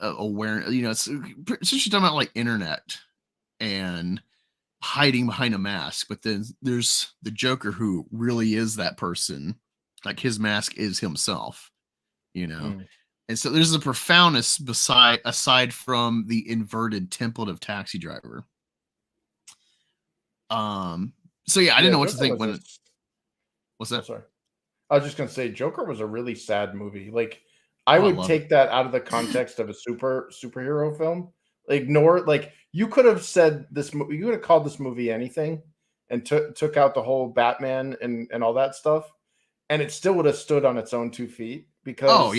awareness. It's essentially talking about like internet and hiding behind a mask, but then there's the Joker who really is that person. Like his mask is himself, and so there's a profoundness aside from the inverted template of Taxi Driver. So yeah, I didn't know what to think when what's that? Sorry, I was just gonna say Joker was a really sad movie. Like I would take that out of the context of a superhero film. Ignore, like, you could have said this movie, you could have called this movie anything and took out the whole Batman and all that stuff, and it still would have stood on its own 2 feet because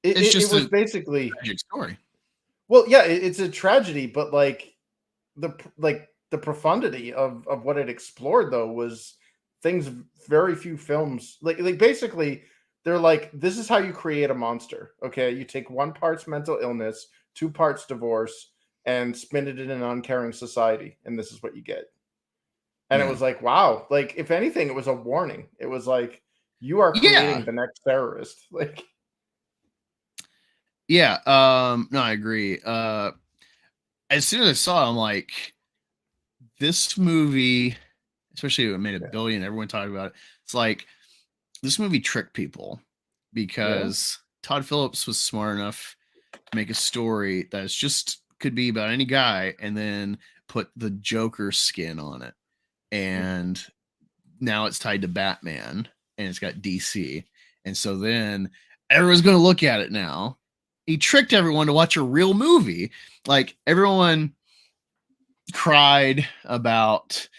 it was basically a tragic story. Well, yeah, it's a tragedy, but like the profundity of what it explored though was things very few films like basically they're like, this is how you create a monster. Okay, you take 1 part's mental illness, 2 parts divorce, and spin it in an uncaring society, and this is what you get. And it was like, wow, like if anything, it was a warning. It was like, you are creating the next terrorist. Like, Yeah. No, I agree. As soon as I saw it, I'm like, this movie, especially when it made $1 billion, everyone talked about it. It's like this movie tricked people because Todd Phillips was smart enough to make a story that's just could be about any guy and then put the Joker skin on it. And now it's tied to Batman and it's got DC. And so then everyone's going to look at it now. He tricked everyone to watch a real movie. Like everyone cried about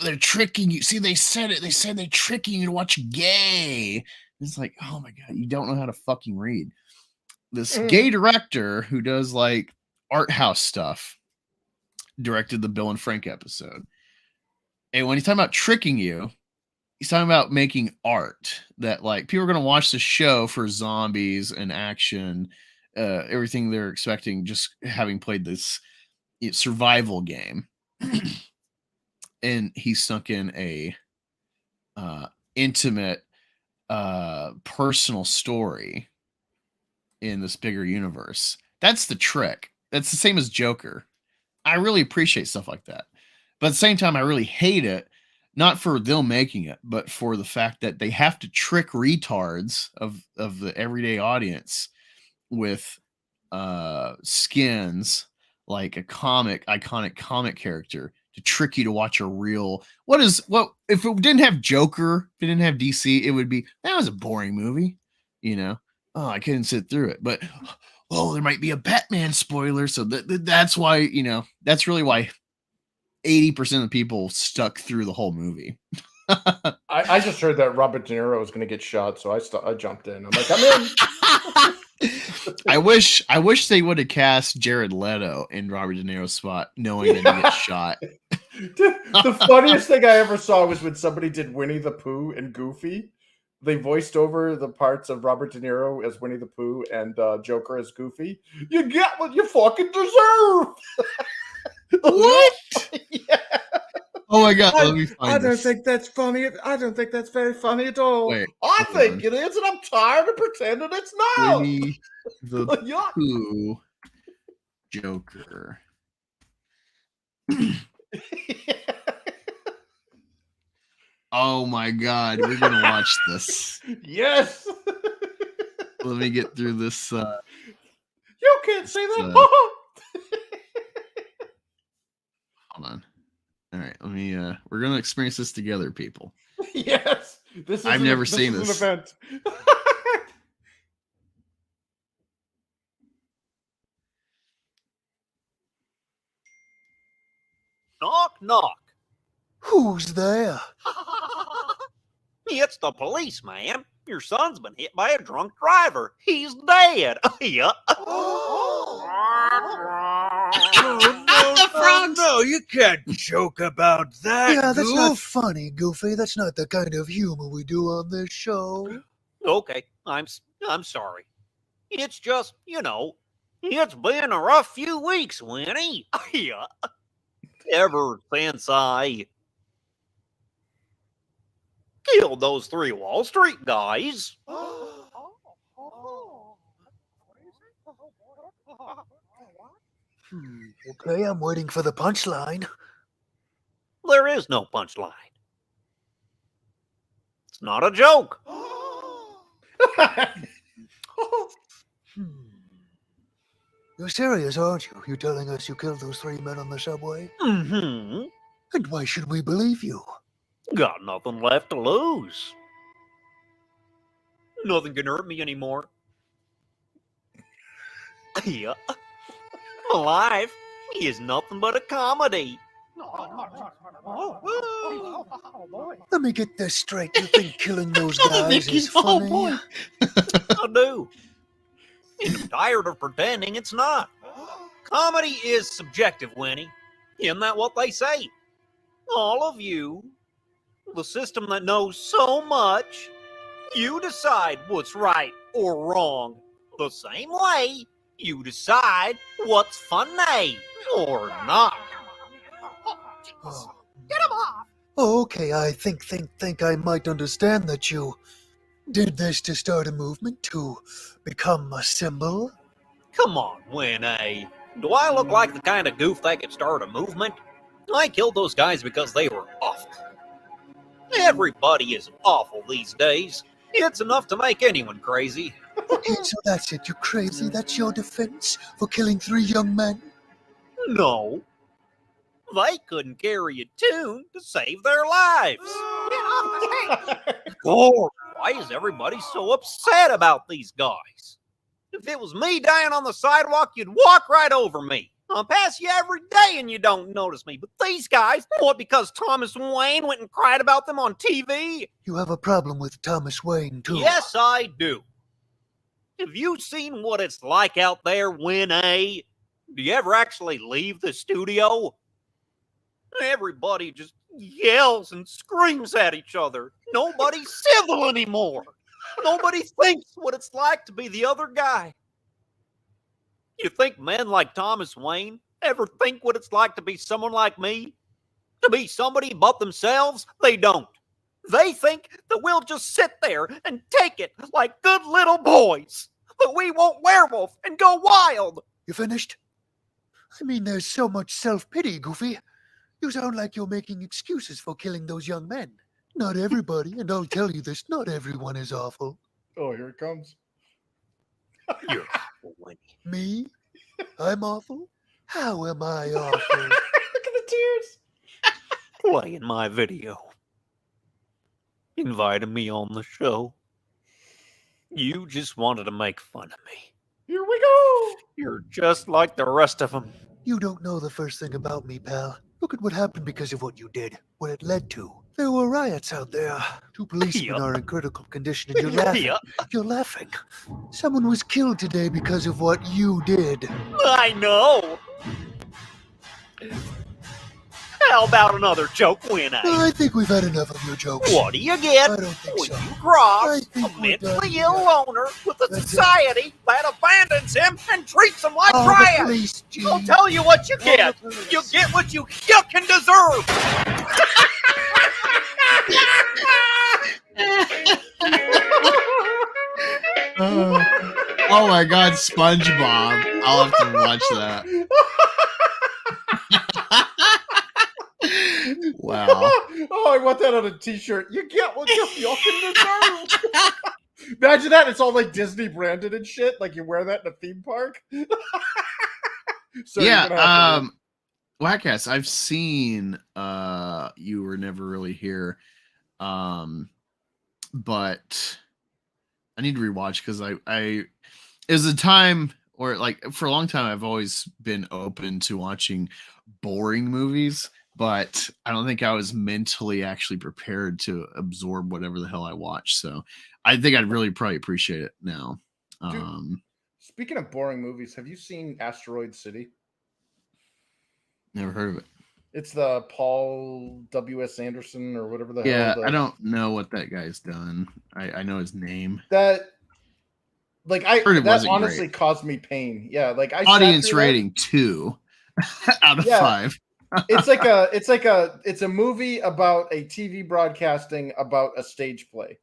they're tricking you. See, they said it. They said they're tricking you to watch gay. It's like, oh my God, you don't know how to fucking read. This gay director who does like art house stuff directed the Bill and Frank episode. And when he's talking about tricking you, he's talking about making art that like people are going to watch the show for zombies and action, everything they're expecting, just having played this survival game. And he snuck in a intimate, personal story in this bigger universe. That's the trick. That's the same as Joker. I really appreciate stuff like that. But at the same time, I really hate it, not for them making it, but for the fact that they have to trick retards of the everyday audience with skins like a iconic comic character to trick you to watch a real what if it didn't have Joker, if it didn't have DC, it would be that was a boring movie, you know. Oh, I couldn't sit through it. But oh, there might be a Batman spoiler, so that's why, you know, that's really why 80% of the people stuck through the whole movie. I just heard that Robert De Niro was going to get shot, so I jumped in. I'm like, I'm in. I wish they would have cast Jared Leto in Robert De Niro's spot, knowing that he gets shot. The funniest thing I ever saw was when somebody did Winnie the Pooh and Goofy. They voiced over the parts of Robert De Niro as Winnie the Pooh and Joker as Goofy. You get what you fucking deserve. What? Yeah. Oh my God! Let me find I don't think that's funny. I don't think that's very funny at all. Wait, I think it is, and I'm tired of pretending it's not. Winnie the Pooh Joker. Oh my God, we're gonna watch this. Yes. Let me get through this. You can't say that. Hold on. All right, let me. We're gonna experience this together, people. Yes, this. I've never seen this. An event. Knock, knock. Who's there? It's the police, ma'am. Your son's been hit by a drunk driver. He's dead. Yeah. No, you can't joke about that. Yeah, that's not funny, Goofy. That's not the kind of humor we do on this show. Okay, I'm sorry. It's just, you know, it's been a rough few weeks, Winnie. Yeah. Ever since I killed those 3 Wall Street guys. Okay, I'm waiting for the punchline. There is no punchline. It's not a joke. You're serious, aren't you? You're telling us you killed those 3 men on the subway? Mm-hmm. And why should we believe you? Got nothing left to lose. Nothing can hurt me anymore. Yeah. My life is nothing but a comedy. Let me get this straight. You think killing those guys is funny? I do. And I'm tired of pretending it's not. Comedy is subjective, Winnie. Isn't that what they say? All of you, the system that knows so much, you decide what's right or wrong. The same way you decide what's funny or not. Get him off! Oh, okay, I think I might understand that you did this to start a movement, to become a symbol? Come on, Winnie. Do I look like the kind of goof that could start a movement? I killed those guys because they were awful. Everybody is awful these days. It's enough to make anyone crazy. Okay, so that's it. You're crazy. That's your defense for killing 3 young men? No. They couldn't carry a tune to save their lives. Lord, why is everybody so upset about these guys? If it was me dying on the sidewalk, you'd walk right over me. I'll pass you every day and you don't notice me. But these guys, what, because Thomas Wayne went and cried about them on TV? You have a problem with Thomas Wayne, too. Yes, I do. Have you seen what it's like out there, Winnie? Do you ever actually leave the studio? Everybody just yells and screams at each other. Nobody's civil anymore. Nobody thinks what it's like to be the other guy. You think men like Thomas Wayne ever think what it's like to be someone like me? To be somebody but themselves? They don't. They think that we'll just sit there and take it like good little boys. That we won't werewolf and go wild. You finished? I mean, there's so much self-pity, Goofy. You sound like you're making excuses for killing those young men. Not everybody, and I'll tell you this, not everyone is awful. Oh, here it comes. You're awful, Winnie. Me? I'm awful? How am I awful? Look at the tears. Playing my video. Invited me on the show. You just wanted to make fun of me. Here we go. You're just like the rest of them. You don't know the first thing about me, pal. Look at what happened because of what you did, what it led to. There were riots out there. 2 policemen Yup. are in critical condition, and you're laughing. Yup. You're laughing. Someone was killed today because of what you did. I know. How about another joke, Winnie? I think we've had enough of your jokes. What do you get I don't think when so. you cross I a think we're mentally done ill here. loner with a That's it. society that abandons him and treats him like Oh, the trash? police, Gene. I'll tell you what you get. the police. You get what you fucking deserve. Oh my God, SpongeBob! I'll have to watch that. Wow. Oh, I want that on a t-shirt. You get what you fucking deserve. Imagine that. It's all like Disney branded and shit. Like you wear that in a theme park. So you're gonna have to- Wackass, I've seen You Were Never Really Here. But I need to rewatch because I it was a time where, like, for a long time I've always been open to watching boring movies, but I don't think I was mentally actually prepared to absorb whatever the hell I watched. So I think I'd really probably appreciate it now. Dude, speaking of boring movies, have you seen Asteroid City? Never heard of it. It's the Paul W.S. Anderson or whatever the Yeah, hell. I don't know what that guy's done. I know his name. That, like, Heard it that wasn't honestly great. caused me pain. Yeah, like I sat Audience through that. rating 2 out of Yeah. 5. It's a movie about a TV broadcasting about a stage play.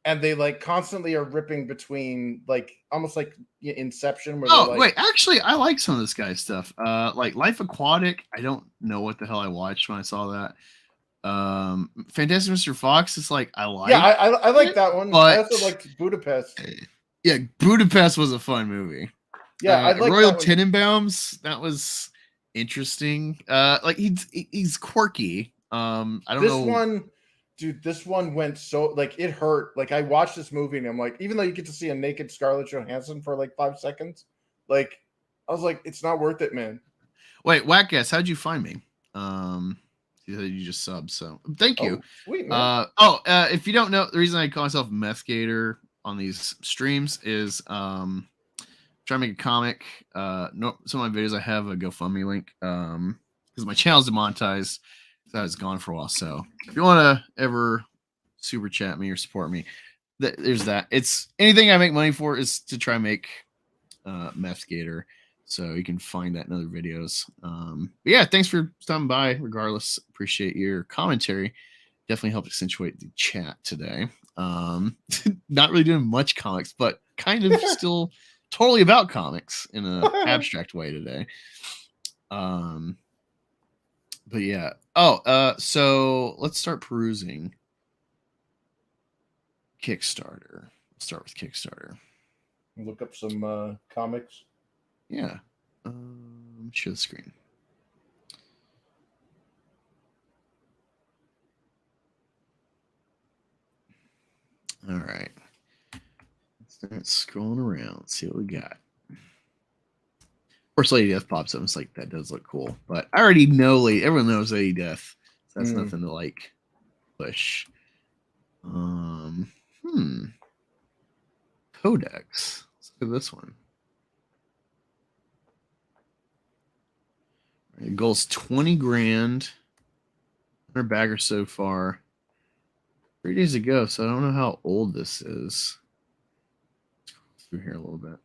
And they like constantly are ripping between, like, almost like Inception. Where Oh, they're like, wait, actually, I like some of this guy's stuff. Like Life Aquatic. I don't know what the hell I watched when I saw that. Fantastic Mr. Fox is like, I like. yeah, I like that one. I but- also liked Budapest. Yeah, Budapest was a fun movie. Yeah, I like Royal that one. Tenenbaums. That was interesting. Like he's quirky. I don't This know. one, dude, this one went so, like, it hurt. Like, I watched this movie and I'm like, even though you get to see a naked Scarlett Johansson for like 5 seconds, like, I was like, it's not worth it, man. Wait, Wackass, how'd you find me? You just subbed, so thank you. Oh, sweet, man. If you don't know, the reason I call myself METH GATOR on these streams is trying to make a comic. Some of my videos I have a GoFundMe link because my channel's demonetized. So it's gone for a while. So if you want to ever super chat me or support me, there's that. It's anything I make money for is to try and make METH GATOR. So you can find that in other videos. But yeah, thanks for stopping by. Regardless, appreciate your commentary. Definitely helped accentuate the chat today. Not really doing much comics, but kind of still totally about comics in an abstract way today. But yeah. So let's start perusing Kickstarter. Let's start with Kickstarter. Look up some comics. Yeah. Share the screen. All right. Let's start scrolling around. Let's see what we got. Of course, Lady Death pops up. It's like, that does look cool. But I already know everyone knows Lady Death. So that's nothing to like push. Codex. Let's look at this one. It goes 20 grand. 100 baggers so far. 3 days ago, so I don't know how old this is. Let's go through here a little bit.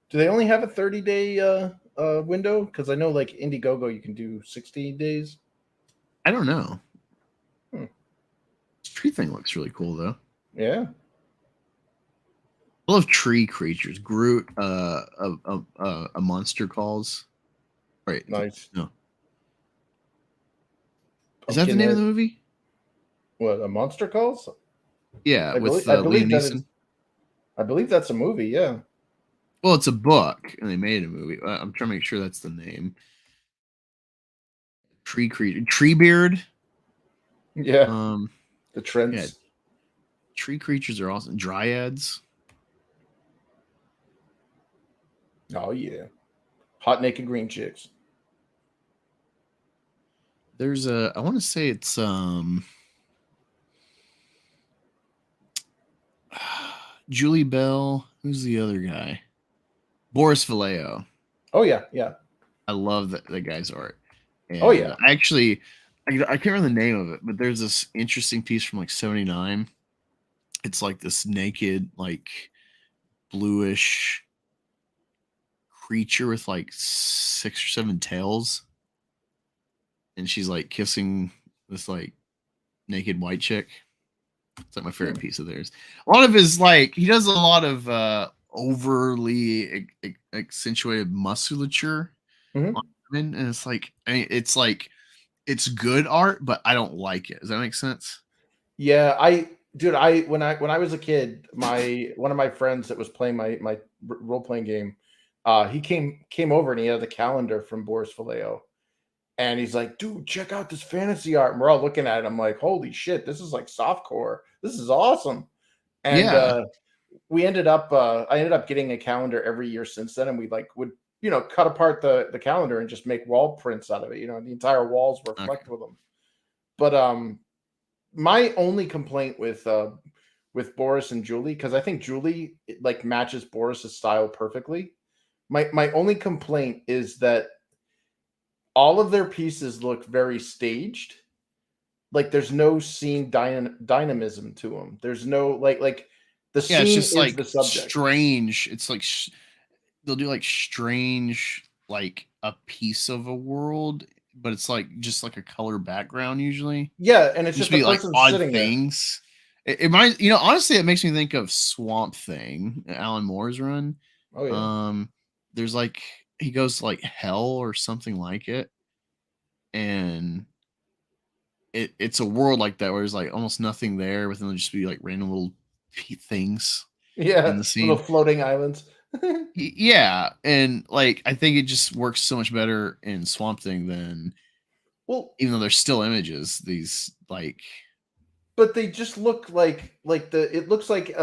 Do they only have a 30-day window? Because I know like Indiegogo, you can do 60 days. I don't know. This tree thing looks really cool, though. Yeah. I love tree creatures. Groot, a monster calls. Right. Nice. No. Is that the name of the movie? What, A Monster Calls? Yeah, I with believe Liam Neeson. I believe that's a movie, yeah. Well, it's a book, and they made a movie. I'm trying to make sure that's the name. Tree creature, Treebeard. Yeah. The Trents. Yeah. Tree creatures are awesome. Dryads. Oh yeah. Hot naked green chicks. There's I want to say it's Julie Bell. Who's the other guy? Boris Vallejo. Oh yeah, yeah. I love that guy's art. And oh yeah. I can't remember the name of it, but there's this interesting piece from like 79. It's like this naked, like bluish creature with like 6 or 7 tails. And she's like kissing this like naked white chick. It's like my favorite piece of theirs. A lot of his like, he does a lot of overly accentuated musculature on women, and it's like, it's good art, but I don't like it. Does that make sense? Yeah, when I was a kid, one of my friends that was playing my role playing game, he came over and he had the calendar from Boris Vallejo, and he's like, "Dude, check out this fantasy art." And we're all looking at it. I'm like, "Holy shit, this is like softcore. This is awesome." And I ended up getting a calendar every year since then, and we like would cut apart the calendar and just make wall prints out of it. The entire walls were flecked with them. But my only complaint with Boris and Julie, because I think Julie like matches Boris's style perfectly. My only complaint is that all of their pieces look very staged. Like there's no scene dynamism to them. There's no like the scene it's just is like the subject. Strange. It's like they'll do like strange, like a piece of a world, but it's like just like a color background usually. Yeah, and it's just be the like person odd sitting things. It might, honestly, it makes me think of Swamp Thing, Alan Moore's run. Oh yeah. There's like he goes to like hell or something like it, and it's a world like that where there's like almost nothing there, but then there'll just be like random little things. Yeah, in the scene. little floating islands. Yeah, and like I think it just works so much better in Swamp Thing than, well, even though there's still images, these like, but they just look like it looks like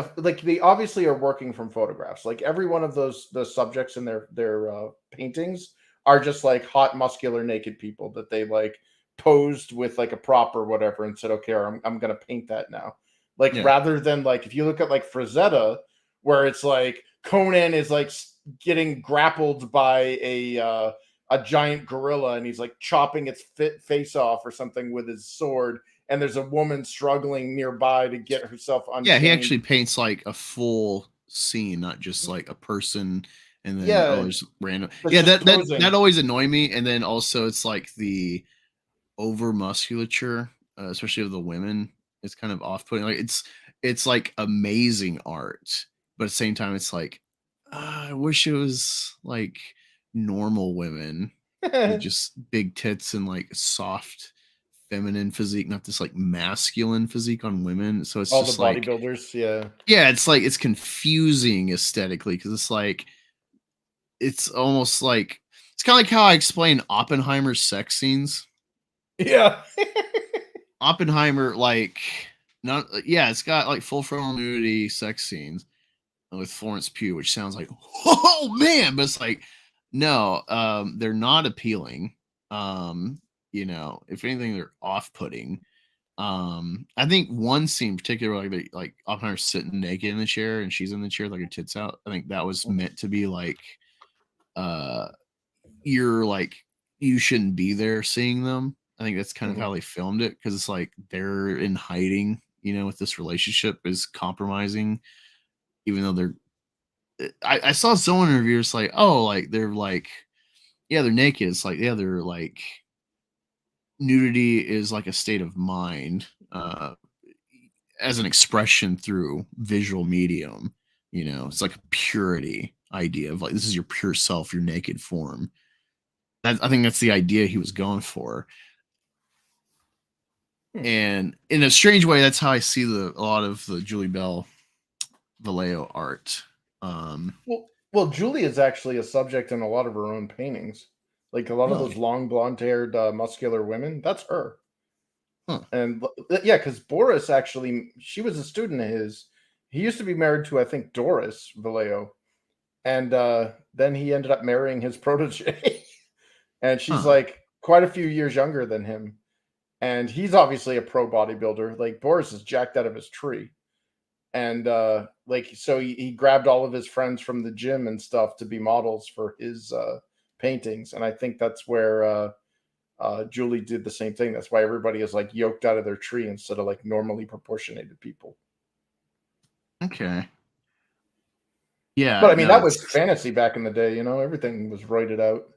they obviously are working from photographs. Like every one of the subjects in their paintings are just like hot, muscular, naked people that they like posed with like a prop or whatever and said, okay, I'm gonna paint that now. Like rather than like if you look at like Frazetta, where it's like Conan is like getting grappled by a giant gorilla and he's like chopping its face off or something with his sword, and there's a woman struggling nearby to get herself unchained. Yeah, he actually paints like a full scene, not just like a person and then there's random. Yeah, that always annoyed me. And then also it's like the over musculature, especially of the women, It's kind of off-putting. Like it's like amazing art, but at the same time, it's like I wish it was like normal women with just big tits and like soft feminine physique, not this like masculine physique on women. So it's All the just like bodybuilders, yeah. yeah, it's like it's confusing aesthetically because it's like it's almost like it's kind of like how I explain Oppenheimer's sex scenes. Yeah. Oppenheimer, like, not yeah, it's got like full frontal nudity sex scenes with Florence Pugh, which sounds like oh man, but it's like no, they're not appealing. You know, if anything, they're off-putting. I think one scene in particular, like Oppenheimer's sitting naked in the chair and she's in the chair with like her tits out. I think that was meant to be like, you're like you shouldn't be there seeing them. I think that's kind of how they filmed it because it's like they're in hiding, you know, with this relationship is compromising, even though they're. I saw someone in reviews like, oh, like they're like, yeah, they're naked. It's like, yeah, they're like, nudity is like a state of mind as an expression through visual medium. You know, it's like a purity idea of like this is your pure self, your naked form. I think that's the idea he was going for. And in a strange way, that's how I see a lot of the Julie Bell Vallejo art. Well, Julie is actually a subject in a lot of her own paintings. Like a lot of those long blonde-haired, muscular women, that's her. Huh. And yeah, because Boris actually, she was a student of his. He used to be married to, I think, Doris Vallejo, and then he ended up marrying his protege, and she's like quite a few years younger than him. And he's obviously a pro bodybuilder. Like Boris is jacked out of his tree. And like so he grabbed all of his friends from the gym and stuff to be models for his paintings. And I think that's where Julie did the same thing. That's why everybody is like yoked out of their tree instead of like normally proportionated people. Okay. Yeah. But I mean, that was fantasy back in the day, you know, everything was roided out.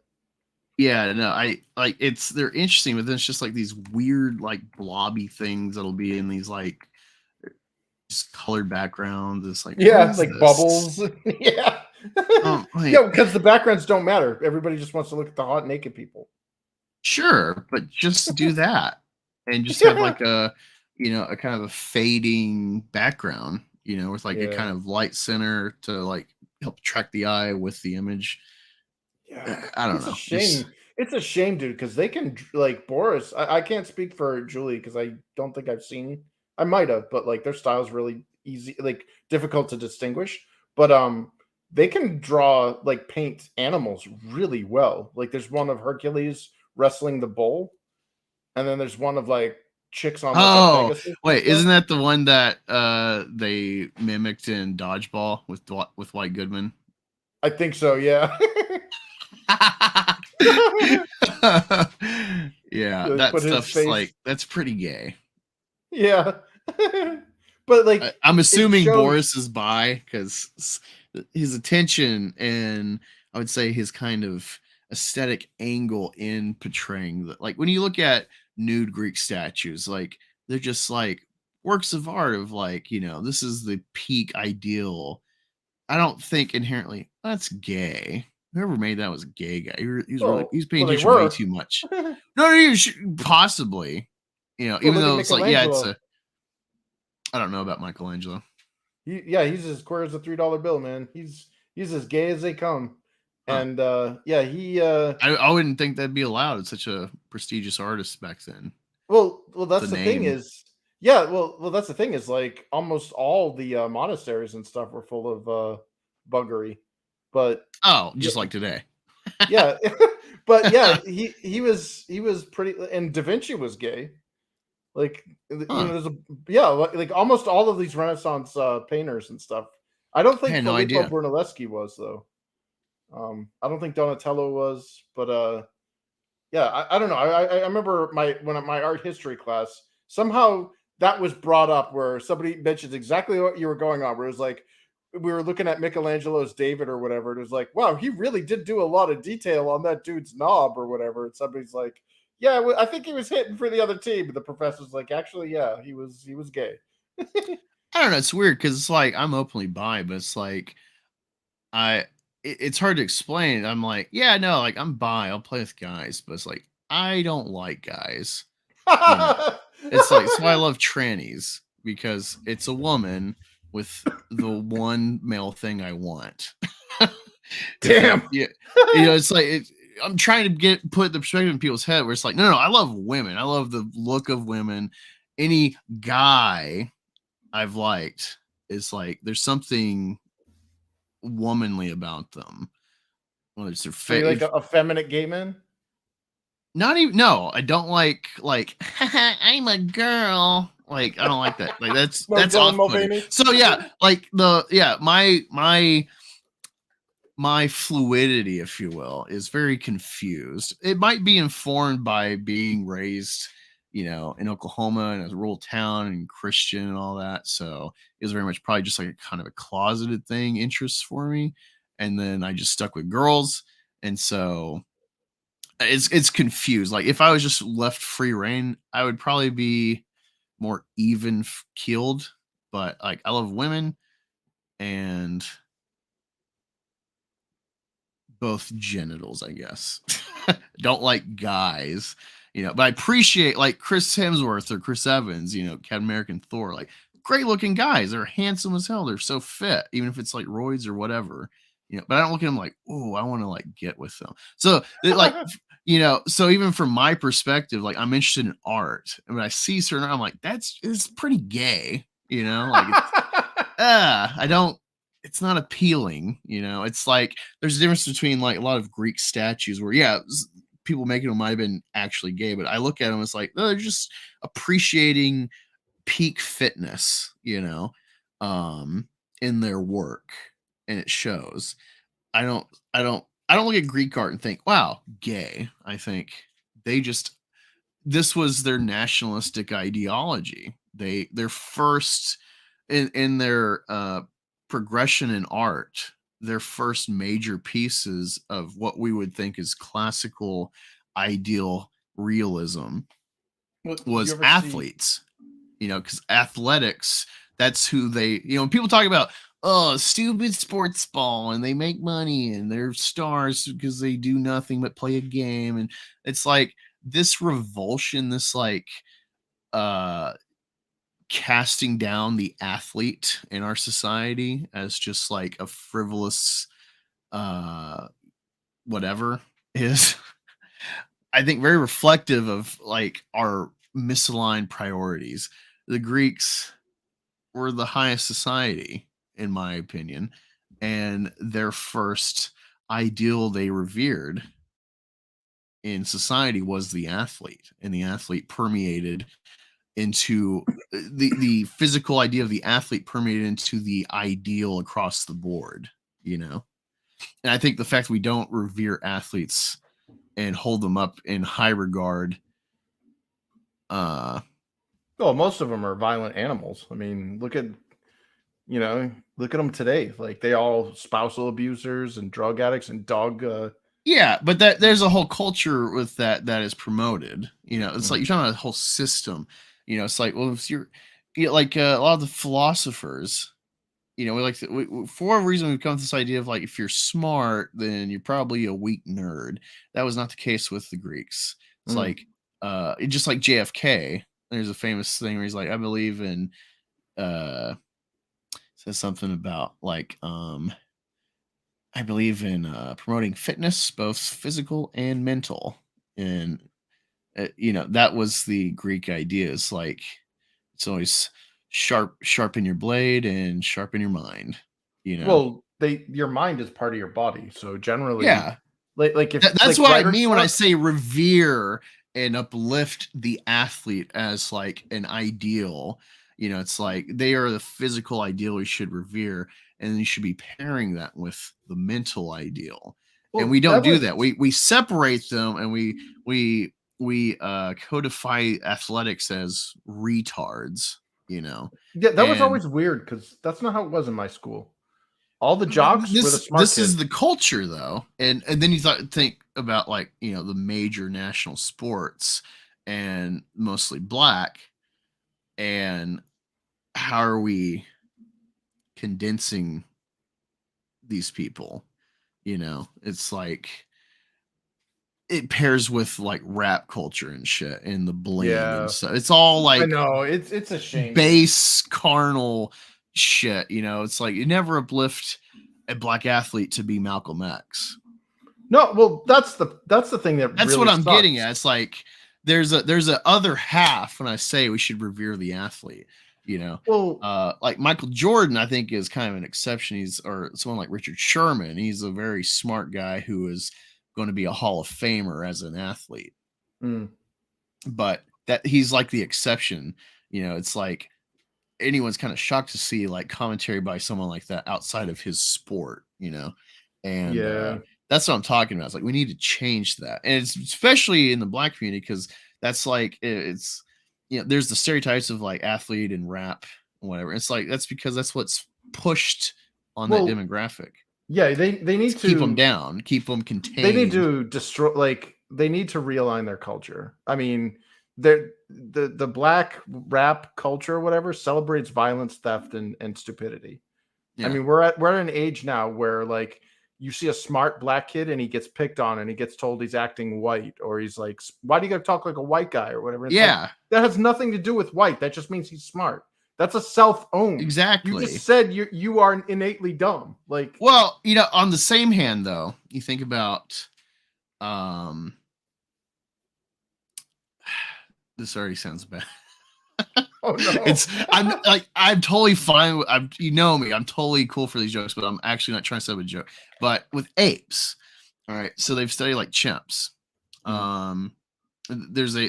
Yeah, no, I like they're interesting, but then it's just like these weird, like blobby things that'll be in these like just colored backgrounds. It's like yeah, like this? Bubbles. Yeah. Like, yeah, because the backgrounds don't matter. Everybody just wants to look at the hot naked people. Sure, but just do that and just have like a you know, a kind of a fading background, you know, with like a kind of light center to like help track the eye with the image. Yeah, I don't know. A shame. It's a shame, dude, because they can like Boris. I can't speak for Julie because I don't think I've seen. I might have, but like their style's really easy, like difficult to distinguish. But they can draw like paint animals really well. Like there's one of Hercules wrestling the bull, and then there's one of like chicks on. Oh, wait, isn't that the one that they mimicked in Dodgeball with White Goodman? I think so. Yeah. Yeah, that stuff's like that's pretty gay. Yeah. But like I'm assuming Boris is bi because his attention and I would say his kind of aesthetic angle in portraying the like when you look at nude Greek statues, like they're just like works of art of like, you know, this is the peak ideal. I don't think inherently that's gay. Whoever made that was a gay guy. He's paying attention way too much. No, possibly. You know, even though it's like, yeah, it's a. I don't know about Michelangelo. He's as queer as a $3 bill, man. He's as gay as they come. And yeah, he. I wouldn't think that'd be allowed. It's such a prestigious artist back then. Well, that's the thing is. Yeah, well, that's the thing is like almost all the monasteries and stuff were full of buggery. But just like today. Yeah. But yeah, he was pretty, and Da Vinci was gay. Like you know, there's like almost all of these Renaissance painters and stuff. I don't think Filippo Brunelleschi was though. I don't think Donatello was, but yeah, I don't know. I remember my art history class, somehow that was brought up where somebody mentions exactly what you were going on, where it was like we were looking at Michelangelo's David or whatever. It was like, wow, he really did do a lot of detail on that dude's knob or whatever. And somebody's like, Yeah, I think he was hitting for the other team. But the professor's like, actually, yeah, he was gay. I don't know. It's weird because it's like I'm openly bi, but it's like it's hard to explain. I'm like, yeah, no, like I'm bi. I'll play with guys, but it's like I don't like guys. You know, it's like so I love trannies because it's a woman with the one male thing I want. Damn. It's like I'm trying to put the perspective in people's head where it's like, no, I love women. I love the look of women. Any guy I've liked is like there's something womanly about them. Whether it's their So you like effeminate gay men? Not even no, I don't like I'm a girl. Like I don't like that. Like that's off-putting. So yeah, like my fluidity, if you will, is very confused. It might be informed by being raised, in Oklahoma in a rural town and Christian and all that. So it was very much probably just like a kind of a closeted thing, interests for me. And then I just stuck with girls. And so it's confused. Like if I was just left free reign, I would probably be more even keeled. But like I love women and both genitals, I guess. Don't like guys, but I appreciate like Chris Hemsworth or Chris Evans, Captain American Thor, like great looking guys. They're handsome as hell. They're so fit, even if it's like roids or whatever, but I don't look at them like, oh, I want to like get with them. So like, so even from my perspective, like I'm interested in art and when I see certain, I'm like, it's pretty gay, like, I don't, it's not appealing, it's like there's a difference between like a lot of Greek statues where people making them might have been actually gay, but I look at them, it's like they're just appreciating peak fitness, in their work, and it shows. I don't look at Greek art and think, wow, gay. I think this was their nationalistic ideology. Their first in their progression in art, their first major pieces of what we would think is classical ideal realism was athletes, because athletics, that's who they, people talk about, oh, stupid sports ball and they make money and they're stars because they do nothing but play a game. And it's like this revulsion, this like, casting down the athlete in our society as just like a frivolous whatever is I think very reflective of like our misaligned priorities. The Greeks were the highest society in my opinion, and their first ideal they revered in society was the athlete, and the athlete permeated into the physical idea of the athlete permeated into the ideal across the board, and I think the fact we don't revere athletes and hold them up in high regard, well, most of them are violent animals. I mean, look at them today. Like they all spousal abusers and drug addicts and dog yeah, but there's a whole culture with that is promoted. It's like you're talking about a whole system. It's like, well, if you're like a lot of the philosophers, we like for a reason we've come to this idea of like if you're smart, then you're probably a weak nerd. That was not the case with the Greeks. It's like just like JFK. There's a famous thing where he's like, I believe in says something about like I believe in promoting fitness, both physical and mental. And that was the Greek idea. It's like it's always sharpen your blade and sharpen your mind. Well, your mind is part of your body, so generally, yeah. Like if that's like what I mean when I say revere and uplift the athlete as like an ideal. It's like they are the physical ideal we should revere, and then you should be pairing that with the mental ideal. Well, and we don't do that. We separate them, and we codify athletics as retards. Yeah, that was always weird because that's not how it was in my school. All the jocks were the smart This kids. is the culture, though, and then you think about like the major national sports and mostly black, and how are we condensing these people? It's like it pairs with like rap culture and shit and the bling and stuff. It's all like I know it's a shame. Base carnal shit. It's like you never uplift a black athlete to be Malcolm X. No, well, that's the thing that's really what I'm sucks. getting at. It's like there's a other half when I say we should revere the athlete. Well, like Michael Jordan, I think is kind of an exception. Or someone like Richard Sherman. He's a very smart guy who is going to be a Hall of Famer as an athlete. But that he's like the exception. It's like anyone's kind of shocked to see like commentary by someone like that outside of his sport, and that's what I'm talking about. It's like we need to change that, and it's especially in the black community because that's like it's there's the stereotypes of like athlete and rap and whatever. It's like that's because that's what's pushed on that demographic. Yeah, they need to keep them down, keep them contained. They need to destroy, like they need to realign their culture. I mean, the black rap culture or whatever celebrates violence, theft, and stupidity. I mean, we're at an age now where like you see a smart black kid and he gets picked on and he gets told he's acting white, or he's like, why do you gotta talk like a white guy or whatever? It's like, that has nothing to do with white. That just means he's smart. That's a self-own. Exactly. You just said you are innately dumb. Like, well, on the same hand, though, you think about, this already sounds bad. Oh no! I'm totally fine with. Me, I'm totally cool for these jokes, but I'm actually not trying to set up a joke. But with apes, all right. So they've studied like chimps. There's a.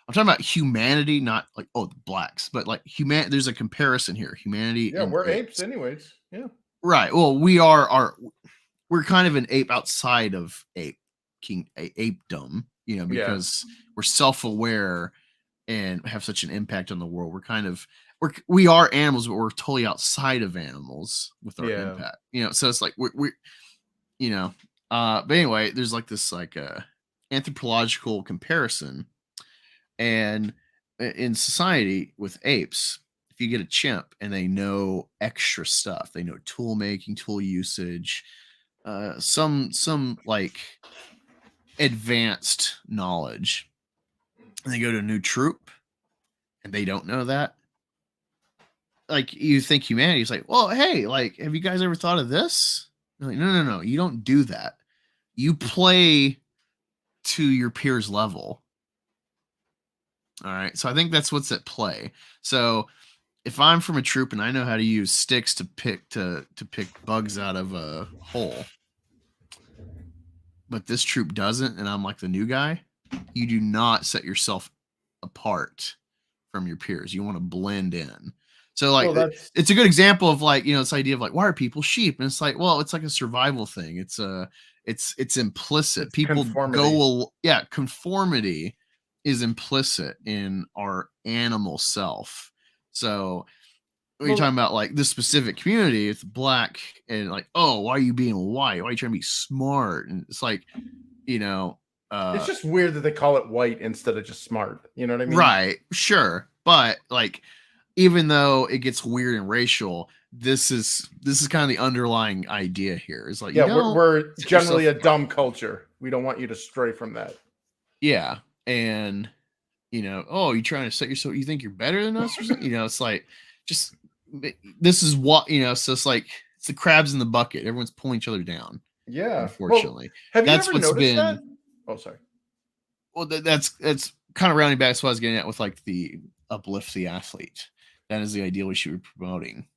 I'm talking about humanity, not like the blacks, but like there's a comparison here. Humanity. Yeah, we're apes anyways. Yeah. Right. Well, we're kind of an ape outside of apedom, because we're self-aware and have such an impact on the world. We are animals, but we're totally outside of animals with our impact. So it's like we but anyway, there's like this like anthropological comparison. And in society with apes, if you get a chimp and they know extra stuff, they know tool making, tool usage, some like advanced knowledge, and they go to a new troop and they don't know that. Like you think humanity is like, well, hey, like, have you guys ever thought of this? They're like, no, you don't do that. You play to your peers' level. All right. So I think that's what's at play. So if I'm from a troop and I know how to use sticks to pick bugs out of a hole, but this troop doesn't, and I'm like the new guy, you do not set yourself apart from your peers. You want to blend in. So like it's a good example of like, this idea of like, why are people sheep? And it's like, well, it's like a survival thing. It's implicit. People conformity is implicit in our animal self. So when you're talking about like this specific community, it's black and like, oh, why are you being white? Why are you trying to be smart? And it's like, it's just weird that they call it white instead of just smart. You know what I mean? Right. Sure. But like, even though it gets weird and racial, this is kind of the underlying idea here. It's like, we're generally a dumb culture. We don't want you to stray from that. Yeah. And you're trying to set yourself, you think you're better than us or something? It's like, just this is what so it's like it's the crabs in the bucket. Everyone's pulling each other down. Yeah. Unfortunately. Have you ever noticed that? Oh, sorry. Well, that's kind of rounding back. That's what I was getting at with like the uplift the athlete. That is the ideal we should be promoting.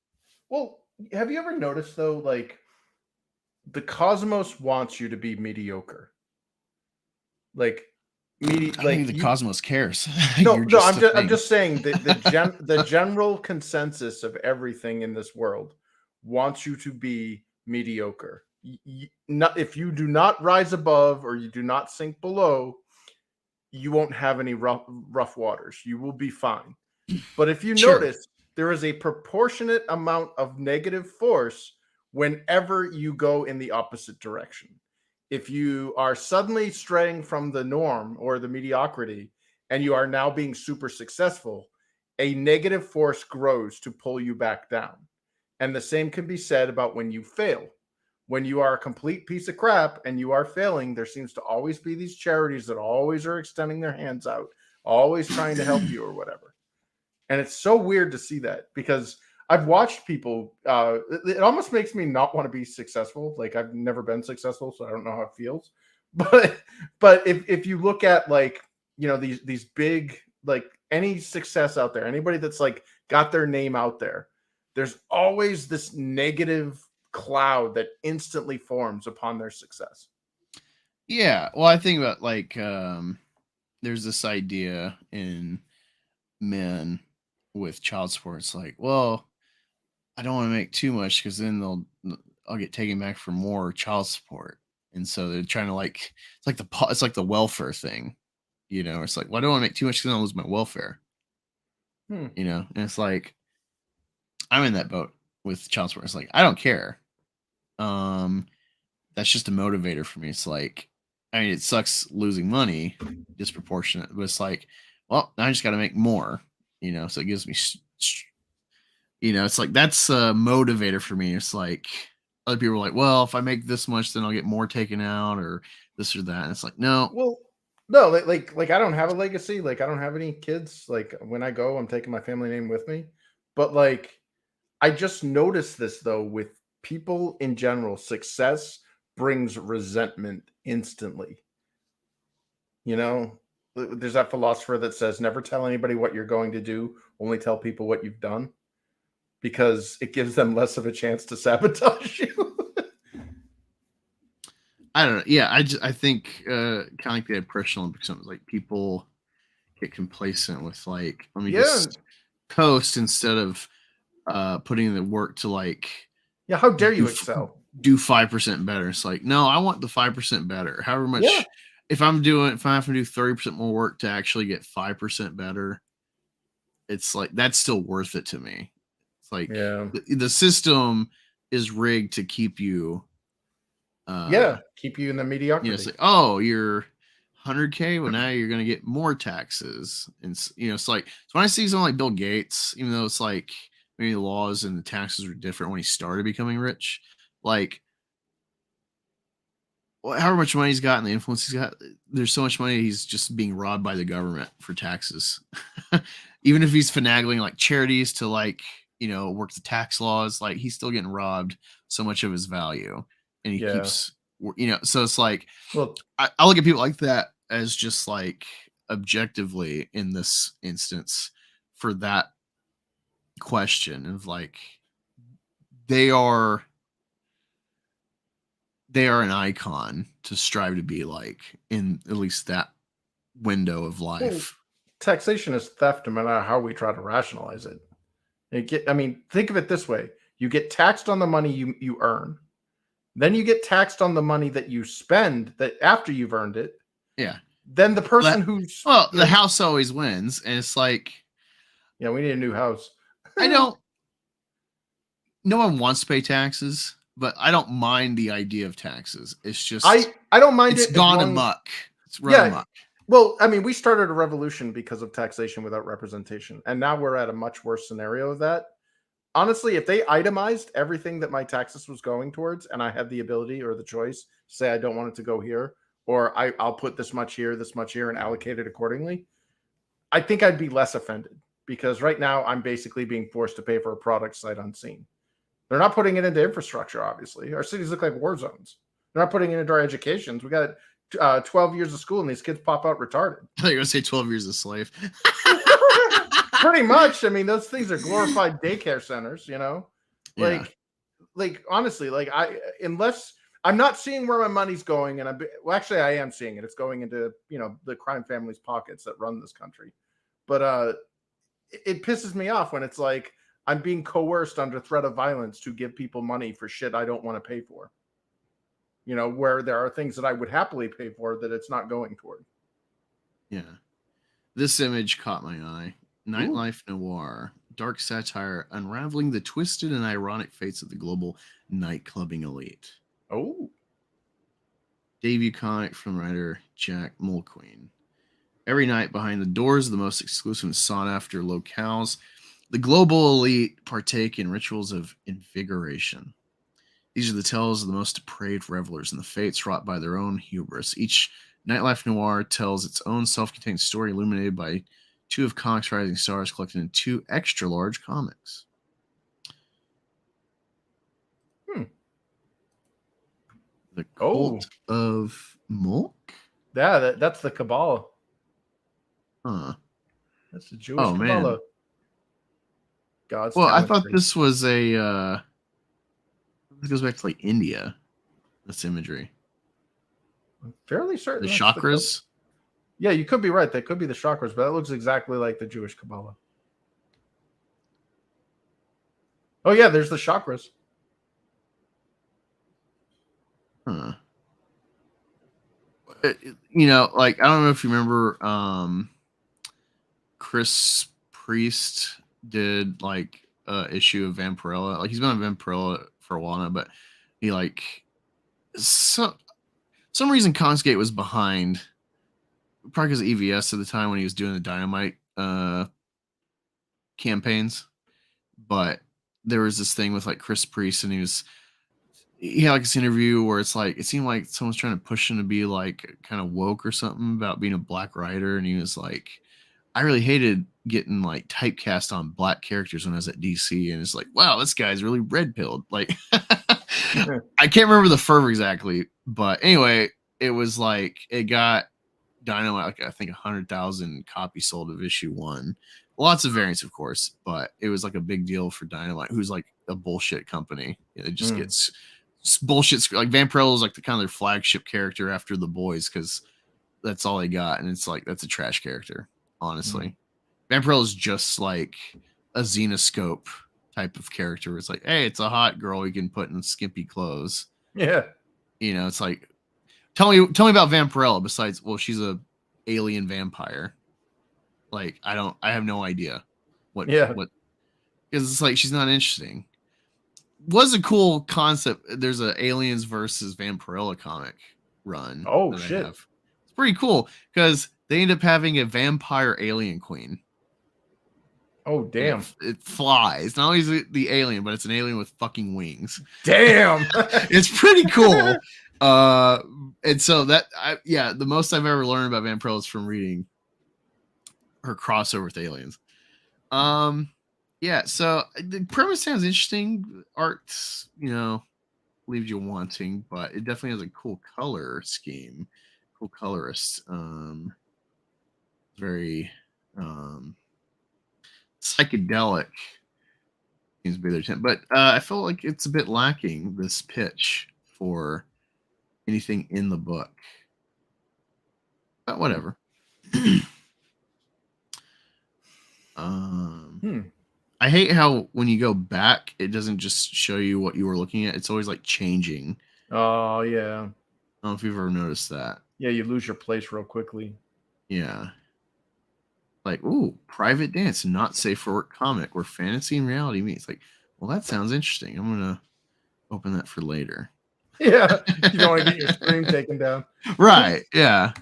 Well, have you ever noticed though, like the cosmos wants you to be mediocre? Like, I don't think the cosmos cares. No, I'm just saying that the general consensus of everything in this world wants you to be mediocre. If you do not rise above or you do not sink below, you won't have any rough waters. You will be fine. But if you notice, there is a proportionate amount of negative force whenever you go in the opposite direction. If you are suddenly straying from the norm or the mediocrity and you are now being super successful, a negative force grows to pull you back down. And the same can be said about when you fail. When you are a complete piece of crap and you are failing, there seems to always be these charities that always are extending their hands out, always trying to help you or whatever. And it's so weird to see that, because I've watched people, it almost makes me not want to be successful. Like, I've never been successful, so I don't know how it feels. But if you look at, like, you know, these big, like, any success out there, anybody that's like got their name out there, there's always this negative cloud that instantly forms upon their success. Yeah. Well, I think about, like, there's this idea in men with child support. It's like, well, I don't want to make too much because then I'll get taken back for more child support. And so they're trying to, like, it's like the welfare thing, you know. It's like, well, I don't want to make too much because then I'll lose my welfare, you know. And it's like, I'm in that boat with child support. It's like, I don't care. That's just a motivator for me. It's like, I mean, it sucks losing money disproportionate, but it's like, well, I just got to make more, you know. So it gives me, you know, it's like, that's a motivator for me. It's like, other people are like, well, if I make this much, then I'll get more taken out or this or that. And it's like, no. Well, no, like I don't have a legacy. Like, I don't have any kids. Like, when I go, I'm taking my family name with me. But, like, I just noticed this, though, with people in general. Success brings resentment instantly. You know, there's that philosopher that says, never tell anybody what you're going to do, only tell people what you've done, because it gives them less of a chance to sabotage you. I don't know. Yeah, I think kind of like the personal, because like people get complacent with, like, let me just post instead of putting in the work to, like, yeah, how dare you excel? Do 5% better. It's like, no, I want the 5% better. However much, if I have to do 30% more work to actually get 5% better, it's like, that's still worth it to me. It's like, the system is rigged to keep you keep you in the mediocrity. You know, it's like, oh, you're 100K, well, now you're gonna get more taxes. And you know, it's like, so when I see someone like Bill Gates, even though it's like maybe the laws and the taxes were different when he started becoming rich, like, however much money he's got and the influence he's got, there's so much money he's just being robbed by the government for taxes. Even if he's finagling, like, charities to, like, you know, work the tax laws, like, he's still getting robbed so much of his value, and he keeps, you know. So it's like, well, I look at people like that as just, like, objectively in this instance for that question of, like, they are an icon to strive to be like, in at least that window of life. Well, taxation is theft, no matter how we try to rationalize it. I mean, think of it this way: you get taxed on the money you earn, then you get taxed on the money that you spend that after you've earned it. Yeah. Then the person the house always wins, and it's like, yeah, we need a new house. No one wants to pay taxes, but I don't mind the idea of taxes. It's just, I don't mind it's gone amok. It's run amok. Well, I mean, we started a revolution because of taxation without representation, and now we're at a much worse scenario of that. Honestly, if they itemized everything that my taxes was going towards, and I had the ability or the choice to say I don't want it to go here, or I'll put this much here, and allocate it accordingly, I think I'd be less offended, because right now I'm basically being forced to pay for a product sight unseen. They're not putting it into infrastructure, obviously. Our cities look like war zones. They're not putting it into our educations. We got 12 years of school, and these kids pop out retarded. I thought you were going to say 12 years a slave. Pretty much. I mean, those things are glorified daycare centers, you know? Like honestly, like, unless I'm not seeing where my money's going, and actually I am seeing it. It's going into, you know, the crime families' pockets that run this country. But it pisses me off when it's like I'm being coerced under threat of violence to give people money for shit I don't want to pay for. You know, where there are things that I would happily pay for that it's not going toward. Yeah. This image caught my eye. Nightlife noir. dark satire unraveling the twisted and ironic fates of the global nightclubbing elite. Oh. Debut comic from writer Jack Mulqueen. Every night behind the doors of the most exclusive and sought-after locales, the global elite partake in rituals of invigoration. These are the tales of the most depraved revelers and the fates wrought by their own hubris. Each nightlife noir tells its own self-contained story illuminated by two of comics' rising stars collected in two extra-large comics. The Cult of Mulk? Yeah, that's the Kabbalah. Huh. That's the Jewish Kabbalah. Man. God's well, I thought this was a... It goes back to like India. This imagery. I'm fairly certain. The chakras? Yeah, you could be right. That could be the chakras, but that looks exactly like the Jewish Kabbalah. Oh, yeah, there's the chakras. Huh. You know, like, I don't know if you remember Chris Priest did like issue of Vampirella. Like, he's been on Vampirella for a while now, but he like some reason Comicsgate was behind, probably because of EVS at the time when he was doing the Dynamite campaigns. But there was this thing with like Chris Priest, and he had like this interview where it's like it seemed like someone's trying to push him to be like kind of woke or something about being a black writer, and he was like, I really hated getting like typecast on black characters when I was at DC, and it's like, wow, this guy's really red pilled. Like, I can't remember the fervor exactly, but anyway, it was like it got Dynamite, like I think 100,000 copies sold of issue 1. Lots of variants, of course, but it was like a big deal for Dynamite, who's like a bullshit company. It just gets bullshit. Like Vampirella is like the kind of their flagship character after the boys, because that's all they got, and it's like that's a trash character. Honestly, Vampirella is just like a Xenoscope type of character. It's like, hey, it's a hot girl you can put in skimpy clothes. Yeah, you know, it's like, tell me about Vampirella. Besides, well, she's a alien vampire. Like, I have no idea what because it's like she's not interesting. Was a cool concept. There's a Aliens versus Vampirella comic run. Oh shit, it's pretty cool because they end up having a vampire alien queen. Oh damn! It flies. Not only is it the alien, but it's an alien with fucking wings. Damn, it's pretty cool. And so the most I've ever learned about Vampirella is from reading her crossover with aliens. Yeah, so the premise sounds interesting. Art, leaves you wanting, but it definitely has a cool color scheme, cool colorist. Very psychedelic seems to be their intent, but I feel like it's a bit lacking, this pitch for anything in the book. But whatever. I hate how when you go back, it doesn't just show you what you were looking at. It's always like changing. Oh yeah. I don't know if you've ever noticed that. Yeah, you lose your place real quickly. Yeah. Like, ooh, private dance, not safe for work comic where fantasy and reality meet. It's like, well, that sounds interesting. I'm gonna open that for later. Yeah, you don't want to get your screen taken down. Right. Yeah.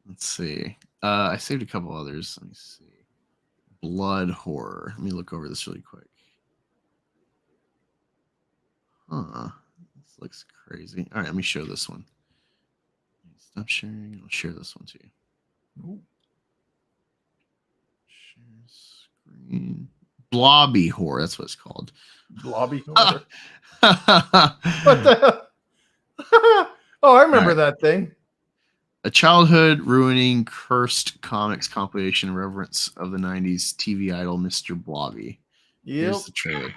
Let's see. I saved a couple others. Let me see. Blood horror. Let me look over this really quick. Huh. This looks crazy. All right, let me show this one. Stop sharing. I'll share this one to you. Ooh. Share screen. Blobby horror. That's what it's called. Blobby horror. What the? Oh, I remember that thing. A childhood ruining cursed comics compilation in reverence of the 90s TV idol Mr. Blobby. Yep. Here's the trailer.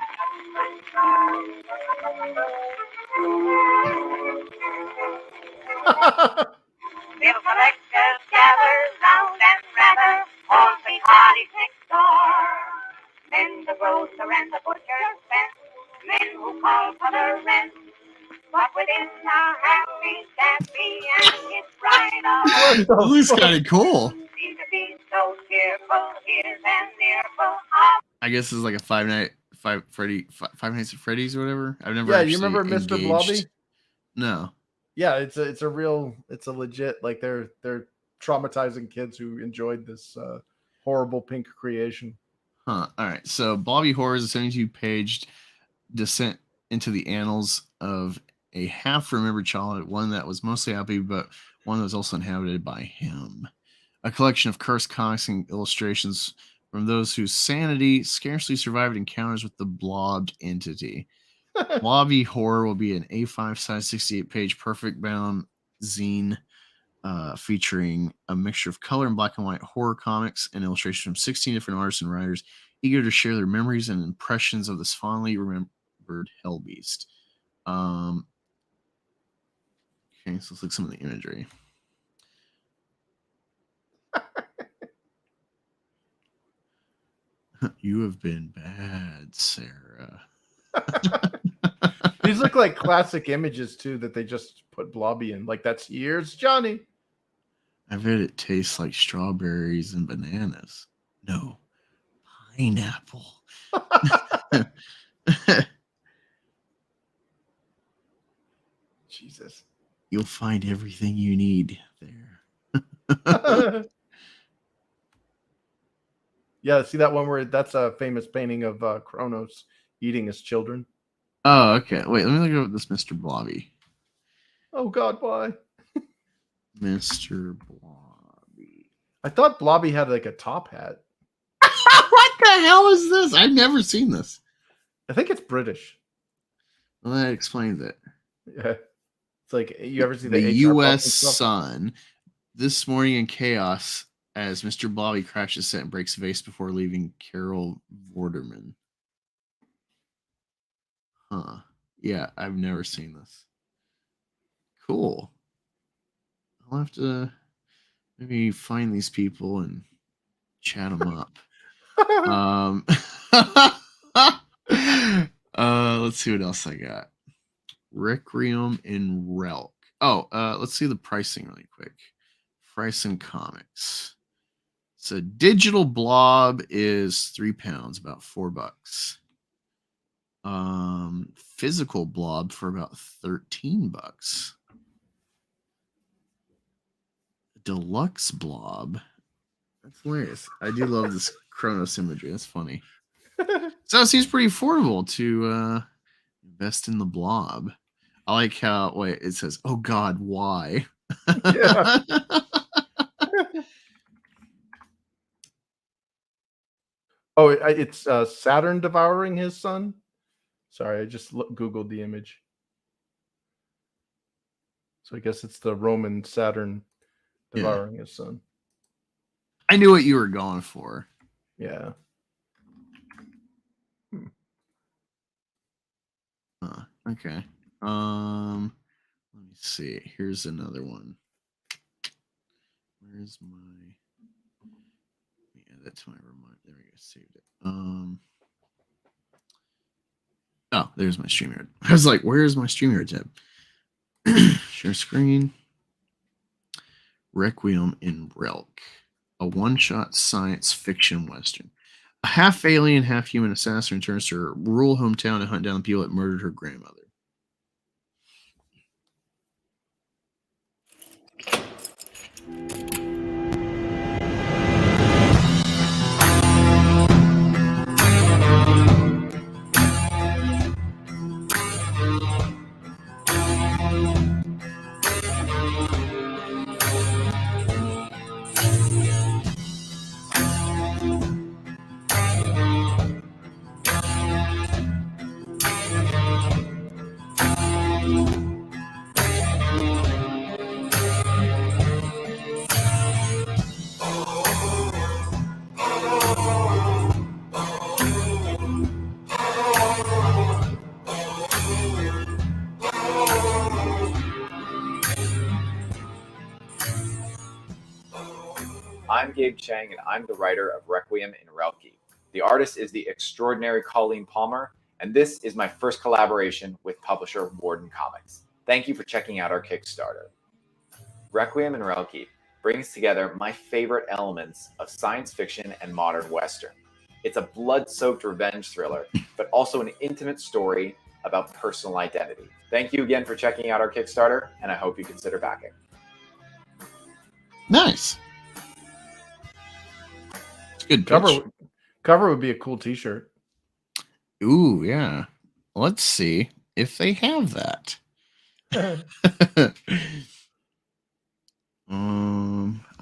Little collectors gather round and rather all the parties next door. Men the grocer and the butcher spend, men who call for the rent. But within a happy Daffy and his bride It looks kind of cool. seem to be so cheerful here and guess it's like a Five Nights at Freddy's or whatever. I've never. Yeah, you actually remember Mr. engaged. Blobby? No. Yeah, it's a legit, like they're traumatizing kids who enjoyed this horrible pink creation. Huh. All right. So Blobby Horror is a 72-page descent into the annals of a half-remembered childhood, one that was mostly happy, but one that was also inhabited by him. A collection of cursed comics and illustrations from those whose sanity scarcely survived encounters with the blobbed entity. Blobby Horror will be an A5 size 68-page perfect bound zine featuring a mixture of color and black and white horror comics and illustrations from 16 different artists and writers eager to share their memories and impressions of this fondly remembered hellbeast. Okay, so let's look at some of the imagery. You have been bad, Sarah. These look like classic images too that they just put Blobby in. Like, that's Here's Johnny. I bet it tastes like strawberries and bananas. No, pineapple. Jesus. You'll find everything you need there. Yeah, see that one where that's a famous painting of Kronos eating his children. Oh, okay. Wait, let me look at this Mr. Blobby. Oh God, why? Mr. Blobby. I thought Blobby had like a top hat. What the hell is this? I've never seen this. I think it's British. Well, that explains it. Yeah. It's like, you ever see the U.S. Sun this morning in chaos as Mr. Blobby crashes set and breaks vase before leaving Carol Vorderman. Huh. Yeah, I've never seen this. Cool. I'll have to maybe find these people and chat them up. Let's see what else I got. Requiem in Relk. Oh, let's see the pricing really quick. Price in comics. So digital blob is £3, about $4. Physical blob for about $13. Deluxe blob. That's hilarious. I do love this Kronos imagery. That's funny. So it seems pretty affordable to invest in the blob. I like how it says, "Oh God, why?" Yeah. Oh, it's Saturn devouring his son. Sorry, I just Googled the image. So I guess it's the Roman Saturn devouring his son. I knew what you were going for. Yeah. Okay. Let me see. Here's another one. Where's my? Let me add that to my reminder. There we go. Saved it. Oh, there's my StreamYard. I was like, where's my StreamYard tab? Share screen. Requiem in Relk, a one-shot science fiction western. A half alien, half human assassin returns to her rural hometown to hunt down the people that murdered her grandmother. I'm Gabe Chang, and I'm the writer of Requiem in Relki. The artist is the extraordinary Colleen Palmer, and this is my first collaboration with publisher Warden Comics. Thank you for checking out our Kickstarter. Requiem in Relki brings together my favorite elements of science fiction and modern Western. It's a blood-soaked revenge thriller, but also an intimate story about personal identity. Thank you again for checking out our Kickstarter, and I hope you consider backing. Nice. It's a good pitch. Cover would be a cool T-shirt. Ooh, yeah. Let's see if they have that. I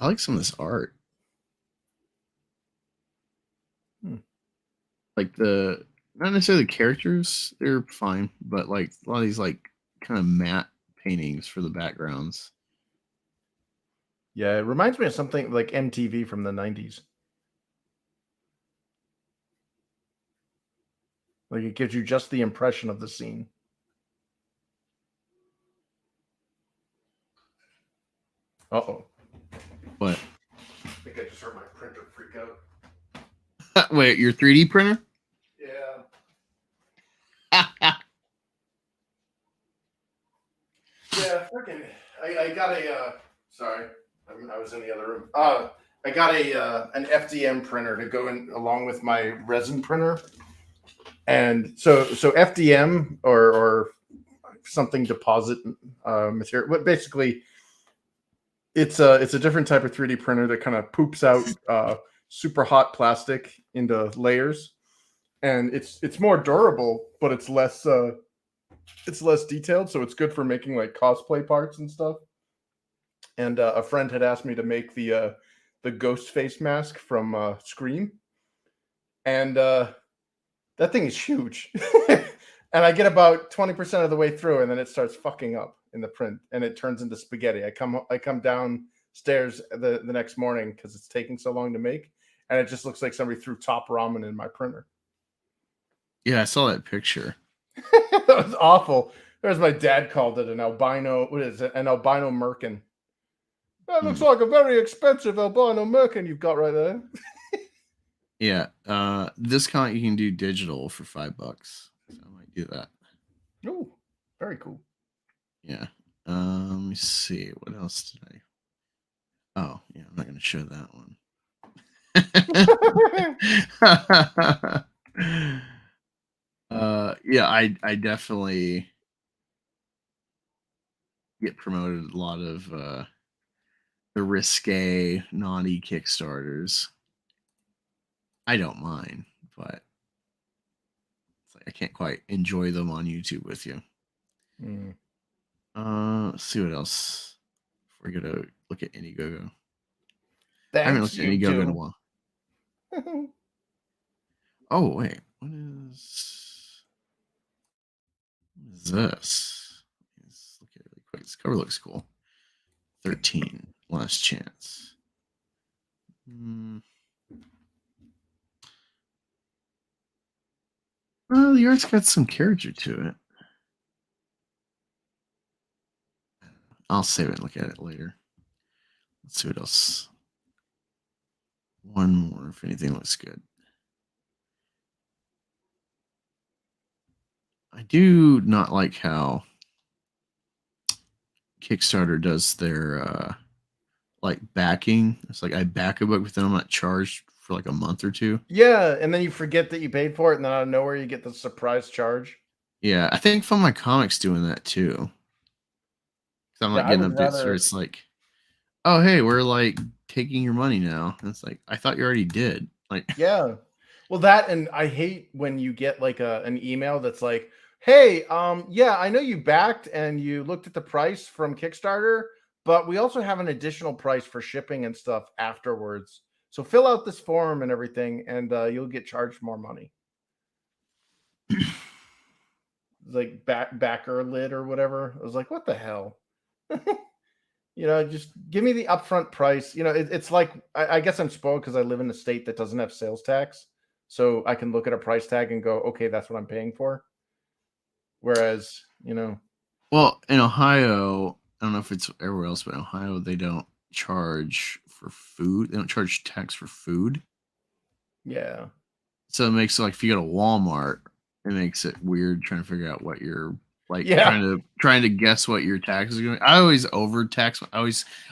like some of this art. Like not necessarily the characters, they're fine, but like a lot of these like kind of matte paintings for the backgrounds. Yeah, it reminds me of something like MTV from the 90s. Like it gives you just the impression of the scene. Uh-oh. What? I think I just heard my printer freak out. Wait, your 3D printer? Yeah. Yeah, freaking. I got a. Sorry, I was in the other room. I got an FDM printer to go in along with my resin printer, and so FDM or something deposit material. But basically, it's a different type of 3D printer that kind of poops out super hot plastic into layers, and it's more durable, but it's less detailed, so it's good for making like cosplay parts and stuff. And a friend had asked me to make the ghost face mask from Scream, and that thing is huge. And I get about 20% of the way through, and then it starts fucking up in the print, and it turns into spaghetti. I come downstairs the next morning because it's taking so long to make, and it just looks like somebody threw top ramen in my printer. Yeah, I saw that picture. That was awful. There's my dad called it an albino. What is it? An albino merkin. That looks like a very expensive albino merkin you've got right there. Yeah, this comic you can do digital for $5. So I might do that. Oh, very cool. Yeah. Let me see. What else did I? Oh, yeah. I'm not going to show that one. Yeah, I definitely get promoted a lot of the risque, naughty Kickstarters. I don't mind, but it's like I can't quite enjoy them on YouTube with you. Let's see what else. Before we go to look at Indiegogo. I haven't looked at Indiegogo in a while. Oh wait, what is this? Let's look at it really quick. This cover looks cool. 13, last chance. Well, the art's got some character to it. I'll save it and look at it later. Let's see what else. One more if anything looks good. I do not like how Kickstarter does their like backing. It's like I back a book, but then I'm not charged for like a month or two. Yeah, and then you forget that you paid for it, and then out of nowhere you get the surprise charge. Yeah, I think Fun My Comics doing that too. I'm like getting updates where it's like, oh hey, we're like taking your money now. And it's like I thought you already did. Like yeah. Well, that, and I hate when you get like an email that's like, hey, yeah, I know you backed and you looked at the price from Kickstarter, but we also have an additional price for shipping and stuff afterwards. So fill out this form and everything, and you'll get charged more money. Like backer lid or whatever. I was like, what the hell? You know, just give me the upfront price. You know, it's like I guess I'm spoiled because I live in a state that doesn't have sales tax, so I can look at a price tag and go, okay, that's what I'm paying for. Whereas, you know, well, in Ohio, I don't know if it's everywhere else, but in Ohio they don't charge for food. They don't charge tax for food. Yeah. So it makes it like if you go to Walmart, it makes it weird trying to figure out what you're like trying to guess what your tax is going to be. I always overtax. I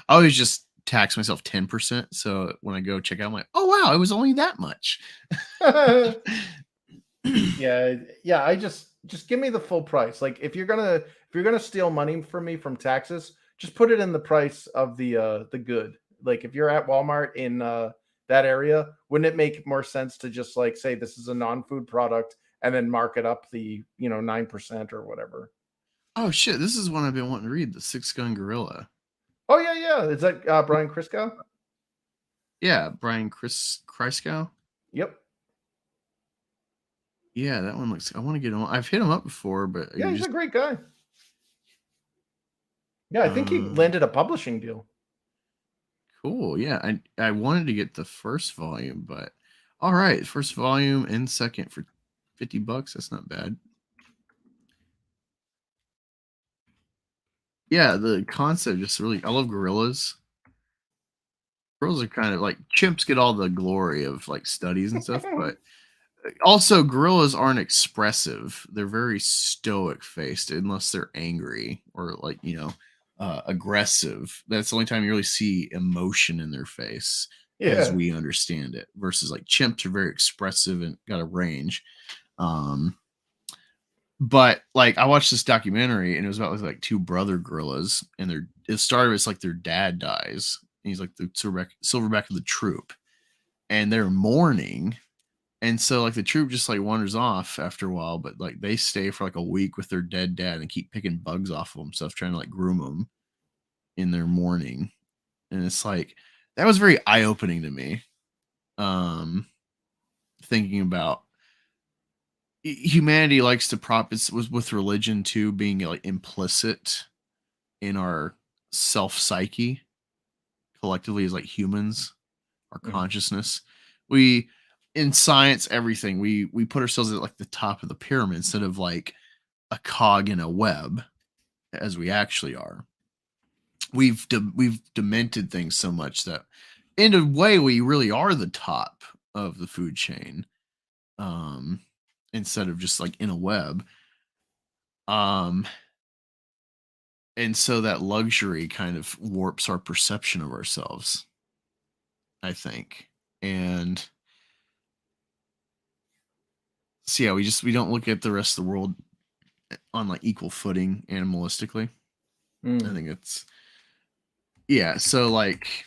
always just tax myself 10%. So when I go check out, I'm like, oh wow, it was only that much. Yeah. I just give me the full price. Like if you're gonna steal money from me from taxes, just put it in the price of the good. Like if you're at Walmart in that area, wouldn't it make more sense to just like say this is a non-food product and then mark it up the 9% or whatever? Oh shit, this is one I've been wanting to read, The Six Gun Gorilla. Oh yeah. Is that Brian Crisco? Yeah, Brian Chryskow. Yep. Yeah, that one looks. I want to get him. I've hit him up before, but Yeah, he's a great guy. Yeah, I think he landed a publishing deal. Cool. Yeah, I wanted to get the first volume, but all right, first volume and second for $50. That's not bad. Yeah, the concept just really. I love gorillas. Gorillas are kind of like chimps get all the glory of like studies and stuff, but also gorillas aren't expressive. They're very stoic faced unless they're angry or like aggressive. That's the only time you really see emotion in their face as we understand it, versus like chimps are very expressive and got a range. But like I watched this documentary and it was about like two brother gorillas, and it started with like their dad dies, and he's like the silverback of the troop, and they're mourning. And so like the troop just like wanders off after a while, but like they stay for like a week with their dead dad and keep picking bugs off of them, stuff, trying to like groom them in their mourning. And it's like that was very eye-opening to me. Thinking about humanity likes to prop it was with religion too being like implicit in our self psyche collectively as like humans, our consciousness. We in science, everything we put ourselves at like the top of the pyramid instead of like a cog in a web as we actually are. We've demented things so much that in a way we really are the top of the food chain, instead of just like in a web. And so that luxury kind of warps our perception of ourselves, I think. And so yeah, we don't look at the rest of the world on like equal footing animalistically. I think it's so like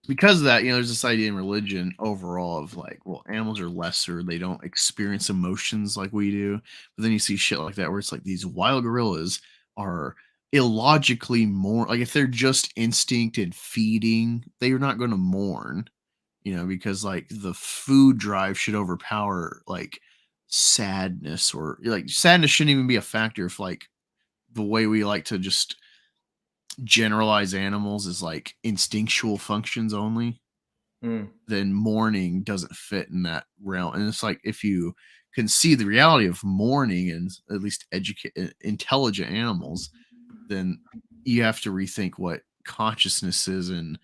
because of that, there's this idea in religion overall of like, well, animals are lesser, they don't experience emotions like we do. But then you see shit like that where it's like these wild gorillas are illogically more like if they're just instinct and feeding, they are not going to mourn, because like the food drive should overpower like sadness, or like sadness shouldn't even be a factor if like the way we like to just generalize animals is like instinctual functions only, then mourning doesn't fit in that realm. And it's like if you can see the reality of mourning in at least intelligent animals, then you have to rethink what consciousness is, and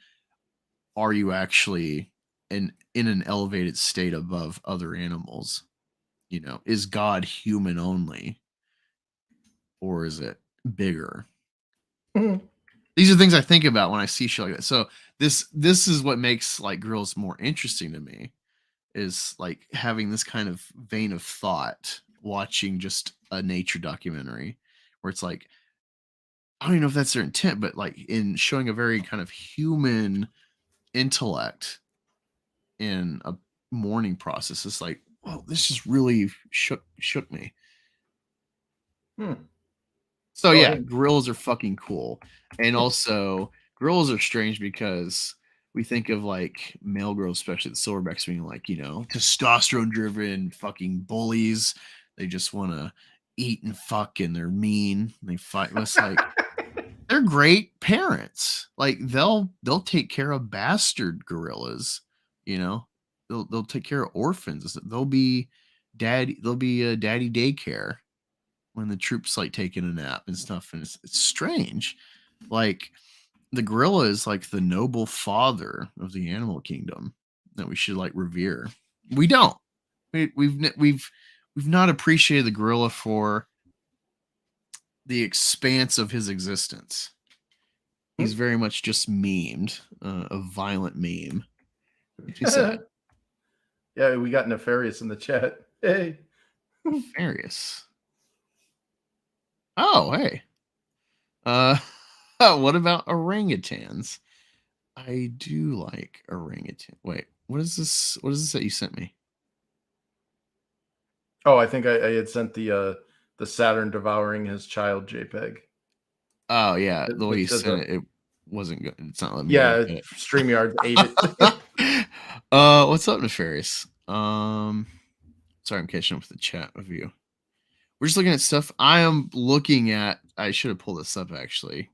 are you actually in an elevated state above other animals? Is God human only, or is it bigger? These are things I think about when I see shit like that. So this is what makes like gorillas more interesting to me, is like having this kind of vein of thought, watching just a nature documentary where it's like, I don't even know if that's their intent, but like in showing a very kind of human intellect in a mourning process, it's like, well, this just really shook me. So yeah, gorillas are fucking cool. And also gorillas are strange because we think of like male gorillas, especially the silverbacks, being like, testosterone driven fucking bullies. They just want to eat and fuck, and they're mean. They fight. It's like they're great parents. Like they'll take care of bastard gorillas, they'll take care of orphans. They'll be daddy daycare when the troops like taking a nap and stuff. And it's strange. Like the gorilla is like the noble father of the animal kingdom that we should like revere. We don't. We've not appreciated the gorilla for the expanse of his existence. He's very much just memed, a violent meme. Makes me sad. Yeah, we got Nefarious in the chat. Hey. Nefarious. Oh, hey. What about orangutans? I do like orangutan. Wait, what is this? What is this that you sent me? Oh, I think I had sent the Saturn devouring his child JPEG. Oh yeah, the way you sent it, it wasn't good. It's not letting me. Yeah, StreamYard ate it. What's up, Nefarious? Sorry, I'm catching up with the chat of you. We're just looking at stuff. I am looking at. I should have pulled this up actually,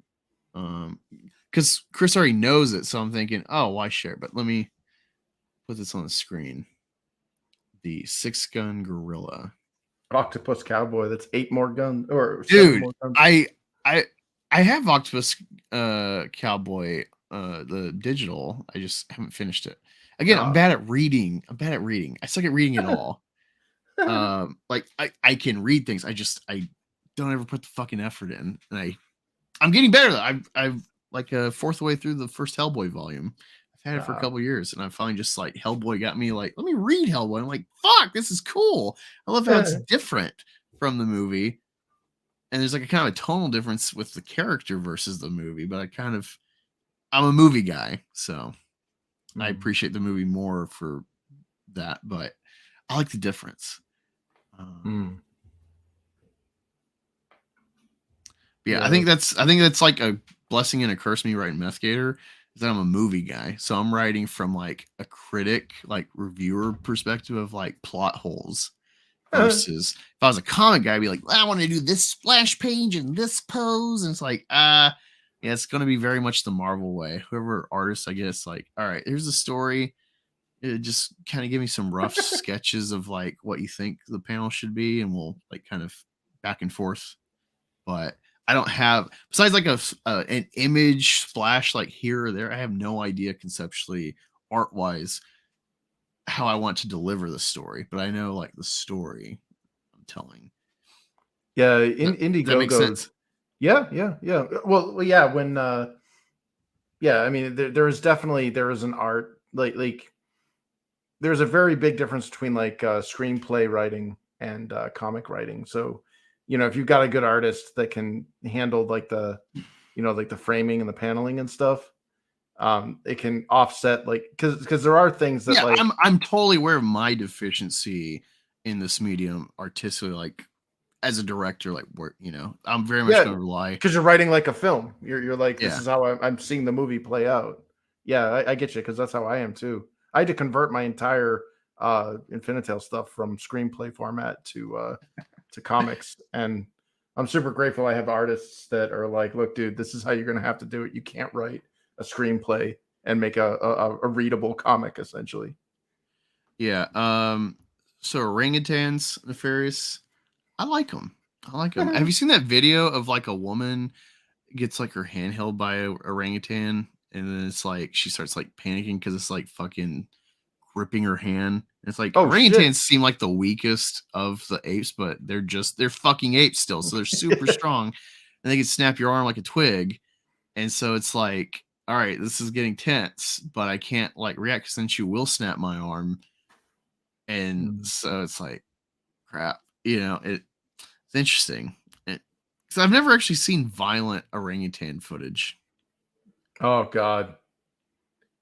because Chris already knows it. So I'm thinking, oh, why share? But let me put this on the screen. The 6-gun gorilla. Octopus Cowboy. That's 8 more guns, or dude. 7 more guns. I have Octopus Cowboy, the digital. I just haven't finished it. Again, I'm bad at reading. I suck at reading at all. Like I can read things. I don't ever put the fucking effort in. And I'm getting better though. I've like a fourth way through the first Hellboy volume. I've had it for a couple of years, and I finally just like Hellboy got me like, let me read Hellboy. I'm like, fuck, this is cool. I love how it's different from the movie. And there's like a kind of a tonal difference with the character versus the movie, but I'm a movie guy, so I appreciate the movie more for that, but I like the difference. Yeah, I think that's like a blessing and a curse me writing METH GATOR, is that I'm a movie guy. So I'm writing from like a critic, like reviewer perspective of like plot holes. Versus if I was a comic guy, I'd be like, I want to do this splash page and this pose. And it's like, yeah, it's going to be very much the Marvel way. Whoever artist, I guess, like, all right, here's the story. It just kind of give me some rough sketches of like what you think the panel should be. And we'll like kind of back and forth. But I don't have, besides like an image splash like here or there, I have no idea conceptually, art wise, how I want to deliver the story, but I know like the story I'm telling. Yeah, Indiegogo. That makes sense. Yeah. Well, yeah. When, yeah, I mean, there is an art like there's a very big difference between like screenplay writing and comic writing. So, if you've got a good artist that can handle like the framing and the paneling and stuff. It can offset like because there are things that like I'm totally aware of my deficiency in this medium artistically, like as a director, like where I'm very much going to rely because you're writing like a film. You're like this is how I'm seeing the movie play out. Yeah, I get you because that's how I am too. I had to convert my entire Infinitale stuff from screenplay format to comics, and I'm super grateful I have artists that are like, look, dude, this is how you're going to have to do it. You can't write a screenplay and make a readable comic essentially. Yeah. So orangutans, Nefarious, I like them. Have you seen that video of like a woman gets like her hand held by a orangutan, and then it's like she starts like panicking because it's like fucking gripping her hand. It's like orangutans seem like the weakest of the apes, but they're fucking apes still, so they're super strong, and they can snap your arm like a twig. And so it's like, all right, this is getting tense, but I can't like react since you will snap my arm. And so it's like, crap, it's interesting. Because I've never actually seen violent orangutan footage. Oh God.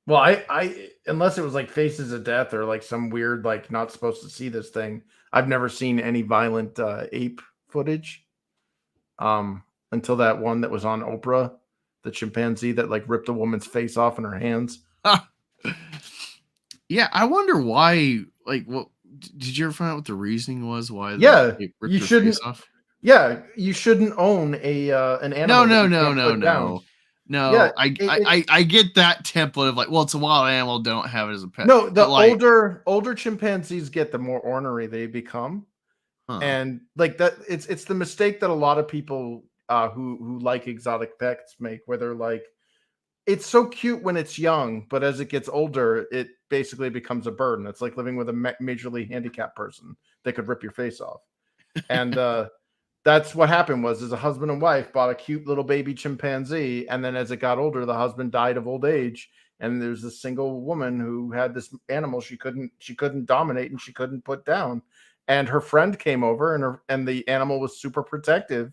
Well, I unless it was like Faces of Death or like some weird, like not supposed to see this thing, I've never seen any violent ape footage. Until that one that was on Oprah. The chimpanzee that like ripped a woman's face off in her hands. Yeah, I wonder why. Like, what did you ever find out what the reasoning was? Why? You shouldn't. Face off? Yeah, you shouldn't own an animal. No. Yeah, I get that template of like, well, it's a wild animal, don't have it as a pet. No, the older chimpanzees get, the more ornery they become, and like that, it's the mistake that a lot of people who like exotic pets make, where they're like, it's so cute when it's young, but as it gets older, it basically becomes a burden. It's like living with a majorly handicapped person that could rip your face off. And that's what happened was a husband and wife bought a cute little baby chimpanzee, and then as it got older, the husband died of old age, and there's a single woman who had this animal she couldn't dominate and she couldn't put down, and her friend came over, and the animal was super protective,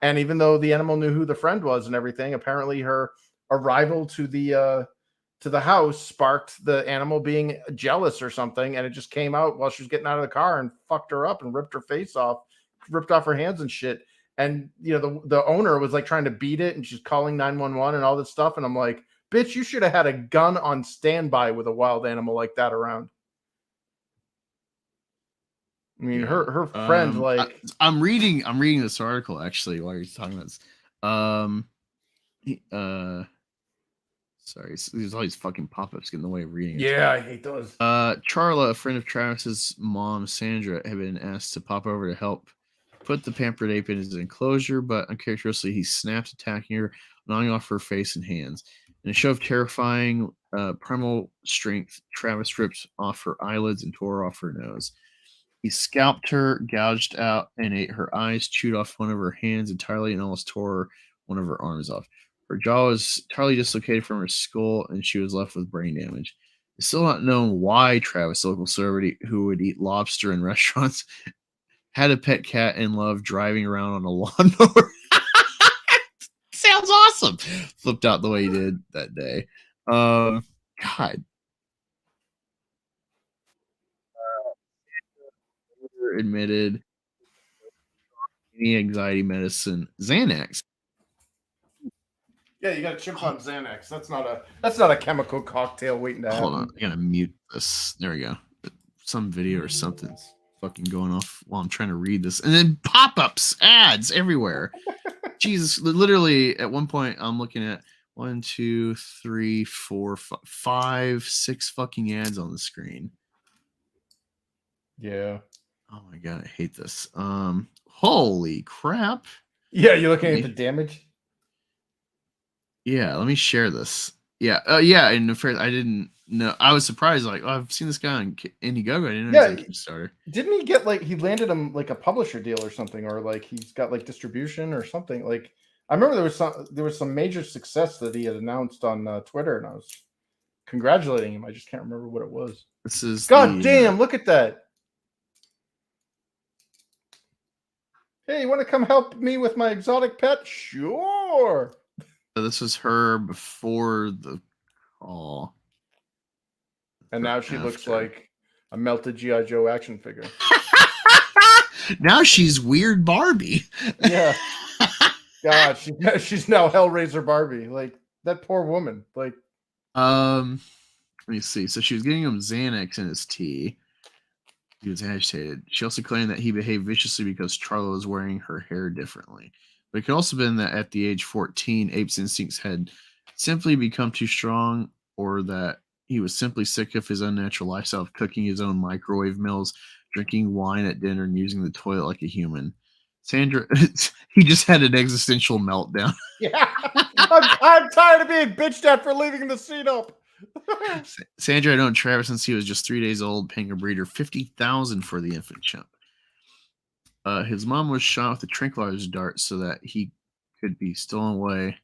and even though the animal knew who the friend was and everything, apparently her arrival to the house sparked the animal being jealous or something, and it just came out while she was getting out of the car and fucked her up and ripped her face off, ripped off her hands and shit. And the owner was like trying to beat it, and she's calling 911 and all this stuff, and I'm like, bitch, you should have had a gun on standby with a wild animal like that around. I mean, her friend, like, I'm reading this article actually while you're talking about this. Sorry, there's all these fucking pop-ups getting in the way of reading it. Yeah, I hate those. Charla, a friend of Travis's mom, Sandra, had been asked to pop over to help put the pampered ape in his enclosure, but uncharacteristically, he snapped, attacking her, gnawing off her face and hands. In a show of terrifying primal strength, Travis ripped off her eyelids and tore off her nose. He scalped her, gouged out and ate her eyes, chewed off one of her hands entirely, and almost tore one of her arms off. Her jaw was entirely dislocated from her skull, and she was left with brain damage. It's still not known why Travis, a local celebrity who would eat lobster in restaurants, had a pet cat and loved driving around on a lawnmower. Sounds awesome. Flipped out the way he did that day. God. Admitted any anxiety medicine, Xanax. Yeah, you got to chip on Xanax. That's not a chemical cocktail waiting to happen. Hold on, I gotta mute this. There we go. Some video or something's fucking going off while I'm trying to read this, and then pop-ups, ads everywhere. Jesus, literally at one point I'm looking at 1, 2, 3, 4, 5, 6 fucking ads on the screen. Yeah. Oh my god, I hate this. Holy crap. Yeah, you're looking at the damage. Yeah, let me share this. Yeah, yeah. And I didn't know. I was surprised. Like, oh, I've seen this guy on Indiegogo. I didn't know he was a Kickstarter. Didn't he get he landed him like a publisher deal or something, or like he's got like distribution or something? Like, I remember there was some major success that he had announced on Twitter, and I was congratulating him. I just can't remember what it was. This is damn! Look at that. Hey, you want to come help me with my exotic pet? Sure. This was her before the call. And now she looks like a melted G.I. Joe action figure. Now she's weird Barbie. Yeah. God, she's now Hellraiser Barbie. Like, that poor woman. Like, let me see. So she was giving him Xanax in his tea. He was agitated. She also claimed that he behaved viciously because Charla was wearing her hair differently. But it could also have been that at the age 14, Ape's instincts had simply become too strong, or that he was simply sick of his unnatural lifestyle of cooking his own microwave meals, drinking wine at dinner, and using the toilet like a human. Sandra, he just had an existential meltdown. Yeah, I'm tired of being bitched at for leaving the seat up. Sandra had known Travis since he was just 3 days old, paying a breeder $50,000 for the infant chimp. His mom was shot with a tranquilizer dart so that he could be stolen away.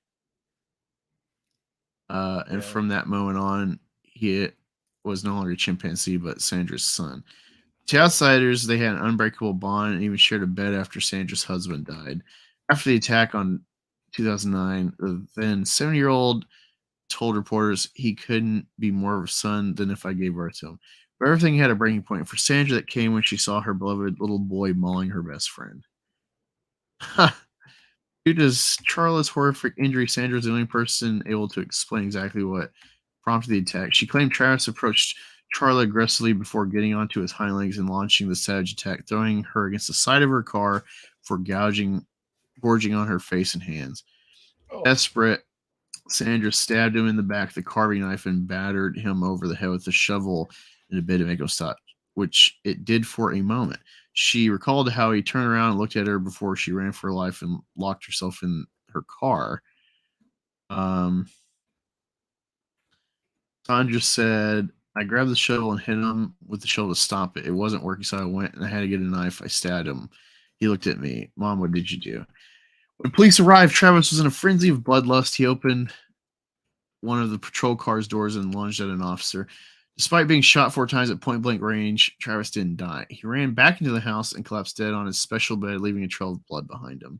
And from that moment on, he was no longer a chimpanzee, but Sandra's son. To outsiders, they had an unbreakable bond and even shared a bed after Sandra's husband died. After the attack on 2009, the then 70-year-old told reporters he couldn't be more of a son than if I gave birth to him. But everything had a breaking point for Sandra that came when she saw her beloved little boy mauling her best friend. Due to Charla's horrific injury, Sandra was the only person able to explain exactly what prompted the attack. She claimed Travis approached Charla aggressively before getting onto his hind legs and launching the savage attack, throwing her against the side of her car for gorging on her face and hands. Oh. Desperate, Sandra stabbed him in the back with a carving knife and battered him over the head with a shovel in a bid to make him stop, which it did for a moment. She recalled how he turned around and looked at her before she ran for her life and locked herself in her car. Sandra said, I grabbed the shovel and hit him with the shovel to stop it. It wasn't working, so I went and I had to get a knife. I stabbed him. He looked at me. Mom, what did you do? When police arrived, Travis was in a frenzy of bloodlust. He opened one of the patrol car's doors and lunged at an officer. Despite being shot 4 times at point-blank range, Travis didn't die. He ran back into the house and collapsed dead on his special bed, leaving a trail of blood behind him.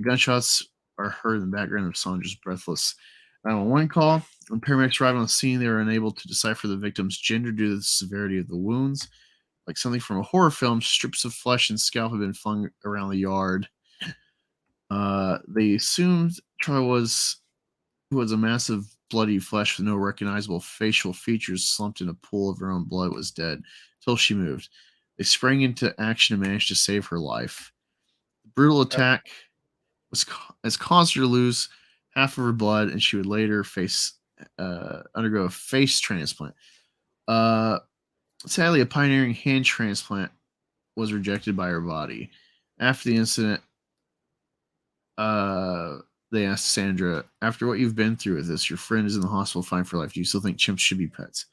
Gunshots are heard in the background of Sandra's breathless 911 call. When paramedics arrived on the scene, they were unable to decipher the victim's gender due to the severity of the wounds. Like something from a horror film, strips of flesh and scalp had been flung around the yard. They assumed Charlie was a massive bloody flesh with no recognizable facial features, slumped in a pool of her own blood, was dead until she moved. They sprang into action and managed to save her life. The brutal attack has caused her to lose half of her blood, and she would later undergo a face transplant. Sadly, a pioneering hand transplant was rejected by her body. After the incident, they asked Sandra, after what you've been through with this, your friend is in the hospital fine for life. Do you still think chimps should be pets?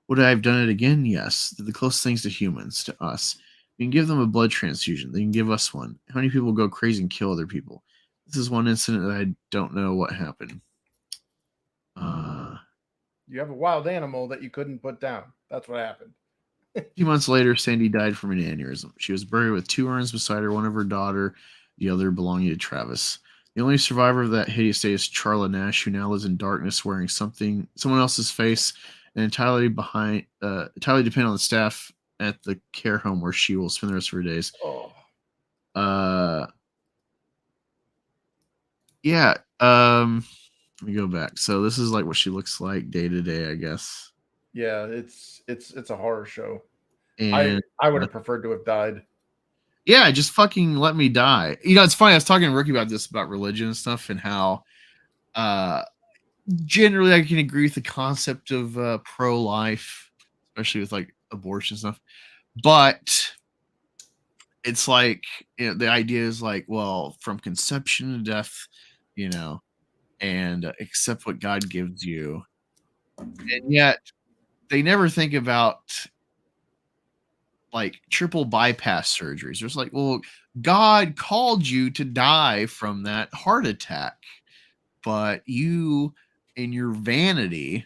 Would I have done it again? Yes. They're the closest things to humans, to us. We can give them a blood transfusion. They can give us one. How many people go crazy and kill other people? This is one incident that I don't know what happened. You have a wild animal that you couldn't put down. That's what happened. A few months later, Sandy died from an aneurysm. She was buried with 2 urns beside her, one of her daughter, the other belonging to Travis. The only survivor of that hideous day is Charla Nash, who now lives in darkness, wearing someone else's face, and entirely dependent on the staff at the care home where she will spend the rest of her days. Yeah. Let me go back. So this is like what she looks like day to day, I guess. Yeah, it's a horror show. And I would have preferred to have died. Yeah, just fucking let me die. You know, it's funny. I was talking to Ricky about this, about religion and stuff, and how generally I can agree with the concept of pro-life, especially with like abortion stuff. But it's like, you know, the idea is like, well, from conception to death, you know, and accept what God gives you. And yet they never think about like triple bypass surgeries. There's like, well, God called you to die from that heart attack, but you, in your vanity,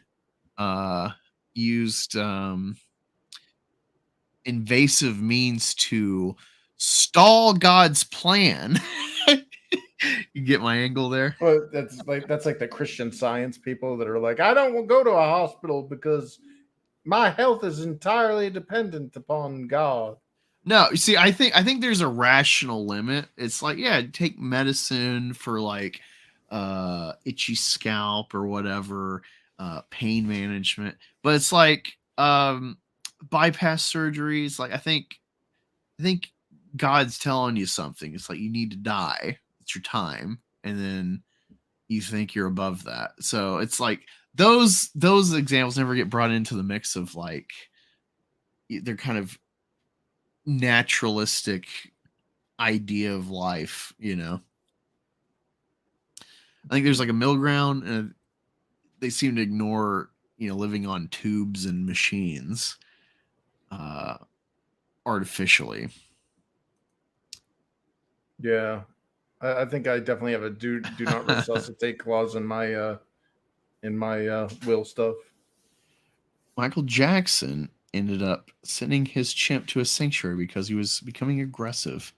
used invasive means to stall God's plan. You get my angle there? Well, that's like the Christian Science people that are like, I don't go to a hospital because my health is entirely dependent upon God. No, you see, I think there's a rational limit. It's like, yeah, take medicine for like itchy scalp or whatever, pain management. But it's like bypass surgeries, like I think God's telling you something. It's like you need to die. It's your time. And then you think you're above that. So it's like those examples never get brought into the mix of like they're kind of naturalistic idea of life, you know. I think there's like a middle ground, and they seem to ignore, you know, living on tubes and machines artificially. Yeah, I think I definitely have a do not resuscitate clause in my will stuff. Michael Jackson ended up sending his chimp to a sanctuary because he was becoming aggressive.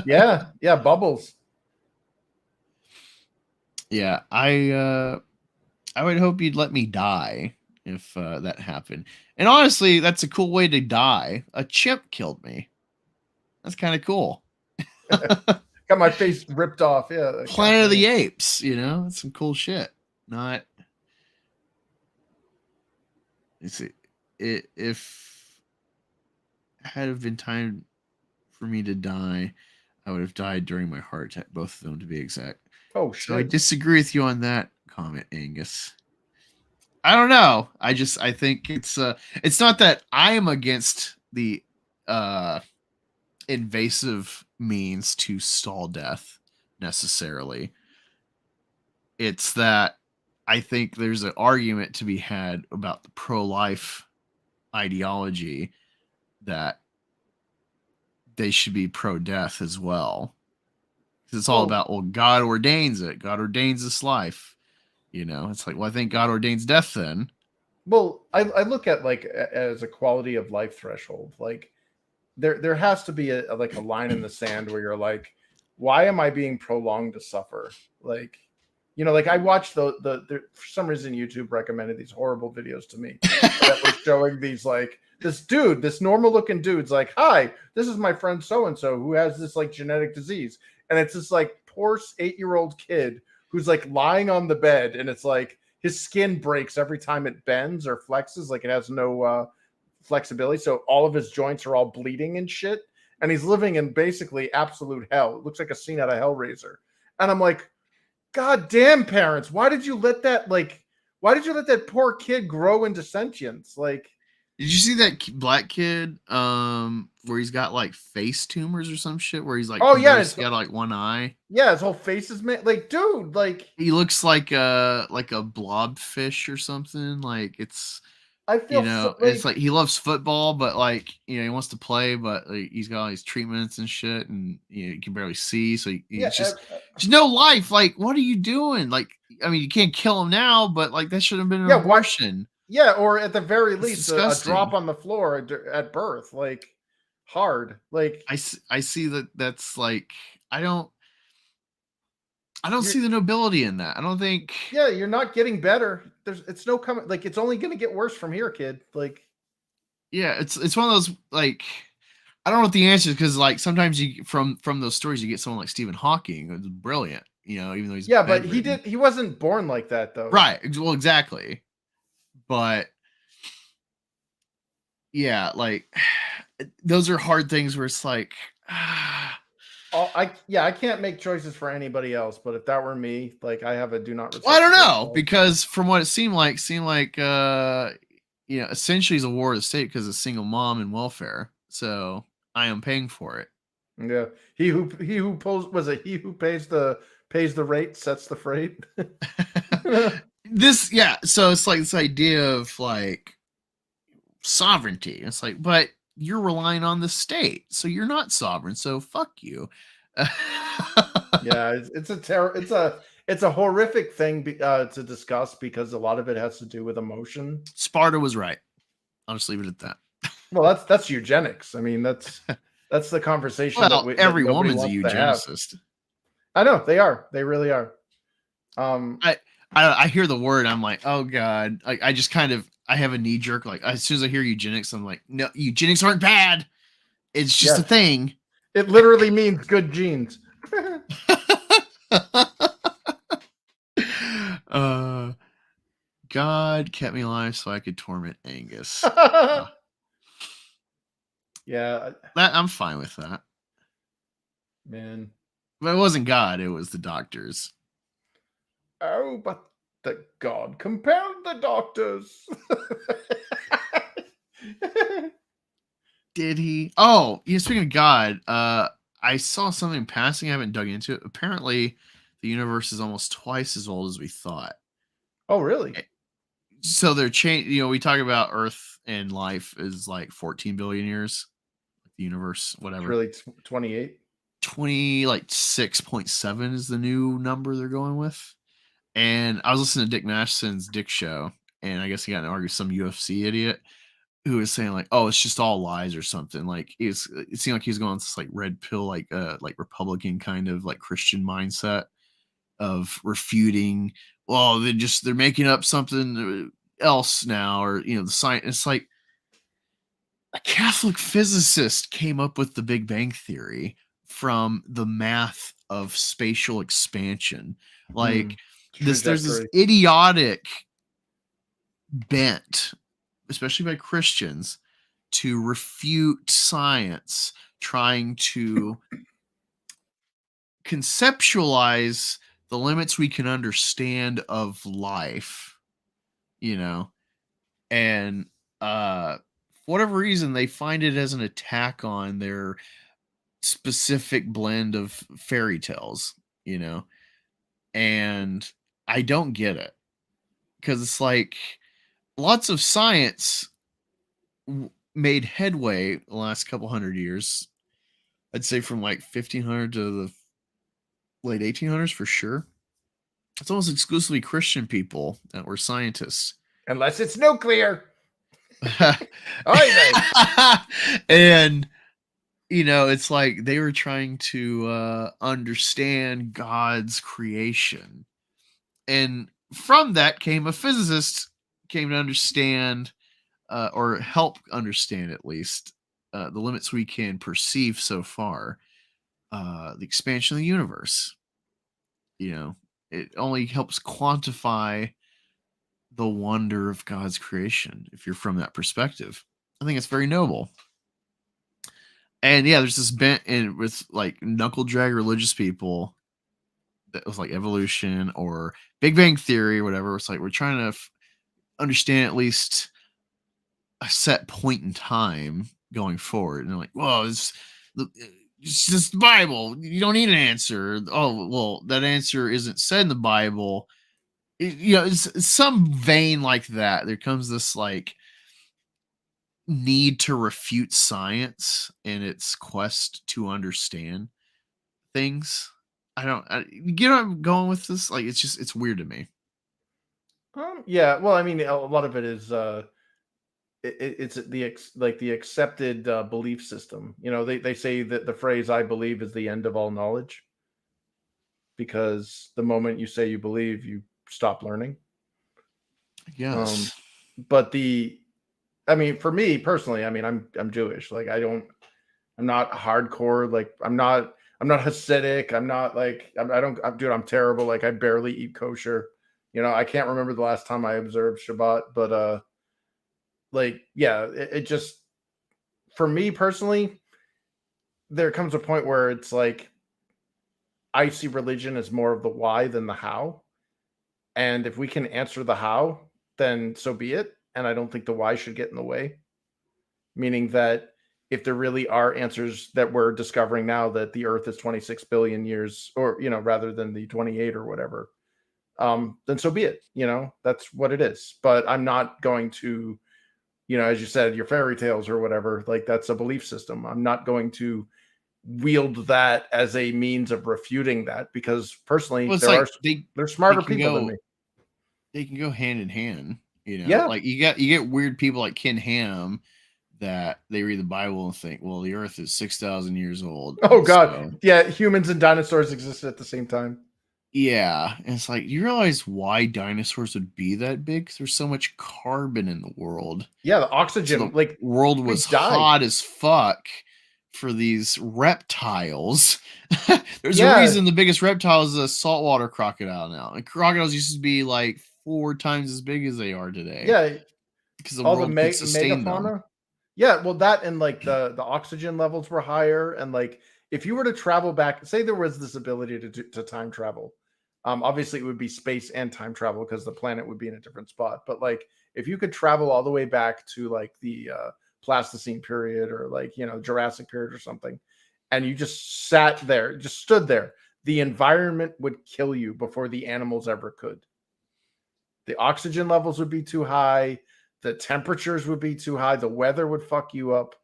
Yeah, Bubbles. Yeah, I would hope you'd let me die if that happened. And honestly, that's a cool way to die. A chimp killed me. That's kind of cool. Got my face ripped off. Yeah, Planet of the Apes. You know, that's some cool shit. Not. You see, if it had been time for me to die, I would have died during my heart attack. Both of them, to be exact. Oh shit! So I disagree with you on that comment, Angus. I don't know. I think it's not that I am against the invasive means to stall death necessarily. It's that I think there's an argument to be had about the pro-life ideology that they should be pro-death as well. It's all about, well, God ordains it. God ordains this life. It's like, well, I think God ordains death then. Well, I look at like as a quality of life threshold. Like there has to be a line in the sand where you're like, why am I being prolonged to suffer? Like, like I watched the for some reason YouTube recommended these horrible videos to me that were showing these like this normal looking dude's like, hi, this is my friend so and so who has this like genetic disease, and it's this like poor 8-year-old kid who's like lying on the bed, and it's like his skin breaks every time it bends or flexes, like it has no flexibility, so all of his joints are all bleeding and shit, and he's living in basically absolute hell. It looks like a scene out of Hellraiser. And I'm like, god damn, parents, why did you let that poor kid grow into sentience? Like, did you see that black kid where he's got like face tumors or some shit, where he's like, oh yeah, he's got like one eye? Yeah, his whole face is like, dude, like he looks like a blobfish or something. Like, it's, I feel it's like he loves football, but like, he wants to play, but like, he's got all these treatments and shit, and you can barely see, so he's just no life. Like, what are you doing? Like, I mean, you can't kill him now, but like, that should have been an abortion. Yeah, or at the very least, a drop on the floor at birth, like hard. Like, I see that's like, I don't see the nobility in that. I don't think. Yeah, you're not getting better. It's no coming. Like, it's only going to get worse from here, kid. Like, yeah, it's one of those, like, I don't know what the answer is, because like sometimes you from those stories you get someone like Stephen Hawking, who's brilliant, even though he's but he wasn't born like that though. Right. Well, exactly. But yeah, like those are hard things where it's like, I can't make choices for anybody else, but if that were me, like, I have a do not. Well, I don't know, because from what it seemed like essentially it's a war of the state because it's single mom and welfare. So I am paying for it. Yeah, he who pays the rate sets the freight. So it's like this idea of like sovereignty. It's like, but you're relying on the state, so you're not sovereign. So fuck you. Yeah, it's a horrific thing to discuss, because a lot of it has to do with emotion. Sparta was right. I'll just leave it at that. Well, that's eugenics. I mean, that's the conversation. Well, every woman's a eugenicist. I know they are. They really are. I hear the word, I'm like, oh god. Like, I just kind of, I have a knee jerk. Like, as soon as I hear eugenics, I'm like, no, eugenics aren't bad. It's just a thing. It literally means good genes. God kept me alive so I could torment Angus. Yeah, I'm fine with that, man. But it wasn't God; it was the doctors. Oh, but the God compelled the doctors. Did he? Oh, yeah. Speaking of God, I saw something passing. I haven't dug into it. Apparently, the universe is almost twice as old as we thought. Oh, really? So they're changing. We talk about Earth and life is like 14 billion years. The universe, whatever. It's really 28. 6.7 is the new number they're going with. And I was listening to Dick Masterson's Dick Show, and I guess he got in an argument with some UFC idiot who was saying like, "Oh, it's just all lies" or something. Like, it seemed like he was going on this like red pill, like Republican kind of like Christian mindset of refuting. Well, they're making up something else now, or the science. It's like a Catholic physicist came up with the Big Bang Theory from the math of spatial expansion. Like, there's this idiotic bent, especially by Christians, to refute science, trying to conceptualize the limits we can understand of life, and for whatever reason they find it as an attack on their specific blend of fairy tales, and I don't get it, because it's like lots of science made headway the last couple hundred years I'd say from like 1500 to the late 1800s for sure. It's almost exclusively Christian people that were scientists. Unless it's nuclear. And it's like they were trying to understand God's creation. And from that came a physicist came to understand or help understand at least the limits we can perceive so far, the expansion of the universe. It only helps quantify the wonder of God's creation if you're from that perspective. I think it's very noble. And yeah, there's this bent in with like knuckle drag religious people that was like evolution or Big Bang Theory or whatever. It's like we're trying to understand at least a set point in time going forward. And they're like, well, it's just the Bible. You don't need an answer. Oh, well, that answer isn't said in the Bible. It's some vein like that. There comes this like need to refute science in its quest to understand things. You get where I'm going with this? Like, it's weird to me. Yeah. Well, I mean, a lot of it is it's the accepted belief system. They say that the phrase "I believe" is the end of all knowledge, because the moment you say you believe, you stop learning. Yes. But I mean, for me personally, I mean, I'm Jewish. Like, I'm not hardcore. Like, I'm not Hasidic. I'm not like, I'm terrible. Like, I barely eat kosher. I can't remember the last time I observed Shabbat, but like, yeah, it just, for me personally, there comes a point where it's like, I see religion as more of the why than the how. And if we can answer the how, then so be it. And I don't think the why should get in the way. Meaning that if there really are answers that we're discovering now that the Earth is 26 billion years, or, rather than the 28 or whatever, then so be it. That's what it is. But I'm not going to, as you said, your fairy tales or whatever, like, that's a belief system. I'm not going to wield that as a means of refuting that, because personally, they're smarter people than me. They can go hand in hand. Yeah. Like you get weird people like Ken Ham that they read the Bible and think, well, the Earth is 6,000 years old. Oh God, yeah, humans and dinosaurs existed at the same time. Yeah, and it's like, you realize why dinosaurs would be that big? Because there's so much carbon in the world. Yeah, the oxygen, so the world was hot as fuck for these reptiles. There's a reason the biggest reptile is a saltwater crocodile now. And crocodiles used to be like 4 times as big as they are today. Yeah, because the world could sustain them. Yeah, well, that and like the oxygen levels were higher, and like if you were to travel back, say there was this ability to time travel, obviously it would be space and time travel because the planet would be in a different spot. But like if you could travel all the way back to like the Pleistocene period or like Jurassic period or something, and you just sat there, just stood there, the environment would kill you before the animals ever could. The oxygen levels would be too high. The temperatures would be too high. The weather would fuck you up.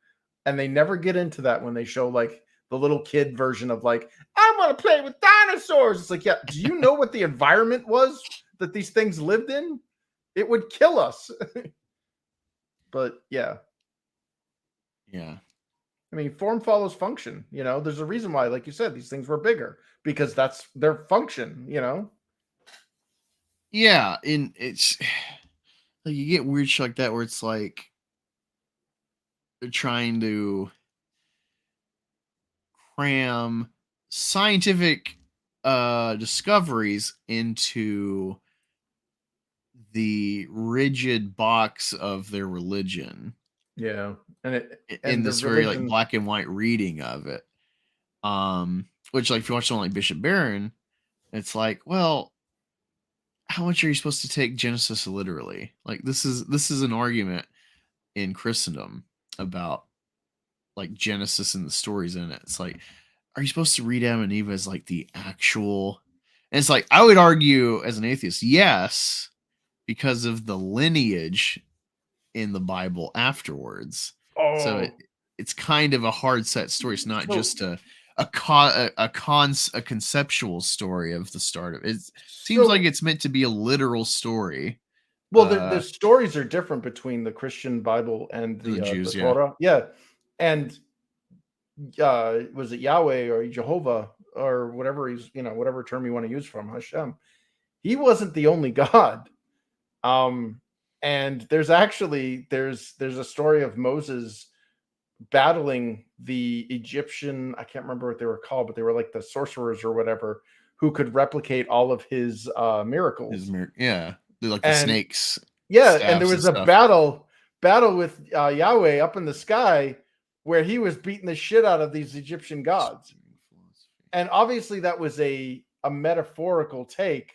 And they never get into that when they show like the little kid version of like, I want to play with dinosaurs. It's like, yeah, do you know what the environment was that these things lived in? It would kill us. But yeah. Yeah. I mean, form follows function. There's a reason why, like you said, these things were bigger, because that's their function, Yeah. And it's like, you get weird shit like that where it's like they're trying to cram scientific discoveries into the rigid box of their religion. Yeah. And this very like black and white reading of it. Which, like, if you watch someone like Bishop Barron, it's like, well, how much are you supposed to take Genesis literally? Like, this is an argument in Christendom about like Genesis and the stories in it. It's like, are you supposed to read Adam and Eve as like the actual? And it's like, I would argue as an atheist, yes, because of the lineage in the Bible afterwards. Oh, so it's kind of a hard set story. It's not So- just a conceptual story of the start of it. Seems So- like it's meant to be a literal story. Well, the stories are different between the Christian Bible and the Jews, the Torah. Yeah. And was it Yahweh or Jehovah or whatever whatever term you want to use from Hashem? He wasn't the only God. And there's a story of Moses battling the Egyptian, I can't remember what they were called, but they were like the sorcerers or whatever, who could replicate all of his miracles. Yeah. Like the snakes. Yeah, and there was a battle with Yahweh up in the sky where he was beating the shit out of these Egyptian gods. And obviously that was a metaphorical take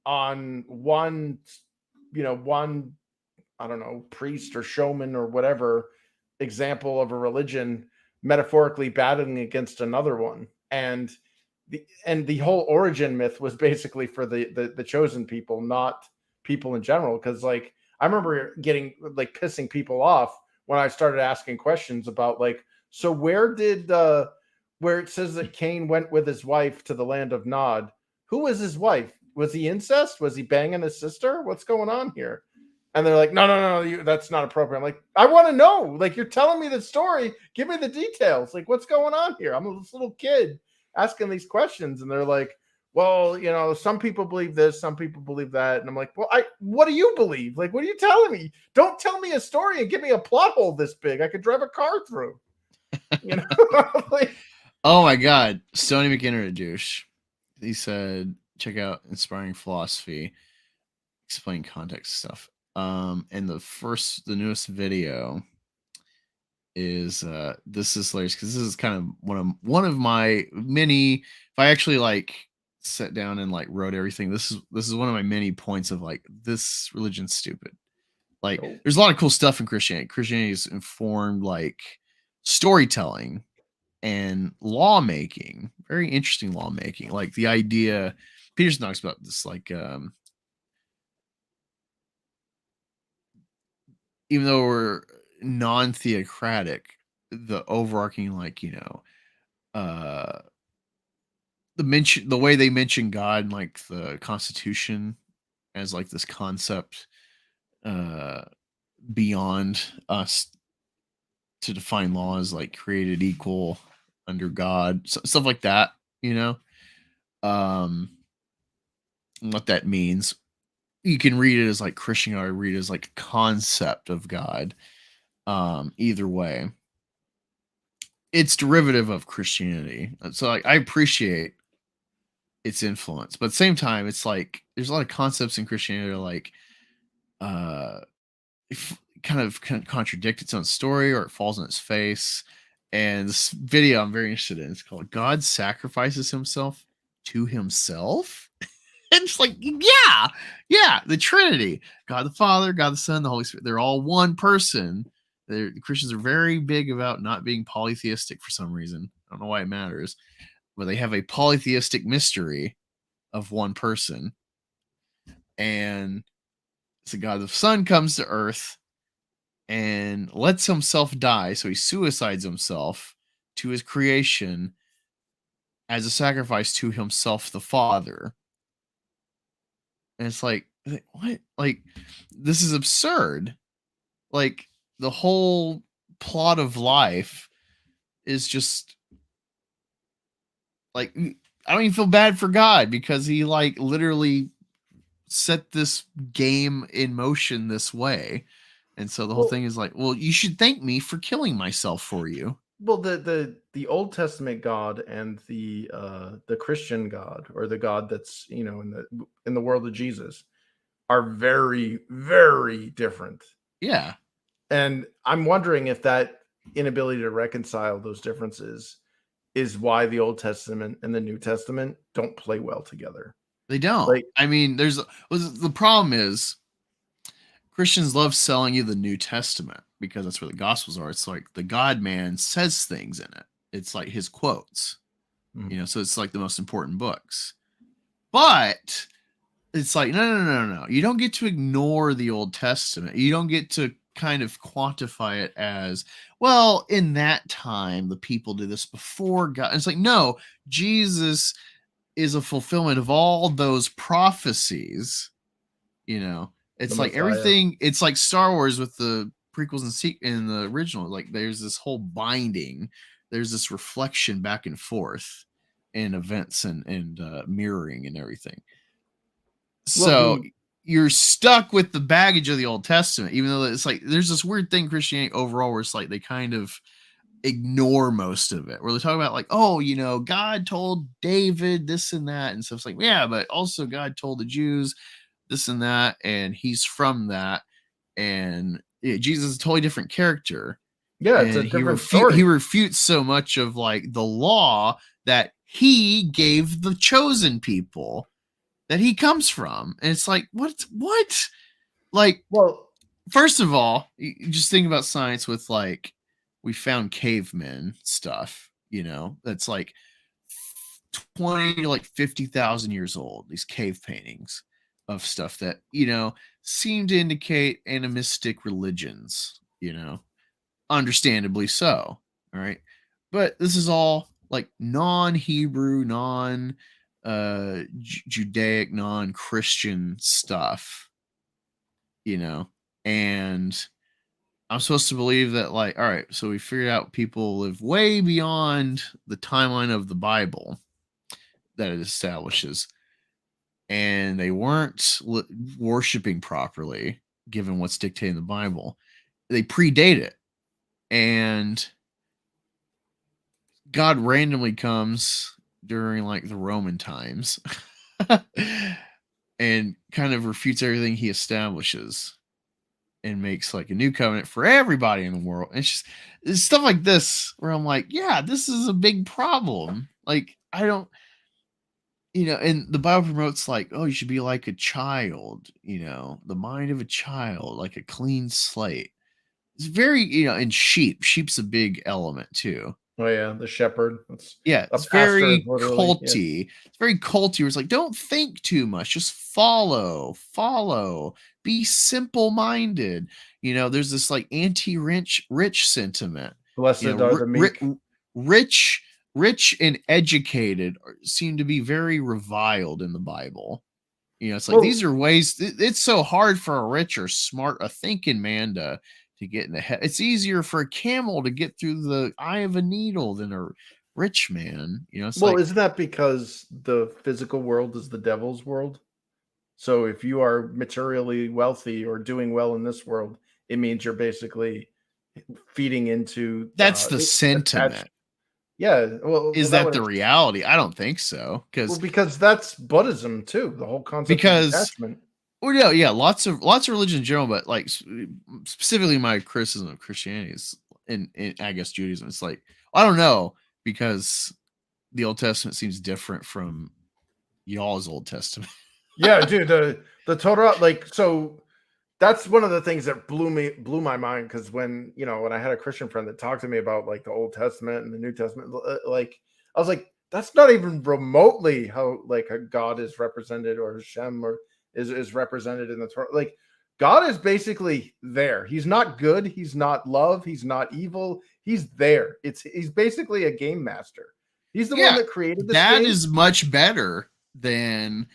on one, I don't know, priest or showman or whatever example of a religion metaphorically battling against another one. And the whole origin myth was basically for the chosen people, not people in general. Because like I remember getting like pissing people off when I started asking questions about like, so where it says that Cain went with his wife to the land of Nod, who was his wife? Was he incest? Was he banging his sister? What's going on here? And they're like, no, that's not appropriate. I'm like, I want to know. Like, you're telling me the story. Give me the details. Like, what's going on here? I'm this little kid asking these questions, and they're like, well, some people believe this, some people believe that. And I'm like, well, what do you believe? Like, what are you telling me? Don't tell me a story and give me a plot hole this big. I could drive a car through. Like, oh my God. Stoney McInner, douche. He said, check out Inspiring Philosophy, explain context stuff. And the newest video is this is hilarious because this is kind of one of my many, if I actually like sat down and like wrote everything, this is one of my many points of like, this religion's stupid. Like there's a lot of cool stuff in Christianity. Christianity is informed like storytelling and lawmaking, very interesting lawmaking. Like the idea, Peterson talks about this, like even though we're non-theocratic, the overarching, like, the way they mention God, like the Constitution as like this concept beyond us to define law as like created equal under God, stuff like that, what that means. You can read it as like Christian, or read it as like a concept of God. Either way, it's derivative of Christianity. So like, I appreciate its influence, but at the same time, it's like there's a lot of concepts in Christianity that are like kind of contradict its own story, or it falls on its face. And this video I'm very interested in, it's called God Sacrifices Himself to Himself. And it's like, yeah, the Trinity, God the Father, God the Son, the Holy Spirit, they're all one person. The Christians are very big about not being polytheistic for some reason. I don't know why it matters, but they have a polytheistic mystery of one person. And so God the Son comes to earth and lets himself die. So he suicides himself to his creation as a sacrifice to himself, the Father. And it's like, what? Like, this is absurd. Like, the whole plot of life is just like, I don't even feel bad for God because he like literally set this game in motion this way. And so the whole thing is like, well, you should thank me for killing myself for you. Well, the Old Testament God and the Christian God, or the God that's in the world of Jesus, are very, very different. Yeah. And I'm wondering if that inability to reconcile those differences is why the Old Testament and the New Testament don't play well together. They don't. Like, I mean, the problem is Christians love selling you the New Testament because that's where the Gospels are. It's like the God man says things in it. It's like his quotes, so it's like the most important books. But it's like, no. You don't get to ignore the Old Testament. You don't get to kind of quantify it as, well, in that time the people did this before God. And it's like, no, Jesus is a fulfillment of all those prophecies. It's like everything. It's like Star Wars with the prequels and the original. Like there's this whole binding. There's this reflection back and forth in events and mirroring and everything. So you're stuck with the baggage of the Old Testament, even though it's like there's this weird thing Christianity overall where it's like they kind of ignore most of it, where they talk about like, oh, God told David this and that and stuff. It's like, yeah, but also God told the Jews this and that, and he's from that, and Jesus is a totally different character. Yeah, it's a different story. He refutes so much of like the law that he gave the chosen people that he comes from. And it's like, what? Like, well, first of all, you just think about science with like, we found cavemen stuff, that's like 20 to like 50,000 years old, these cave paintings of stuff that, seem to indicate animistic religions, understandably so. All right. But this is all like non-Hebrew, Judaic, non-Christian stuff, and I'm supposed to believe that, like, all right, so we figured out people live way beyond the timeline of the Bible that it establishes, and they weren't worshiping properly, given what's dictated in the Bible. They predate it, and God randomly comes during like the Roman times and kind of refutes everything he establishes and makes like a new covenant for everybody in the world. And it's stuff like this where I'm like, yeah, this is a big problem. Like, I don't, and the Bible promotes like, oh, you should be like a child, the mind of a child, like a clean slate. It's very, and sheep's a big element too. Oh yeah, the shepherd. It's very culty. Yeah. It's very culty. Where it's like, don't think too much. Just follow. Be simple-minded. There's this like anti-rich sentiment. Blessed are the meek. Rich and educated seem to be very reviled in the Bible. It's like these are ways. It's so hard for a rich or smart, a thinking man to get in the head. It's easier for a camel to get through the eye of a needle than a rich man. Isn't that because the physical world is the devil's world? So if you are materially wealthy or doing well in this world, it means you're basically feeding into. That's the sentiment. Yeah. Well, is that the reality? I don't think so. Because that's Buddhism too. The whole concept of attachment. Well, yeah, lots of religion in general, but like specifically my criticism of Christianity is in I guess Judaism. It's like, I don't know, because the Old Testament seems different from y'all's Old Testament. Yeah, dude, the Torah, like, so that's one of the things that blew my mind, because when I had a Christian friend that talked to me about like the Old Testament and the New Testament, like I was like, that's not even remotely how like a God is represented, or Hashem or is represented in the Torah. Like, God is basically there. He's not good. He's not love. He's not evil. He's there. He's basically a game master. He's the one that created this that game. Is much better than,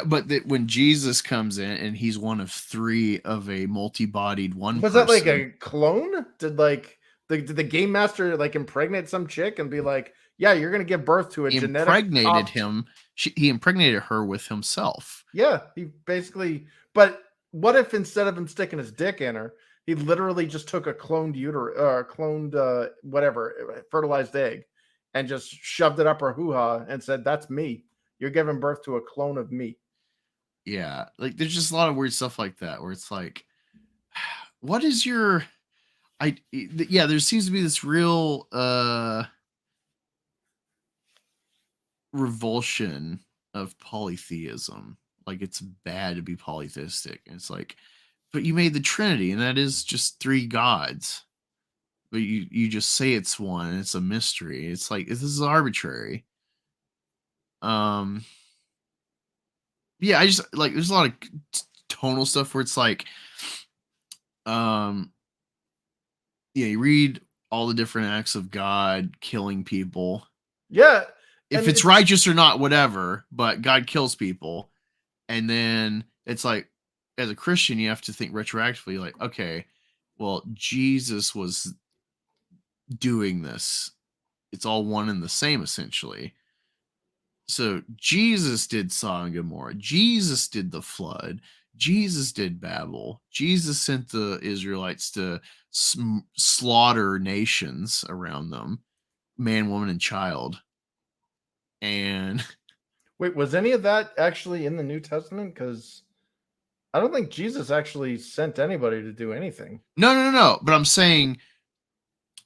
but when Jesus comes in and he's one of three of a multi-bodied one. Was that like a clone? Did like the game master like impregnate some chick and be like, yeah, you're gonna give birth to a genetic impregnated him. He impregnated her with himself. Yeah, he basically. But what if instead of him sticking his dick in her, he literally just took a cloned whatever, fertilized egg, and just shoved it up her hoo-ha and said, "That's me. You're giving birth to a clone of me." Yeah, like there's just a lot of weird stuff like that where it's like, what is your? There seems to be this real revulsion of polytheism. Like, it's bad to be polytheistic. And it's like, but you made the Trinity, and that is just three gods. But you just say it's one, and it's a mystery. It's like, this is arbitrary. I just like, there's a lot of tonal stuff where it's like, You read all the different acts of God killing people. Yeah. If it's righteous or not, whatever, but God kills people. And then it's like, as a Christian, you have to think retroactively, like, okay, well, Jesus was doing this. It's all one and the same, essentially. So Jesus did Sodom and Gomorrah. Jesus did the flood. Jesus did Babel. Jesus sent the Israelites to slaughter nations around them, man, woman, and child. And wait, was any of that actually in the New Testament? Because I don't think Jesus actually sent anybody to do anything. No. But I'm saying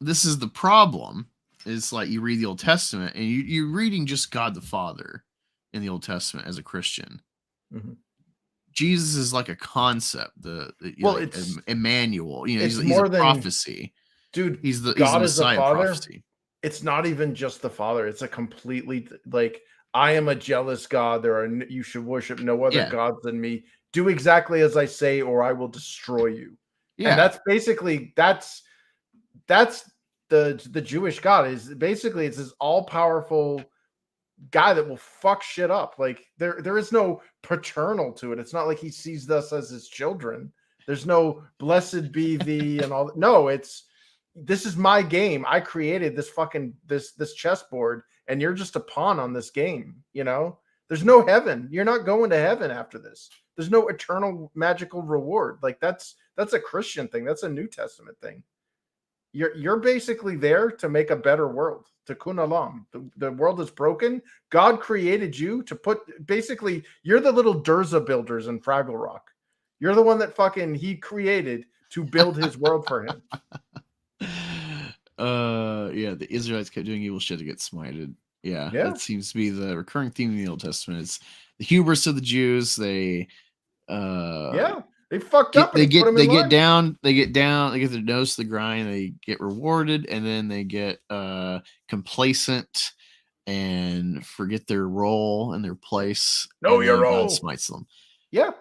this is the problem. It's like you read the Old Testament and you're reading just God the Father in the Old Testament as a Christian. Mm-hmm. Jesus is like a concept. It's Emmanuel. He's a prophecy. Dude, he's the God Messiah is the Father. Prophecy. It's not even just the Father. It's a completely like, I am a jealous God. You should worship no other gods than me. Do exactly as I say, or I will destroy you. Yeah. And that's basically that's the Jewish God. Is basically it's this all-powerful guy that will fuck shit up. Like there is no paternal to it. It's not like he sees us as his children. There's no blessed be thee and all. No, this is my game. I created this fucking this chessboard, and you're just a pawn on this game. There's no heaven. You're not going to heaven after this. There's no eternal magical reward. Like that's a Christian thing. That's a New Testament thing. You're basically there to make a better world. Tikkun olam. The world is broken. God created you to basically, you're the little Durza builders in Fraggle Rock. You're the one that he created to build his world for him. The Israelites kept doing evil shit to get smited. Yeah, that seems to be the recurring theme in the Old Testament. It's the hubris of the Jews. They they fucked up. They get down, they get their nose to the grind, they get rewarded, and then they get complacent and forget their role and their place. Know your role. God smites them. Yeah.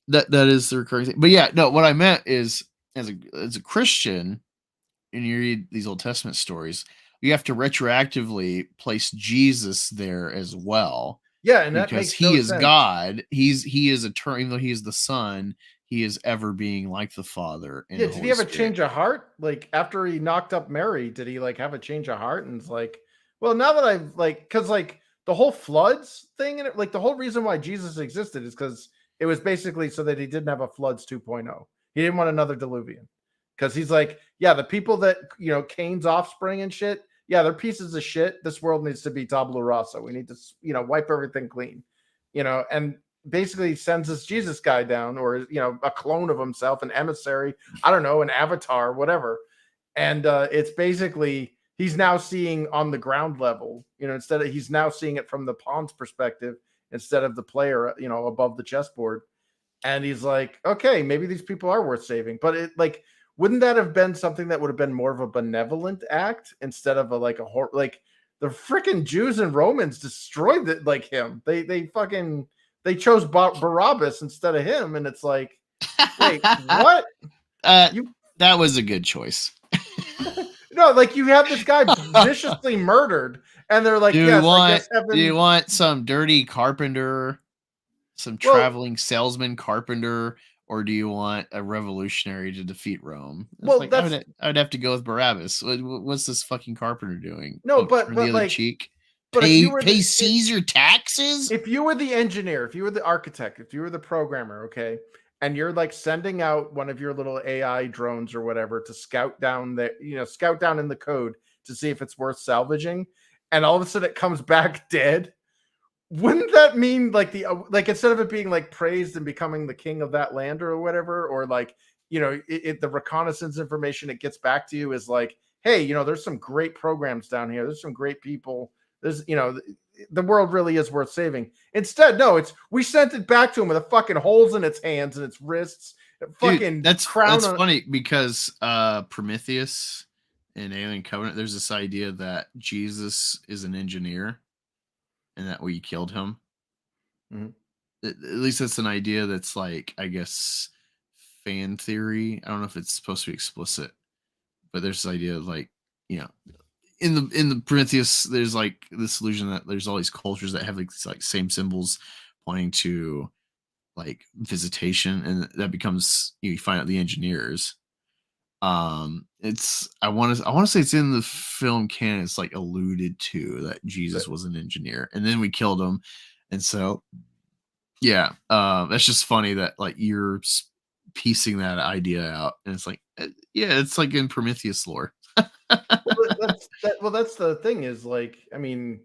That is the recurring thing. But yeah, no, what I meant is as a Christian, and you read these Old Testament stories, you have to retroactively place Jesus there as well. Yeah, and because that makes he is sense. God. He is eternal. Even though he is the Son, he is ever being like the Father. Did he have a change of heart? Like after he knocked up Mary, did he have a change of heart? And it's like, well, now that I've because the whole floods thing, and the whole reason why Jesus existed is because it was basically so that he didn't have a floods 2.0. He didn't want another Diluvian, because he's like, yeah, the people that Cain's offspring and shit. Yeah, they're pieces of shit. This world needs to be tabula rasa. We need to, wipe everything clean, and basically sends this Jesus guy down, or, a clone of himself, an emissary, I don't know, an avatar, whatever. And it's basically, he's now seeing on the ground level, he's now seeing it from the pawn's perspective instead of the player, above the chessboard. And he's like, okay, maybe these people are worth saving. But wouldn't that have been something that would have been more of a benevolent act instead of a the freaking Jews and Romans destroyed him. They chose Barabbas instead of him, and it's like, wait, what? That was a good choice. No, you have this guy viciously murdered, and they're like, do you want some dirty carpenter, some traveling salesman carpenter? Or do you want a revolutionary to defeat Rome? I would have to go with Barabbas. What's this fucking carpenter doing? No, but the other cheek. But pay Caesar taxes. If you were the engineer, if you were the architect, if you were the programmer, okay, and you're sending out one of your little AI drones or whatever to scout down in the code to see if it's worth salvaging, and all of a sudden it comes back dead. Wouldn't that mean instead of it being praised and becoming the king of that land or whatever, or the reconnaissance information it gets back to you is hey, there's some great programs down here. There's some great people. There's, the world really is worth saving. Instead, no, we sent it back to him with fucking holes in its hands and its wrists. Fucking that's funny because Prometheus in Alien Covenant, there's this idea that Jesus is an engineer. And that we killed him. Mm-hmm. At least that's an idea that's I guess fan theory. I don't know if it's supposed to be explicit, but there's this idea of like, you know, in the Prometheus, there's like this illusion that there's all these cultures that have like same symbols pointing to like visitation, and that becomes, you find out the engineers. It's I want to say it's in the film canon. It's like alluded to that Jesus was an engineer, and then we killed him, and so yeah, that's just funny that like you're piecing that idea out, and it's like yeah, it's like in Prometheus lore. Well, that's the thing is like, I mean,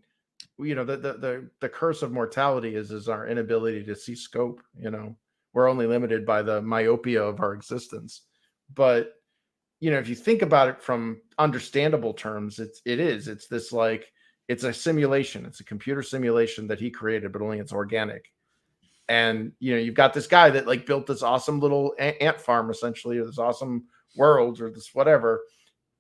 you know, the curse of mortality is our inability to see scope. You know, we're only limited by the myopia of our existence. But you know, if you think about it from understandable terms, it's this like, it's a simulation. It's a computer simulation that he created, but only it's organic. And you know, you've got this guy that like built this awesome little ant farm, essentially, or this awesome world, or this whatever.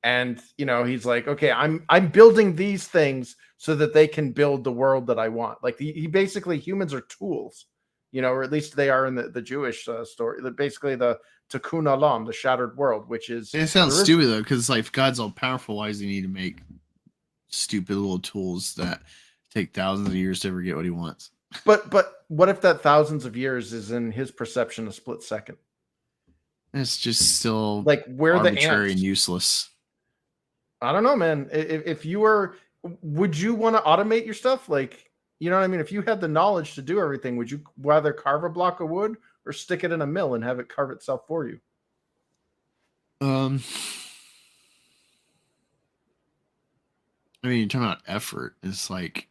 And you know, he's like, okay, I'm building these things so that they can build the world that I want. Like he basically, humans are tools, you know, or at least they are in the Jewish story. Basically, the Tikkun Olam, the shattered world, which is, it sounds stupid though, because like if God's all powerful, why does he need to make stupid little tools that take thousands of years to ever get what he wants? But what if that thousands of years is in his perception a split second? It's just still like where the arbitrary ants, and useless. I don't know, man. If you were, would you want to automate your stuff? Like, you know what I mean? If you had the knowledge to do everything, would you rather carve a block of wood or stick it in a mill and have it carve itself for you? I mean, you're talking about effort. It's like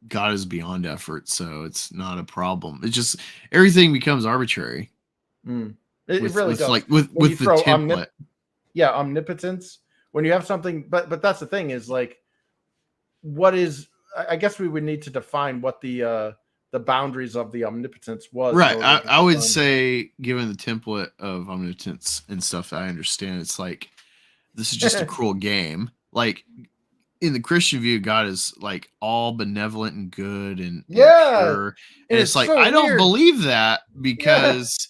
God is beyond effort, so it's not a problem. It's just everything becomes arbitrary. It really does. Like with the template. Omnipotence. When you have something, but that's the thing is like, what is? I guess we would need to define what the boundaries of the omnipotence was. Right. I would say, given the template of omnipotence and stuff that I understand, it's like this is just a cruel game. Like in the Christian view, God is like all benevolent and good and pure. And it's like, so I don't believe that because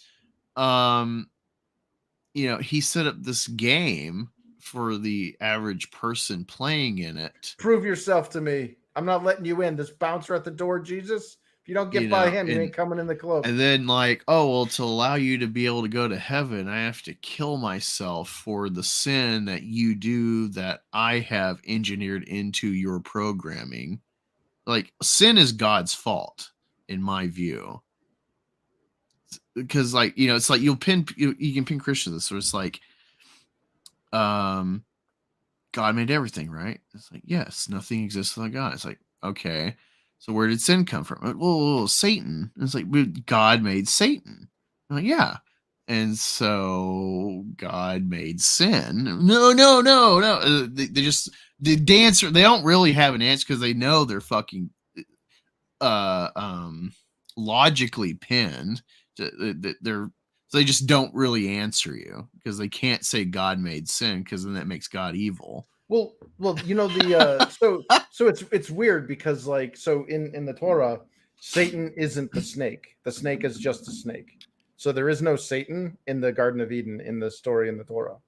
you know, he set up this game for the average person playing in it. Prove yourself to me. I'm not letting you in. This bouncer at the door, Jesus. If you don't get by him, you ain't coming in the club. And then like, oh, well, to allow you to be able to go to heaven, I have to kill myself for the sin that you do that I have engineered into your programming. Like sin is God's fault in my view. Because like, you know, it's like you can pin Christians. So it's like, God made everything, right? It's like, yes, nothing exists without God. It's like, okay, so where did sin come from? Well, Satan. And it's like, God made Satan. I'm like, yeah. And so God made sin. No. They just the dancer. They don't really have an answer because they know they're fucking logically pinned. So they just don't really answer you because they can't say God made sin because then that makes God evil. Well, you know the so it's weird because like so in the Torah, Satan isn't the snake. The snake is just a snake. So there is no Satan in the Garden of Eden in the story in the Torah,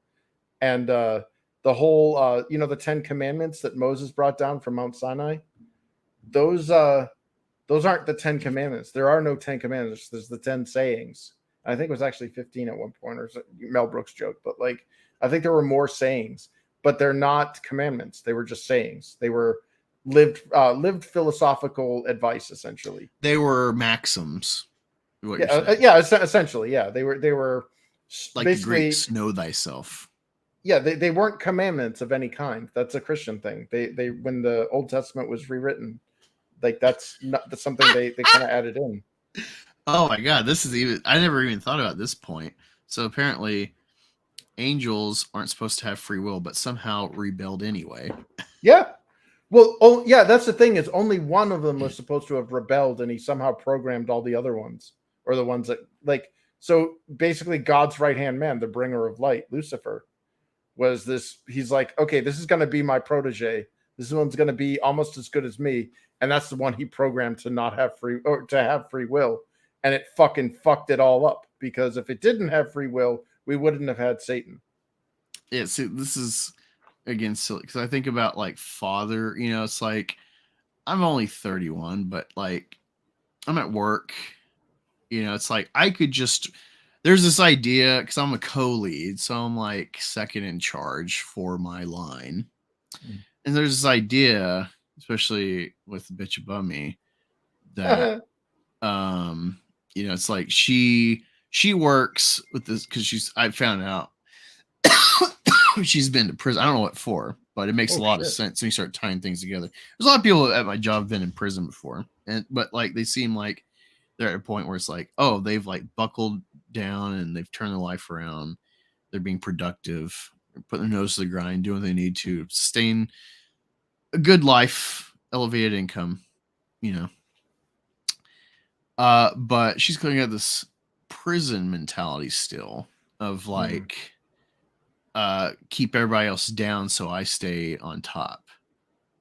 and the whole you know, the 10 Commandments that Moses brought down from Mount Sinai, those aren't the 10 Commandments. There are no 10 Commandments. There's the 10 sayings. I think it was actually 15 at one point, or Mel Brooks joke, but like I think there were more sayings, but they're not commandments. They were just sayings. They were lived philosophical advice, essentially. They were maxims. Essentially, yeah. They were like the Greeks, know thyself. Yeah, they weren't commandments of any kind. That's a Christian thing. They when the Old Testament was rewritten, like that's something they kind of added in. Oh my God, I never even thought about this point. So apparently angels aren't supposed to have free will, but somehow rebelled anyway. Yeah. Well, that's the thing is only one of them was supposed to have rebelled, and he somehow programmed all the other ones, or the ones that like, so basically God's right-hand man, the bringer of light, Lucifer, was this, he's like, okay, this is going to be my protege. This one's going to be almost as good as me. And that's the one he programmed to not have free, or to have free will. And it fucking fucked it all up. because if it didn't have free will, we wouldn't have had Satan. Yeah, see, this is again silly because I think about like father, it's like I'm only 31, but like I'm at work, it's like I could just there's this idea because I'm a co-lead, so I'm like second in charge for my line. And there's this idea, especially with the bitch above me, that it's like she works with this because I found out she's been to prison. I don't know what for, but it makes a lot of sense when you start tying things together. There's a lot of people at my job have been in prison before, but like they seem like they're at a point where it's like, oh, they've like buckled down and they've turned their life around. They're being productive, they're putting their nose to the grind, doing what they need to sustain a good life, elevated income, but she's going at this prison mentality still of like keep everybody else down so I stay on top.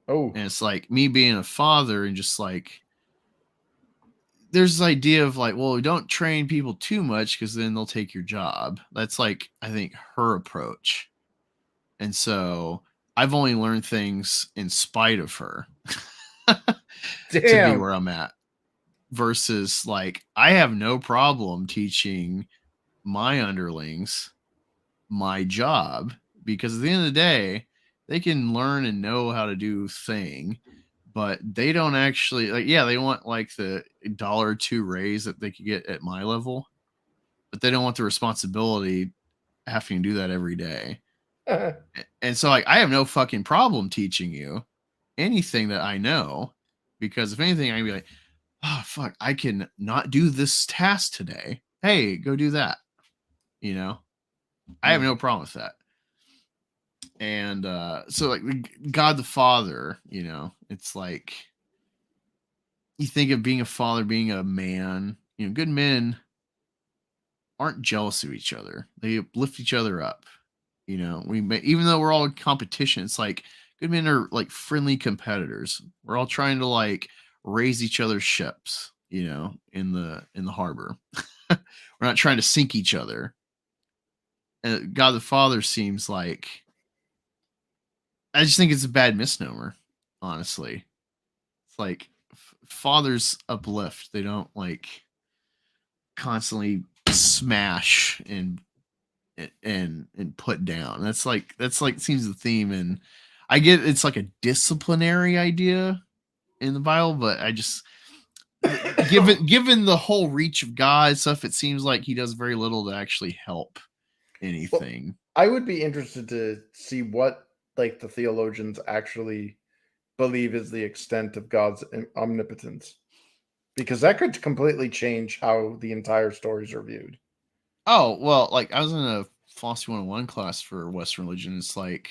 And it's like me being a father and just like there's this idea of like, well, don't train people too much because then they'll take your job. That's like I think her approach. And so I've only learned things in spite of her to be where I'm at. Versus like I have no problem teaching my underlings my job because at the end of the day they can learn and know how to do thing, but they don't actually like they want like the $1 or $2 raise that they could get at my level, but they don't want the responsibility having to do that every day. And so like I have no fucking problem teaching you anything that I know, because if anything I can be like, oh fuck, I can not do this task today. Hey, go do that. I have no problem with that. And so like God the Father, it's like you think of being a father, being a man, good men aren't jealous of each other. They lift each other up. Even though we're all in competition, it's like good men are like friendly competitors. We're all trying to like raise each other's ships, in the harbor. We're not trying to sink each other. And God the Father seems like, I just think it's a bad misnomer, honestly. It's like fathers uplift. They don't like constantly smash and put down. That's like seems the theme. And I get it's like a disciplinary idea in the Bible, but I just given the whole reach of God stuff, it seems like he does very little to actually help anything. Well, I would be interested to see what like the theologians actually believe is the extent of God's omnipotence, because that could completely change how the entire stories are viewed. Oh, well, like I was in a philosophy 101 class for Western religion. It's like,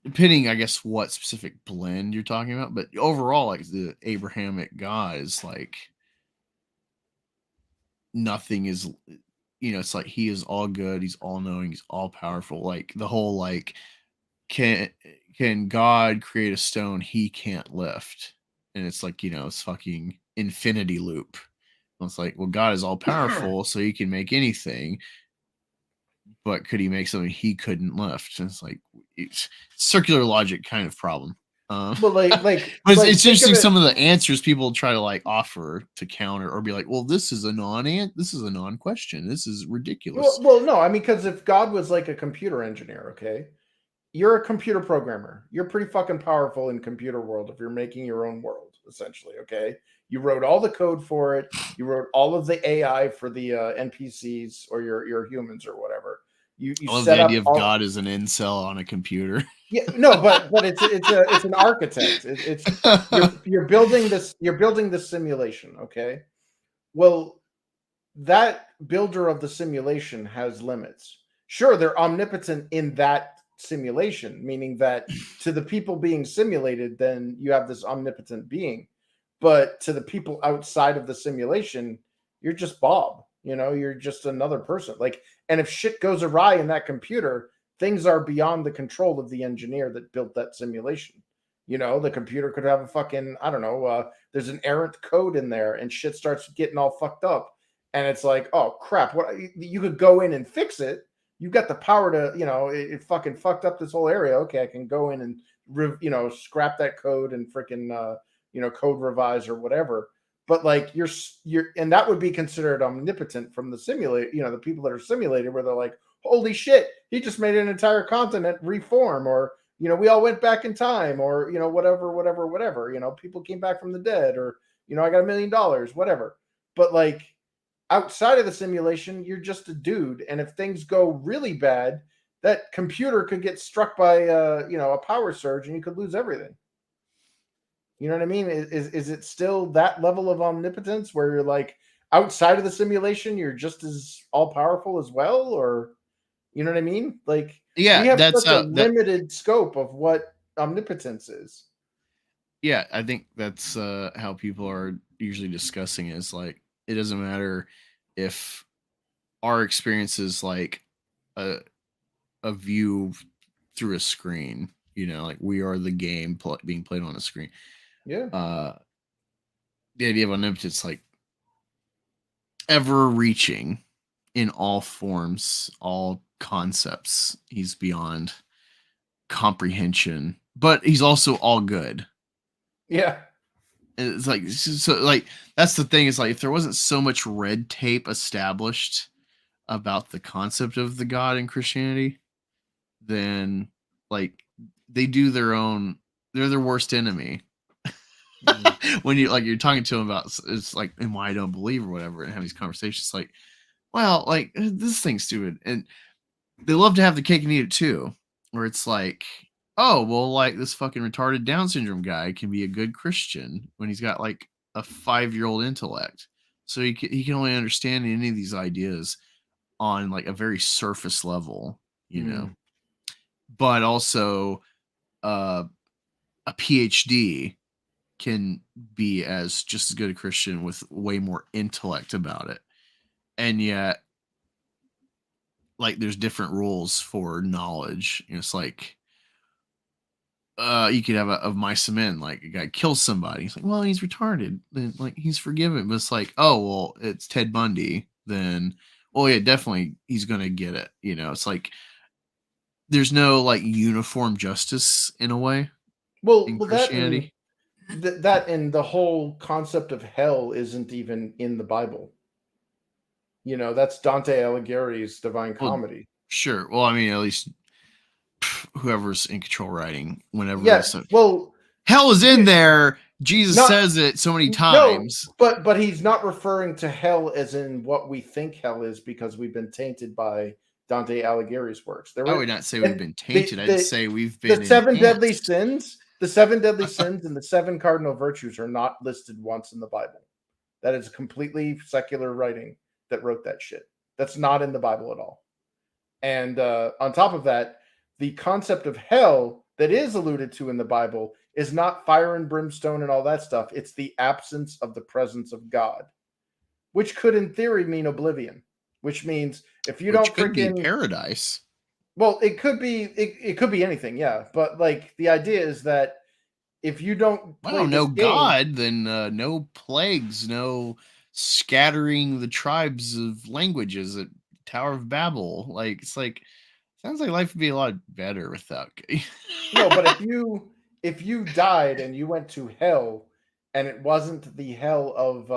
depending, I guess, what specific blend you're talking about, but overall, like the Abrahamic God is like nothing is, it's like he is all good, he's all knowing, he's all powerful. Like the whole like, can God create a stone he can't lift? And it's like, it's fucking infinity loop. It's like, well, God is all powerful, so he can make anything. But could he make something he couldn't lift? And it's like it's circular logic kind of problem. Well, but it's interesting some of the answers people try to like offer to counter or be like, well, this is a non-question. This is ridiculous. Well, no, I mean, because if God was like a computer engineer, okay, you're a computer programmer. You're pretty fucking powerful in computer world if you're making your own world, essentially, okay? You wrote all the code for it. You wrote all of the AI for the NPCs or your humans or whatever. You I love set the idea up of God as an incel on a computer. Yeah, no, but it's an architect. You're building this simulation, okay? Well, that builder of the simulation has limits. Sure, they're omnipotent in that simulation, meaning that to the people being simulated, then you have this omnipotent being. But to the people outside of the simulation, you're just Bob. You're just another person. Like, and if shit goes awry in that computer, things are beyond the control of the engineer that built that simulation. The computer could have a fucking, I don't know, there's an errant code in there and shit starts getting all fucked up. and it's like, oh crap, what you could go in and fix it. You've got the power to, it fucking fucked up this whole area. Okay, I can go in and scrap that code and freaking code revise or whatever. But like you're and that would be considered omnipotent from the simulate, the people that are simulated, where they're like, holy shit, he just made an entire continent reform, or we all went back in time, or whatever. People came back from the dead, or I got $1 million, whatever. But like outside of the simulation, you're just a dude, and if things go really bad, that computer could get struck by a power surge, and you could lose everything. You know what I mean? Is it still that level of omnipotence where you're like outside of the simulation, you're just as all powerful as well, or you know what I mean? Like, yeah, we have such a limited scope of what omnipotence is. Yeah, I think that's how people are usually discussing it. It's like it doesn't matter if our experience is like a view through a screen. Like we are the game being played on a screen. Yeah. The idea of omnipotence, like ever reaching in all forms, all concepts. He's beyond comprehension, but he's also all good. Yeah. It's like, so like, that's the thing, is like, if there wasn't so much red tape established about the concept of the God in Christianity, then like they do they're their worst enemy. When you're talking to them about, it's like, and why I don't believe or whatever, and have these conversations, like, well, like this thing's stupid, and they love to have the cake and eat it too, where it's like, oh, well, like this fucking retarded Down syndrome guy can be a good Christian when he's got like a 5-year-old intellect, so he can only understand any of these ideas on like a very surface level, but also a PhD can be just as good a Christian with way more intellect about it. And yet, like, there's different rules for knowledge. It's like, you could have of mice and men, like a guy kills somebody. He's like, well, he's retarded. Then like he's forgiven. But it's like, oh, well, it's Ted Bundy. Then, oh yeah, definitely he's gonna get it. It's like there's no like uniform justice in a way. Well, in Christianity. That and the whole concept of hell isn't even in the Bible. That's Dante Alighieri's Divine Comedy. Sure. Well, I mean, at least whoever's in control writing, whenever. Yes. Well, hell is in there. Jesus says it so many times. No, but he's not referring to hell as in what we think hell is, because we've been tainted by Dante Alighieri's works. I would not say we've been tainted. I'd say we've been the 7 deadly sins. The 7 deadly sins and the 7 cardinal virtues are not listed once in the Bible. That is completely secular writing that wrote that shit. That's not in the Bible at all. And on top of that, the concept of hell that is alluded to in the Bible is not fire and brimstone and all that stuff. It's the absence of the presence of God, which could in theory mean oblivion, which means if you don't freaking paradise. Well, it could be it could be anything, yeah. But like the idea is that if you don't know God, then no plagues, no scattering the tribes of languages at Tower of Babel. Like, it's like, sounds like life would be a lot better without. No, but if you died and you went to hell, and it wasn't the hell of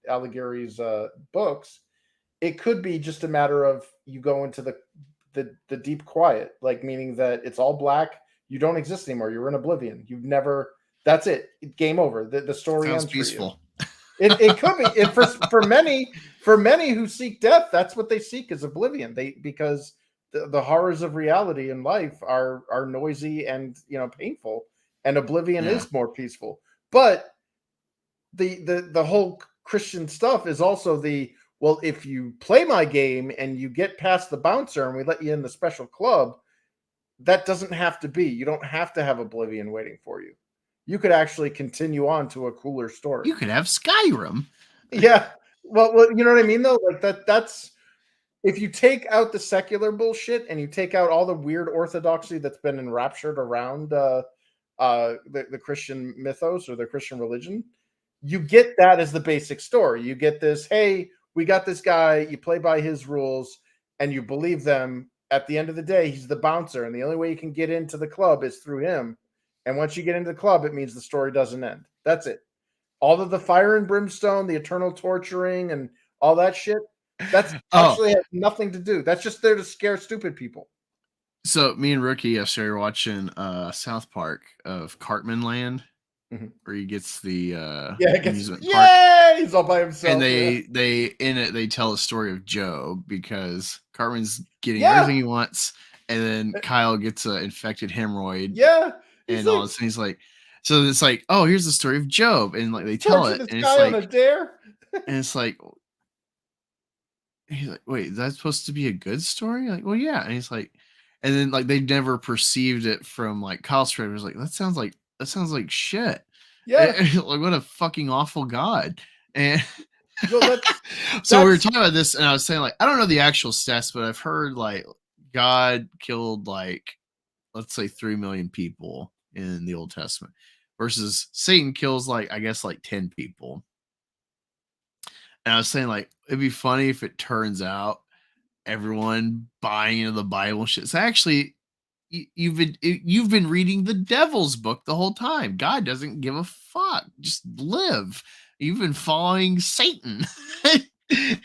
Alighieri's books, it could be just a matter of you go into the deep quiet, like meaning that it's all black. You don't exist anymore. You're in oblivion. You've never. That's it. Game over. The story sounds ends peaceful. For you. It could be. For many who seek death, that's what they seek, is oblivion. Because the horrors of reality in life are noisy and painful, and oblivion is more peaceful. But the whole Christian stuff is also well, if you play my game and you get past the bouncer and we let you in the special club, that doesn't have to be. You don't have to have oblivion waiting for you. You could actually continue on to a cooler story. You could have Skyrim. Yeah. Well, you know what I mean, though? Like that's if you take out the secular bullshit and you take out all the weird orthodoxy that's been enraptured around the Christian mythos or the Christian religion, you get that as the basic story. You get this, hey, we got this guy, you play by his rules, and you believe them. At the end of the day, he's the bouncer, and the only way you can get into the club is through him. And once you get into the club, it means the story doesn't end. That's it. All of the fire and brimstone, the eternal torturing, and all that shit, that's actually has nothing to do. That's just there to scare stupid people. So me and Rookie yesterday were watching South Park of Cartman Land, where he gets the amusement park. Yeah, he's all by himself. And they in it they tell the story of Joe because Cartman's getting everything he wants, and then Kyle gets an infected hemorrhoid. Yeah, and all this, and he's like, so it's like, oh, here's the story of Job, and like they tell it, and it's like, on a dare. And it's like, he's like, wait, is that supposed to be a good story? Like, well, yeah, and he's like, and then like they never perceived it from like Kyle's friend was like, that sounds like shit. Yeah, like what a fucking awful God. And well, so we were talking about this, and I was saying like, I don't know the actual stats, but I've heard like God killed like, let's say 3 million people in the Old Testament versus Satan kills like, I guess like 10 people. And I was saying like, it'd be funny if it turns out everyone buying into the Bible shit. So actually, you've been reading the devil's book the whole time. God doesn't give a fuck. Just live. You've been following Satan.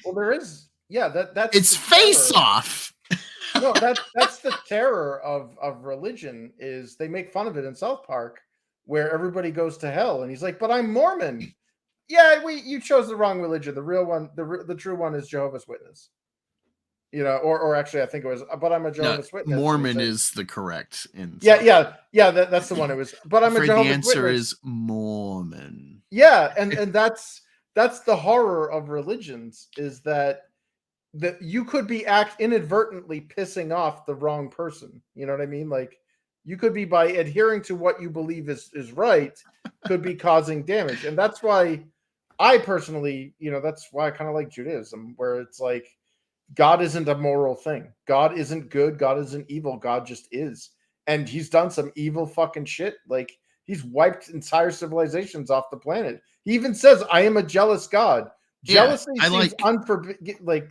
Well, there is, that's it's face off. No, that's the terror of religion, is they make fun of it in South Park where everybody goes to hell, and he's like, but I'm Mormon. Yeah, you chose the wrong religion. The real one, the true one is Jehovah's Witness. You know, or actually, I think it was, but I'm a Jehovah's Witness. Mormon is the correct. That's the one. It was, but I'm a Jehovah's Witness. The answer is Mormon. Yeah, and that's the horror of religions, is that you could be inadvertently pissing off the wrong person. You know what I mean? Like, you could be, by adhering to what you believe is right, could be causing damage. And that's why I personally, that's why I kind of like Judaism, where it's like, God isn't a moral thing. God isn't good. God isn't evil. God just is. And he's done some evil fucking shit. Like, he's wiped entire civilizations off the planet. He even says, I am a jealous God. Jealousy seems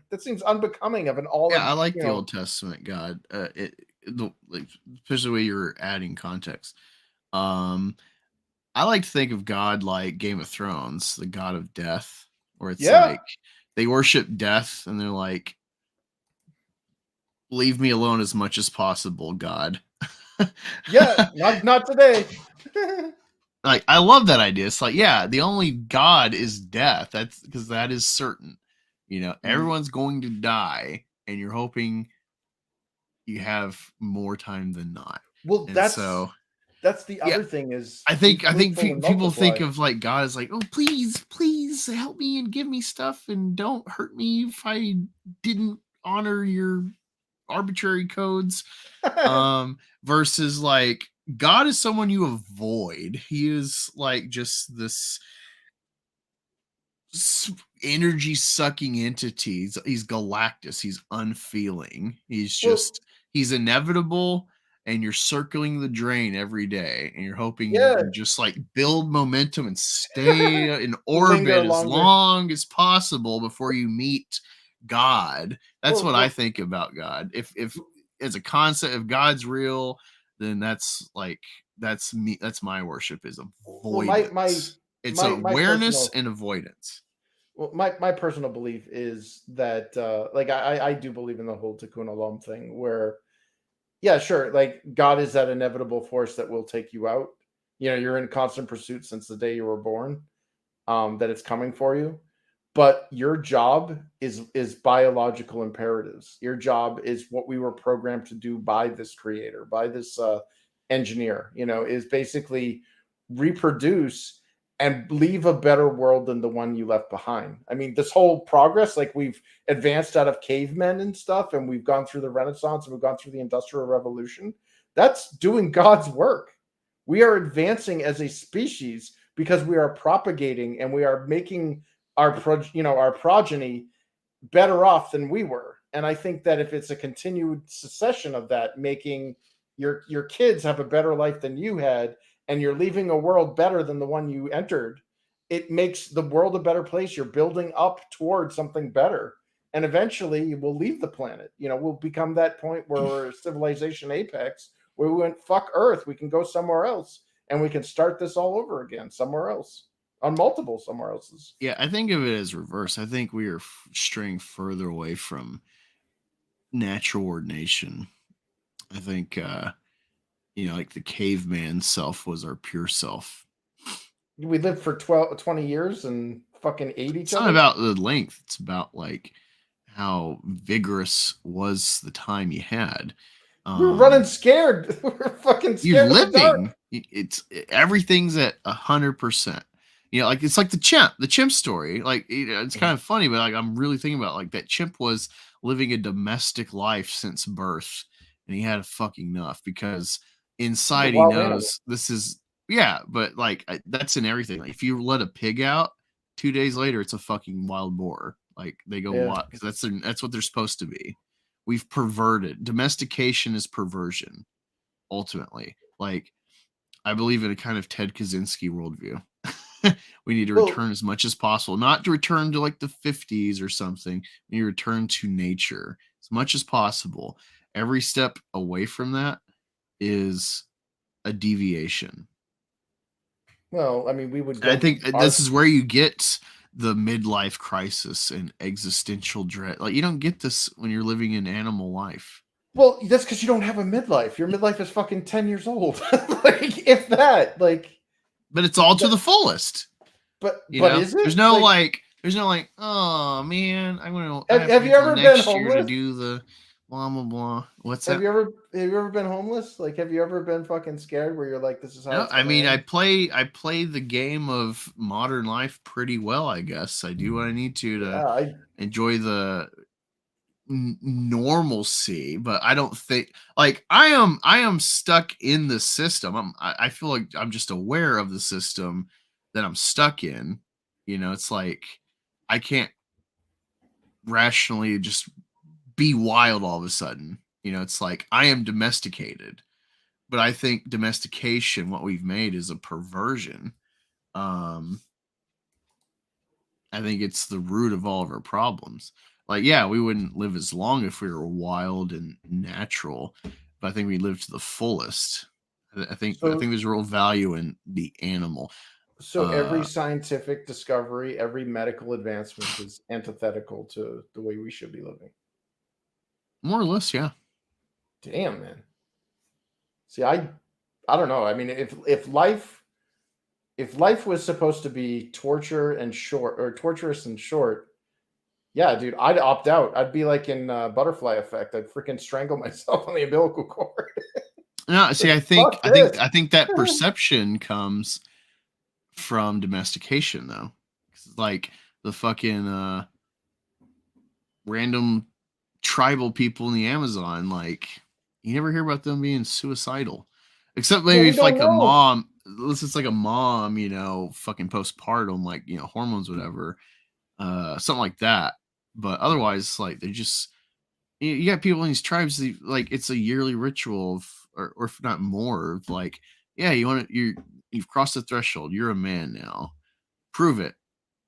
that seems unbecoming of an all. Yeah, I like the Old Testament God. Especially the way you're adding context. I like to think of God like Game of Thrones, the God of death, where it's like they worship death and they're like, leave me alone as much as possible, God. Yeah, not today. Like, I love that idea. It's like, yeah, the only God is death. That's because that is certain. Everyone's going to die, and you're hoping you have more time than not. Well, that's the other thing is, I think people think of like God as like, oh, please help me and give me stuff and don't hurt me if I didn't honor your arbitrary codes. Versus like, God is someone you avoid. He is like just this energy sucking entity. He's Galactus. He's unfeeling. He's inevitable, and you're circling the drain every day, and you're hoping you can just like build momentum and stay in orbit as long as possible before you meet God. That's what I think about God. If as a concept, if God's real, then that's me. That's my worship, is avoidance. It's awareness and avoidance. Well, my personal belief is that I do believe in the whole Tikkun Olam thing, where sure, like, God is that inevitable force that will take you out. You're in constant pursuit since the day you were born, that it's coming for you. But your job is biological imperatives. Your job is what we were programmed to do by this creator, by this engineer, is basically reproduce and leave a better world than the one you left behind. I mean, this whole progress, like, we've advanced out of cavemen and stuff, and we've gone through the Renaissance, and we've gone through the Industrial Revolution. That's doing God's work. We are advancing as a species because we are propagating, and we are making our progeny better off than we were. And I think that if it's a continued succession of that, making your kids have a better life than you had, and you're leaving a world better than the one you entered, it makes the world a better place. You're building up towards something better. And eventually we'll leave the planet. You know, we'll become that point where we're civilization apex, where we went, fuck Earth, we can go somewhere else and we can start this all over again somewhere else, on multiple somewhere else's. Yeah, I think of it as reverse. I think we are straying further away from natural ordination. I think, like the caveman self was our pure self. We lived for 20 years and fucking ate each It's other. not about the length. It's about like how vigorous was the time you had. We were running scared. We were fucking scared. You're living. It's everything's at 100%. You know, like it's like the chimp story. Like it's kind of funny, but like I'm really thinking about like that chimp was living a domestic life since birth, and he had fucking enough because inside he knows this is but like that's in everything. Like if you let a pig out, 2 days later it's a fucking wild boar. Like they go wild because that's what they're supposed to be. We've perverted. Domestication is perversion, ultimately. Like I believe in a kind of Ted Kaczynski worldview. We need to return as much as possible, not to return to like the 50s or something. We need to return to nature as much as possible. Every step away from that is a deviation. Well, I mean, we would. I think this is where you get the midlife crisis and existential dread. Like you don't get this when you're living an animal life. Well, that's because you don't have a midlife. Your midlife is fucking 10 years old. Like, if that, like. But it's all to the fullest. But is it? There's no like, oh man, I'm gonna. Have you ever been homeless? To do the blah blah blah. What's that? Have you ever been homeless? Like, have you ever been fucking scared where you're like, this is how? No, I mean, I play the game of modern life pretty well. I guess I do what I need to enjoy the normalcy, but I don't think like I am stuck in the system. I feel like I'm just aware of the system that I'm stuck in. You know, it's like I can't rationally just be wild all of a sudden. You know, it's like I am domesticated, but I think domestication, what we've made, is a perversion. I think it's the root of all of our problems. Like, yeah, we wouldn't live as long if we were wild and natural, but I think we live to the fullest. I think there's real value in the animal. So every scientific discovery, every medical advancement is antithetical to the way we should be living. More or less, yeah. Damn, man. See, I don't know. I mean, if life was supposed to be torturous and short, yeah, dude, I'd opt out. I'd be like in Butterfly Effect. I'd freaking strangle myself on the umbilical cord. No, see, I think that perception comes from domestication, though. Like the fucking random tribal people in the Amazon, like you never hear about them being suicidal, except maybe if like a mom. It's like a mom, you know, fucking postpartum, like, you know, hormones, whatever, something like that. But otherwise, like they just, you got people in these tribes, like it's a yearly ritual or if not more, of like, yeah, you've crossed the threshold. You're a man now. Prove it.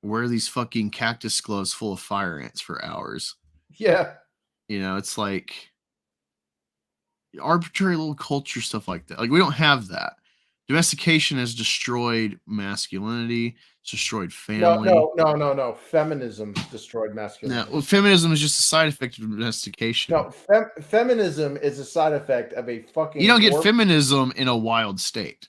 Wear these fucking cactus gloves full of fire ants for hours. Yeah. You know, it's like arbitrary little culture stuff like that. Like we don't have that. Domestication has destroyed masculinity. It's destroyed family. No. Feminism destroyed masculinity. No, well, feminism is just a side effect of domestication. No, feminism is a side effect of a fucking. You don't get feminism in a wild state.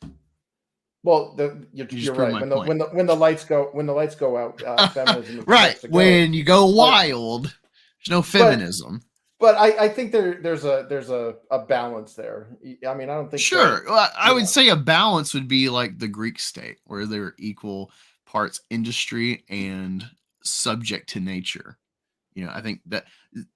Well, you're right. When the lights go out, feminism. Right. When you go wild, there's no feminism. But I think there's a balance there. I mean, I don't think. Sure. Well, I would say a balance would be like the Greek state, where they're equal parts industry and subject to nature. You know, I think that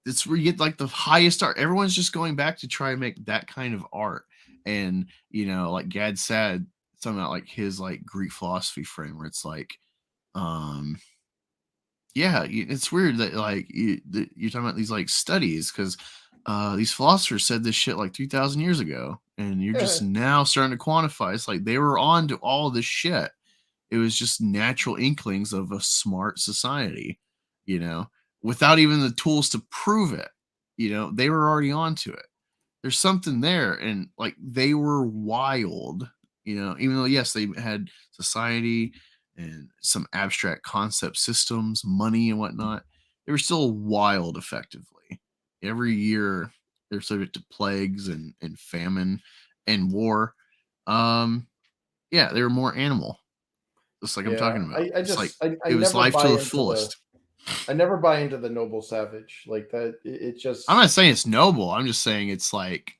it's where you get like the highest art. Everyone's just going back to try and make that kind of art. And, you know, like Gad said, something about like his like Greek philosophy frame where it's like, yeah, it's weird that like you're talking about these like studies because these philosophers said this shit like 3,000 years ago, and you're just now starting to quantify. It's like they were on to all this shit. It was just natural inklings of a smart society, you know, without even the tools to prove it. You know, they were already onto it. There's something there, and like they were wild, you know, even though yes, they had society and some abstract concept systems, money and whatnot, they were still wild effectively. Every year they're subject to plagues and famine and war. Yeah, they were more animal, just like I'm talking about. It's like I it was never life buy to the into fullest. I never buy into the noble savage like that. It just I'm not saying it's noble. I'm just saying it's like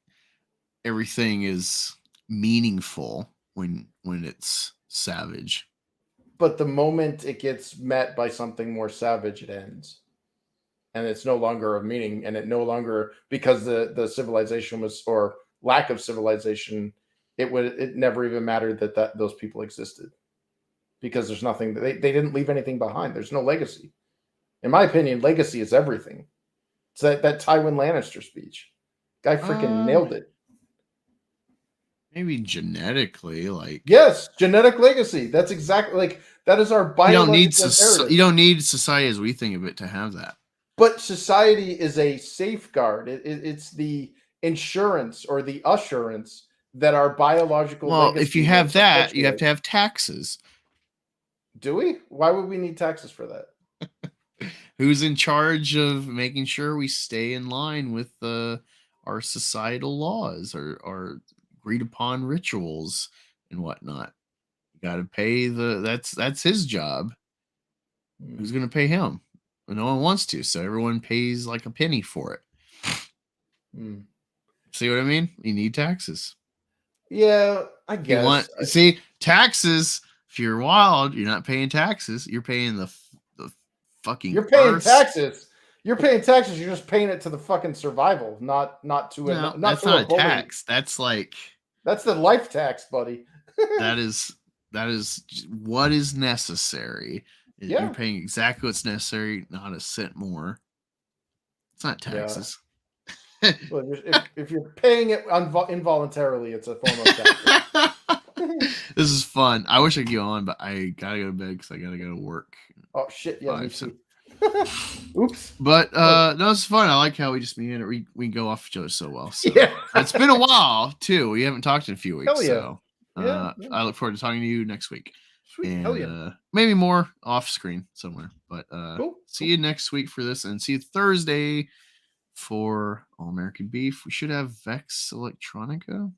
everything is meaningful when it's savage. but the moment it gets met by something more savage, it ends. And it's no longer of meaning, and it no longer, because the civilization was, or lack of civilization, it never even mattered that those people existed, because there's nothing, they didn't leave anything behind. There's no legacy. In my opinion, legacy is everything. It's that Tywin Lannister speech. Guy freaking nailed it. Maybe genetically, like Yes, genetic legacy. That's exactly, like, that is our biological imperative. you don't need society as we think of it to have that. But society is a safeguard. It's the insurance or the assurance that our biological legacy. If you have that, perpetuate. you have to have taxes. Do we? Why would we need taxes for that? Who's in charge of making sure we stay in line with our societal laws or our agreed upon rituals and whatnot? You got to pay that's his job. Who's going to pay him? Well, no one wants to, so everyone pays like a penny for it. See what I mean? You need taxes. Yeah, I guess. See, taxes. If you're wild, you're not paying taxes. You're paying the fucking. You're paying taxes. You're paying taxes. You're just paying it to the fucking survival, not to it. No, that's not a tax. That's like that's the life tax, buddy. that is what is necessary. Yeah. You're paying exactly what's necessary, not a cent more. It's not taxes. Yeah. Well, if you're paying it involuntarily, it's a form of tax. This is fun. I wish I could go on, but I gotta go to bed because I gotta go to work. Oh shit! Yeah, me too. Oops. But no, it's fun. I like how we just meander. We go off each other so well. So yeah. It's been a while too. We haven't talked in a few weeks. Hell yeah. So I look forward to talking to you next week. Sweet. And, hell yeah. Maybe more off screen somewhere. But cool. See you next week for this, and see you Thursday for All American Beef. We should have Vex Electronica.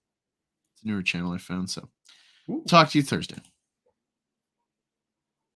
It's a newer channel I found. So talk to you Thursday.